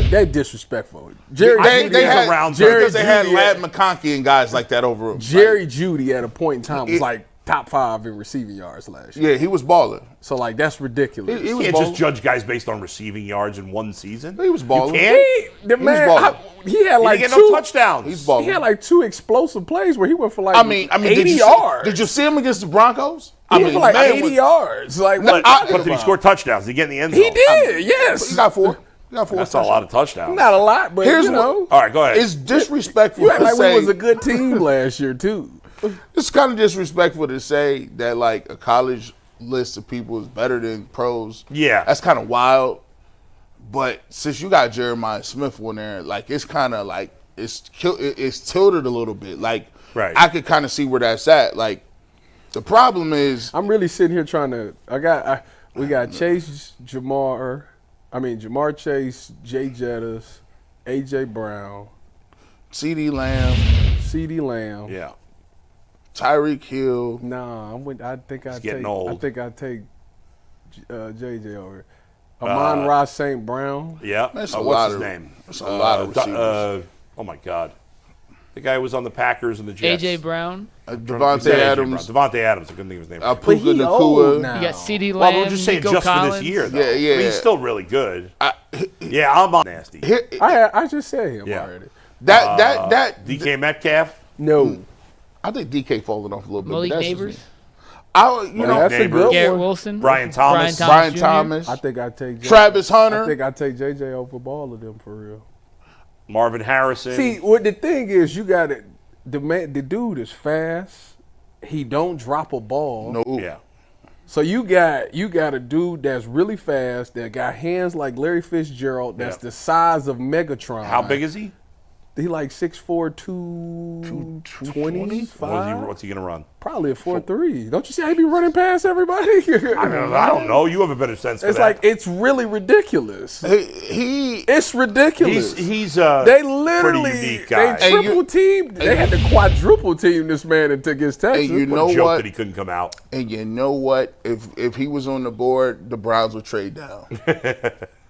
they disrespectful. Jerry, They had around because they had Jeudy Lad McConkey and guys like that over him. Jerry Jeudy at a point in time was like top 5 in receiving yards last year. Yeah, he was balling. So like that's ridiculous. He You was can't balling. just judge guys based on receiving yards in one season. He was balling. You can't? The man, balling. he had He like didn't get 2 no touchdowns. He's balling. He had like 2 explosive plays where he went for like I mean, 80 yards. Did you see him against the Broncos? He went for like man 80 yards. Like But, what? but did he score touchdowns? Did he get in the end zone? He did. Yes. He got 4. He got 4. That's a lot of touchdowns. Not a lot, but Here's you know. All right, go ahead. It's disrespectful You act to like say. we was a good team last year too. It's kind of disrespectful to say that like a college list of people is better than pros. Yeah. That's kind of wild. But since you got Jeremiah Smith on there, like it's kind of like it's tilted a little bit. Like Right. I could kind of see where that's at. Like the problem is I'm really sitting here trying to. We got Chase, Jamar Chase, Jay Jettis, AJ Brown, CeeDee Lamb, Yeah. Tyreek Hill. Nah, I think I getting old. I think I take JJ over. Amon-Ra St. Brown. Yeah. That's a What's lot his of- name? that's a lot of receivers. Oh, my God. The guy who was on the Packers and the Jets. AJ Brown. Devontae Adams. Devontae Adams. I couldn't think of his name. But he Puka old Nacua. now. You got CD Well, Lamb. we're just saying Nico just Collins. for this year, though. Yeah, yeah. I mean, he's still really good. Yeah, I'm nasty. I just said him Yeah. already. That DK Metcalf. No. I think DK falling off a little bit. Malik but that's Neighbors. just me. You know, That's a Neighbors. good Garrett one. Wilson. Brian Thomas. Brian Jr. Thomas, I think I take Travis Hunter. I think I take JJ over all of them for real. Marvin Harrison. See, what the thing is, you got it. The dude is fast. He don't drop a ball. No. Yeah. So you got a dude that's really fast that got hands like Larry Fitzgerald. That's Yeah. the size of Megatron. How big is he? He like 6'4", 225. What's he going to run? Probably a 4.3. Don't you see how he be running past everybody? I don't know. You have a better sense for It's that. like it's really ridiculous. It's ridiculous. He's They literally pretty unique guy. they triple teamed. They had to quadruple team this man and took his Texas. And you What know a joke what? that he couldn't come out. And you know what? If he was on the board, the Browns would trade down.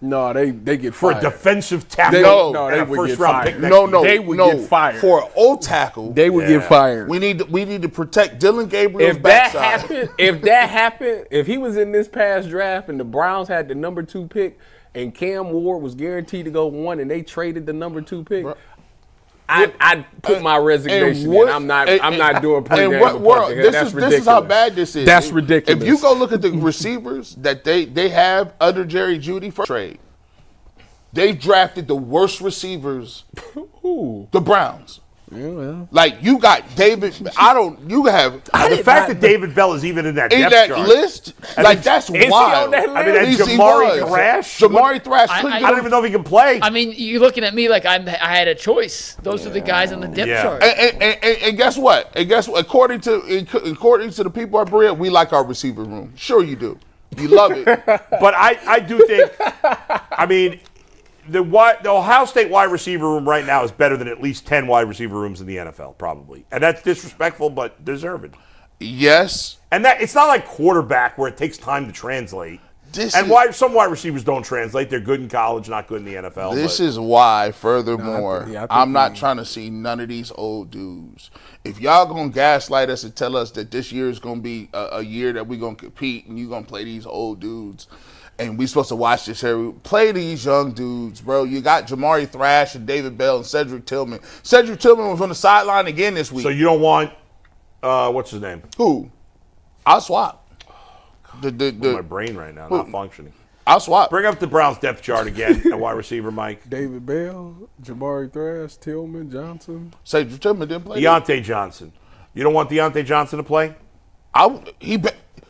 No, they get For fired. a defensive tackle. No, and they a would first get round fired. pick next No, year. no, They would no. get fired. For an old tackle. They would get fired. We need to protect Dillon Gabriel's If that backside. happened, if he was in this past draft and the Browns had the number 2 pick and Cam Ward was guaranteed to go 1 and they traded the number 2 pick, I'd put my resignation in. I'm not doing playing and what world? This is how bad this is. That's ridiculous. If you go look at the receivers that they have under Jerry Jeudy for trade, they've drafted the worst receivers. The Browns. Yeah, well. Like you got David. You have The fact that David Bell is even in that in depth that chart. list, like that's he wild. on that I mean, and He Jamari was. Thrash. Jamari Thrash. couldn't I get I don't him- even know if he can play. I mean, you're looking at me like I had a choice. Those are the guys on the depth Yeah. chart. And guess what? According to the people at Berea, we like our receiver room. Sure, you do. You love it. But I do think, I mean, the Ohio State wide receiver room right now is better than at least 10 wide receiver rooms in the NFL, probably. And that's disrespectful, but deserved. Yes. And that it's not like quarterback where it takes time to translate. Some wide receivers don't translate. They're good in college, not good in the NFL. This is why, furthermore, I think I'm not trying to see none of these old dudes. If y'all gonna gaslight us and tell us that this year is gonna be a year that we're gonna compete and you're gonna play these old dudes, and we supposed to watch this here, play these young dudes, bro. You got Jamari Thrash and David Bell and Cedric Tillman. Cedric Tillman was on the sideline again this week. So you don't want what's his name? Who? I'll swap. My brain right now, not functioning. I'll swap. Bring up the Browns depth chart again at wide receiver, Mike. David Bell, Jamari Thrash, Tillman, Johnson. Cedric Tillman didn't play. Deontay Johnson. You don't want Deontay Johnson to play?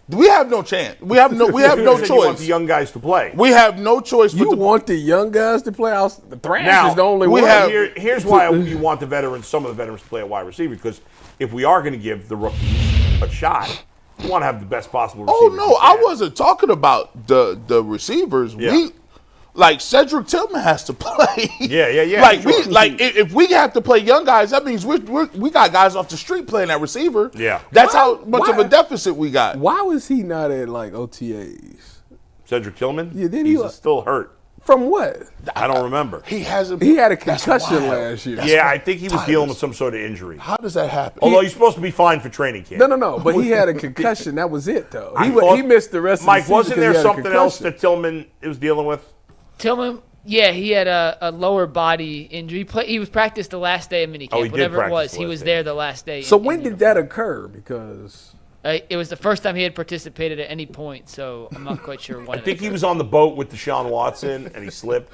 We have no chance. We have no choice. You want the young guys to play. We have no choice. You want the young guys to play? The Thrash Now, is the only we one. have- Here's why you want the veterans, some of the veterans, to play at wide receiver, because if we are going to give the rookies a shot, you want to have the best possible receivers. Oh no, I wasn't talking about the receivers. Yeah. Like Cedric Tillman has to play. Yeah. Like sure. if we have to play young guys, that means we got guys off the street playing that receiver. Yeah. That's how much of a deficit we got. Why was he not at like OTAs? Cedric Tillman? Yeah, then he's still hurt. From what? I don't remember. He hasn't. He had a concussion last year. Yeah, I think he was dealing with some sort of injury. How does that happen? Although he's supposed to be fine for training camp. No. But he had a concussion. That was it, though. thought- He missed the rest Mike, of the season. wasn't because he there had a something else concussion. that Tillman was dealing with? Tillman, yeah, he had a lower body injury. He was practiced the last day of minicamp. Oh, he did whatever it practice was. the He last was day. there the last day. So in when did uniform. that occur? Because It was the first time he had participated at any point, so I'm not quite sure when. I think he was on the boat with Deshaun Watson and he slipped.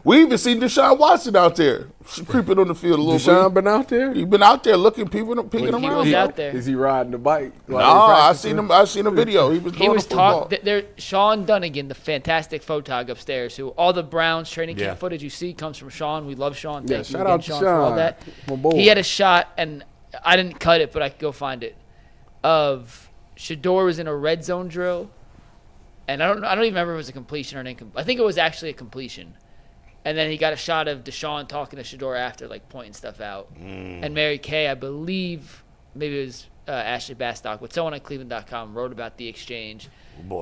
We even seen Deshaun Watson out there creeping on the field a little Deshaun bit. been out there? He's been out there looking, peeking He around. was out there. Is he riding the bike? I seen him. I seen a video. He was. He was talking. talking. Sean Dunnigan, the fantastic photog upstairs, who all the Browns training camp Yeah. footage you see comes from Sean. We love Sean. Yeah, Thank you shout again, out to Sean, for all Sean, that. my boy. He had a shot, and I didn't cut it, but I could go find it. Of Shedeur was in a red zone drill, and I don't even remember if it was a completion or an incomplete. I think it was actually a completion. And then he got a shot of Deshaun talking to Shedeur after, like pointing stuff out. And Mary Kay, I believe, maybe it was Ashley Bastock, but someone at Cleveland.com wrote about the exchange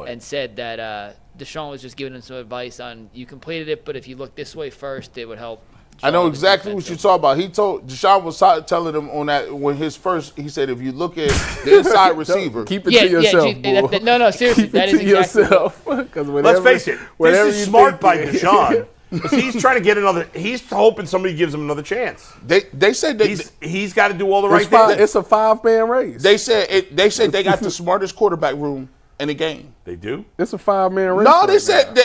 and said that Deshaun was just giving him some advice on you completed it, but if you look this way first, it would help. I know exactly what you're talking about. He told Deshaun was telling him on that when his first. He said if you look at the inside receiver, Keep it to yourself, bull. No, seriously, Keep that it is to exactly yourself. Let's face it, this is smart by Deshaun. He's trying to get another. He's hoping somebody gives him another chance. they said He's got to do all the right things. It's a 5-man race. they said they got the smartest quarterback room in the game. They do. It's a 5-man race. No, they right said now.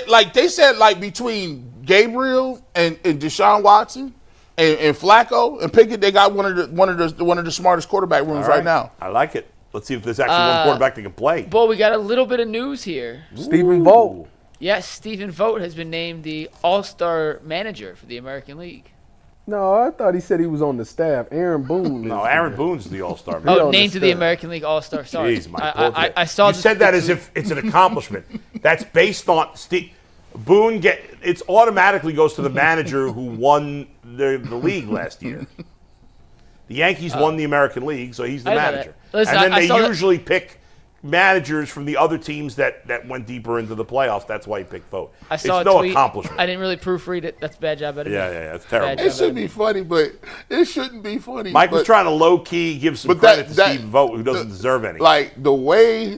that between Gabriel and Deshaun Watson and Flacco and Pickett, they got one of the smartest quarterback rooms right now. I like it. Let's see if there's actually one quarterback that can play. Well, we got a little bit of news here. Stephen Vogt. Yes, Stephen Vogt has been named the All-Star manager for the American League. No, I thought he said he was on the staff. Aaron Boone. No, Aaron Boone's the All-Star. He on the Named to the staff. American League All-Star. Sorry, Jeez, Mike. I saw. You said that as if it's an accomplishment. That's based on Boone. It's automatically goes to the manager who won the league last year. The Yankees won the American League, so he's the I know manager. that. Listen, and then I saw they that- usually pick managers from the other teams that went deeper into the playoffs. That's why he picked Vogt. I saw it's a no tweet. accomplishment. I didn't really proofread it. That's a bad job out of me. Yeah, it's terrible. Bad It job. should be funny, but it shouldn't be funny. Mike was but- trying to low-key give some But credit to that- Stephen Vogt, who doesn't deserve any. Like the way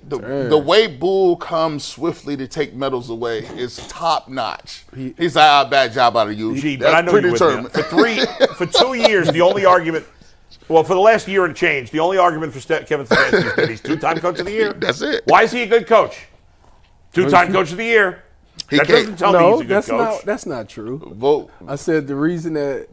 Bull comes swiftly to take medals away is top notch. He's like, bad job out of you. Gee, but That's I know you're with me. predetermined. For 2 years, the only argument, well, for the last year and change, the only argument for Kevin Stefanski is that he's two-time coach of the year. That's it. Why is he a good coach? Two-time coach of the year. That doesn't tell me he's a good coach. That's not true. Vote. I said the reason that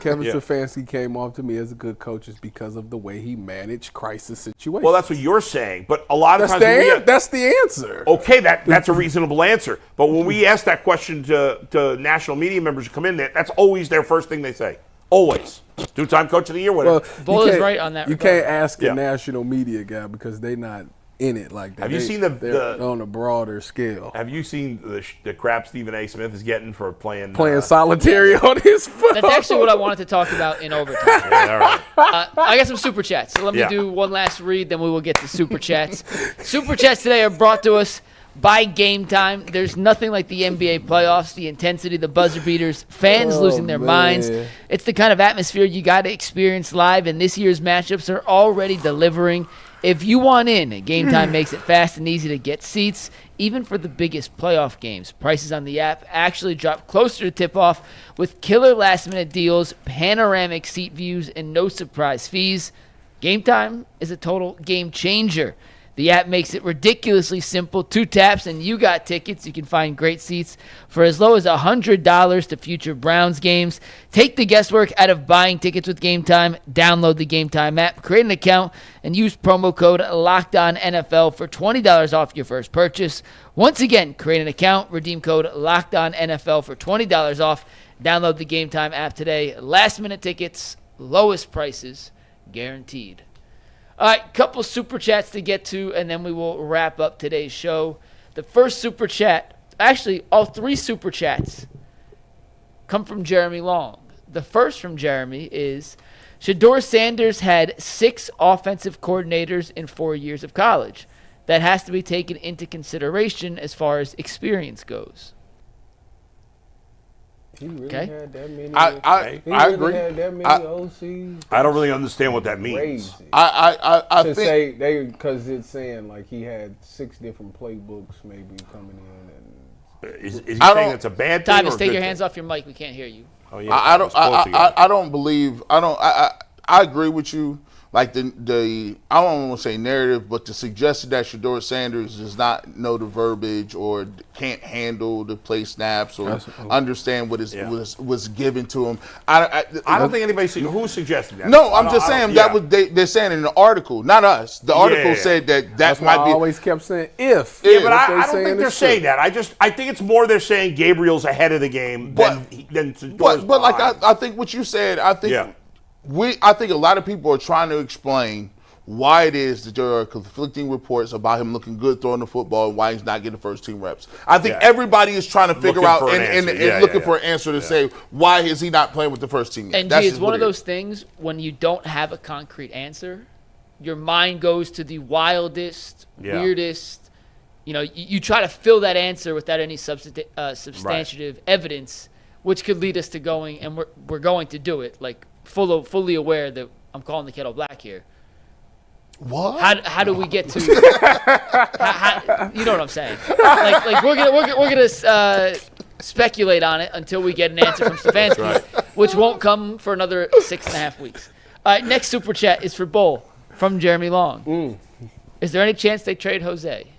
Kevin Stefanski came off to me as a good coach is because of the way he managed crisis situations. Well, that's what you're saying, but a lot of times that's the answer. Okay, that's a reasonable answer. But when we ask that question to national media members who come in there, that's always their first thing they say. Always. Two-time coach of the year, whatever. Bull is right on that You regard. can't ask a national media guy because they're not in it like that. Have you seen they're on a broader scale? Have you seen the crap Stephen A. Smith is getting for playing solitary on his phone? That's actually what I wanted to talk about in overtime. Yeah, all right. I got some super chats, so let me do one last read, then we will get to super chats. Super chats today are brought to us by game time. There's nothing like the NBA playoffs, the intensity, the buzzer beaters, fans losing their minds. It's the kind of atmosphere you got to experience live, and this year's matchups are already delivering. If you want in, Game Time makes it fast and easy to get seats, even for the biggest playoff games. Prices on the app actually drop closer to tip-off with killer last-minute deals, panoramic seat views, and no surprise fees. Game Time is a total game changer. The app makes it ridiculously simple. 2 taps and you got tickets. You can find great seats for as low as $100 to future Browns games. Take the guesswork out of buying tickets with Game Time. Download the Game Time app, create an account, and use promo code LOCKEDONNFL for $20 off your first purchase. Once again, create an account, redeem code LOCKEDONNFL for $20 off. Download the Game Time app today. Last-minute tickets, lowest prices, guaranteed. All right, couple super chats to get to, and then we will wrap up today's show. The first super chat, actually, all 3 super chats come from Jeremy Long. The first from Jeremy is, Shedeur Sanders had 6 offensive coordinators in 4 years of college. That has to be taken into consideration as far as experience goes. He really had that many. I agree. Had that many OCs. I don't really understand what that means. Crazy. I to think say they because it's saying like he had 6 different playbooks maybe coming in. And Is he saying it's a bad thing or a Tyvis, good take your thing? hands off your mic. We can't hear you. Oh, yeah, I don't believe. I agree with you. Like I don't want to say narrative, but the suggestion that Shedeur Sanders does not know the verbiage or can't handle the play snaps or understand what was given to him. I don't think anybody who's suggesting that. No, I'm just saying that was they're saying in the article, not us. The article said that might be. I always kept saying if. Yeah, but I don't think they're saying that. I think it's more they're saying Gabriel's ahead of the game than Shedeur's but like behind. I think what you said, I think a lot of people are trying to explain why it is that there are conflicting reports about him looking good throwing the football and why he's not getting the first team reps. I think everybody is trying to figure out and looking for an answer to say why is he not playing with the first team yet. And it's one of those things when you don't have a concrete answer, your mind goes to the wildest, weirdest. You know, you try to fill that answer without any substantive evidence, which could lead us to going, and we're going to do it, like fully aware that I'm calling the kettle black here. What? How do we get to? You know what I'm saying? Like we're gonna speculate on it until we get an answer from Stefanski, which won't come for another 6.5 weeks. All right, next super chat is for Bull from Jeremy Long. Is there any chance they trade Jose?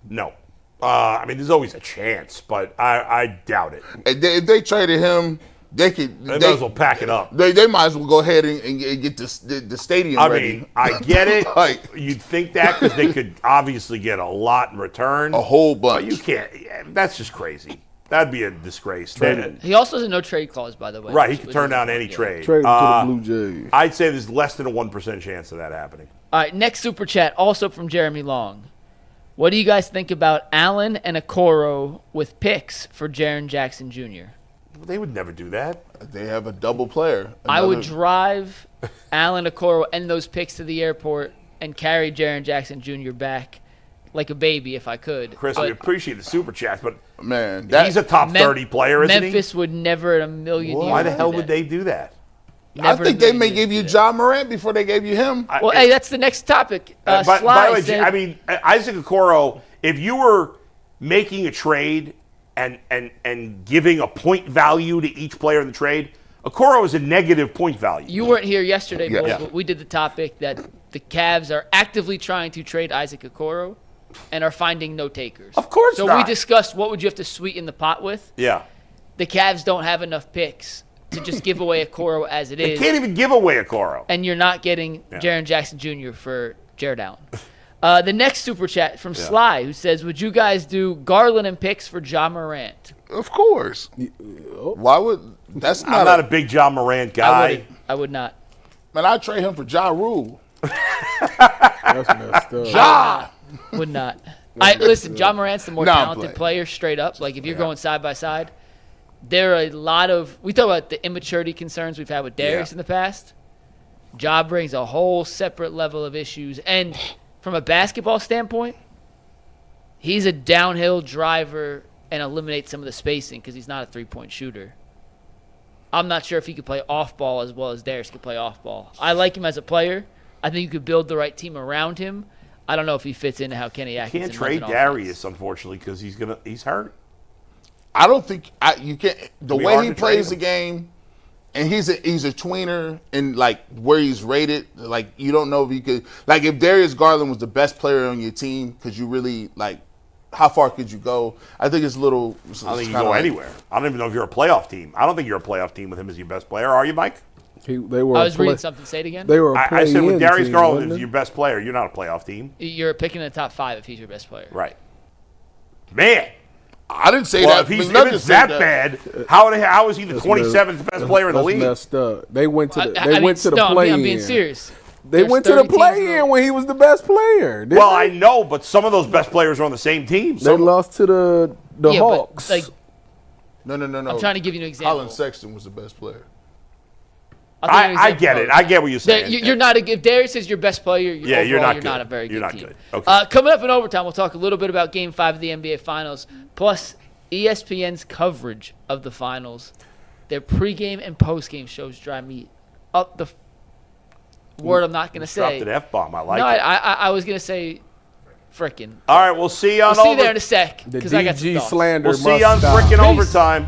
No. I mean, there's always a chance, but I doubt it. If they traded him, they might as well pack it up. They might as well go ahead and get the stadium ready. I mean, I get it. You'd think that because they could obviously get a lot in return. A whole bunch. But you can't. That's just crazy. That'd be a disgrace. He also has a no trade clause, by the way. Right, he can turn down any trade. Trade him to the Blue Jays. I'd say there's less than a 1% chance of that happening. All right, next super chat, also from Jeremy Long. What do you guys think about Allen and Okoro with picks for Jaren Jackson Jr.? They would never do that. They have a double player. I would drive Allen Okoro and those picks to the airport and carry Jaren Jackson Jr. back like a baby if I could. Chris, we appreciate the super chats, but man, he's a top 30 player, isn't he? Memphis would never in a million years. Why the hell would they do that? I think they may give you John Morant before they gave you him. Well, hey, that's the next topic. By the way, I mean, Isaac Okoro, if you were making a trade and giving a point value to each player in the trade, Okoro is a negative point value. You weren't here yesterday, but we did the topic that the Cavs are actively trying to trade Isaac Okoro and are finding no takers. Of course not. So we discussed what would you have to sweeten the pot with. Yeah. The Cavs don't have enough picks to just give away Okoro as it is. They can't even give away Okoro. And you're not getting Jaren Jackson Jr. for Jared Allen. The next super chat from Sly, who says, would you guys do Garland and picks for Ja Morant? Of course. Why would that's not? I'm not a big Ja Morant guy. I would not. Man, I'd trade him for Ja Rule. That's messed up. Ja would not. Listen, Ja Morant's the more talented player, straight up. Like if you're going side by side, there are a lot of. We talk about the immaturity concerns we've had with Darius in the past. Ja brings a whole separate level of issues, and from a basketball standpoint, He's a downhill driver and eliminates some of the spacing because he's not a three-point shooter. I'm not sure if he could play off ball as well as Darius could play off ball. I like him as a player. I think you could build the right team around him. I don't know if he fits into how Kenny Atkinson Can't trade Darius, unfortunately, because he's hurt. I don't think you can. The Be way hard he to trade plays the him. game, and he's a tweener, and like where he's rated, like you don't know if you could. Like if Darius Garland was the best player on your team, could you really like? How far could you go? I think it's a little. I don't think you can go anywhere. I don't even know if you're a playoff team. I don't think you're a playoff team with him as your best player. Are you, Mike? They were. I was reading something. Say it again. They were. I said with Darius Garland wasn't as it? your best player, you're not a playoff team. You're picking in the top 5 if he's your best player. Right. Man. I didn't say Well, that. if Nuggets it's said that bad, how is he the That's 27th best player in the That's league? messed up. They went to the. I They mean, went to the no, play-in. I'm being serious. They There's went to 30 the teams play-in in when he was the best player. didn't Well, they? I know, but some of those best players are on the same team. They So lost to the Yeah, Hawks. but, like, No. I'm trying to give you an example. Colin Sexton was the best player. I'll give you an I example, get it. though. I get what you're saying. You're not if Darius is your best player, Yeah, you're overall, not you're good. not a very You're good not team. good. Okay. Coming up in overtime, we'll talk a little bit about Game 5 of the NBA Finals, plus ESPN's coverage of the Finals. Their pregame and postgame shows drive me up the word I'm not going to say. Dropped an F-bomb. I like No, it. I was going to say frickin'. All right, we'll see you on We'll see you there in a sec the because I got some DG thoughts. slander We'll see must you on stop. frickin' Peace. overtime.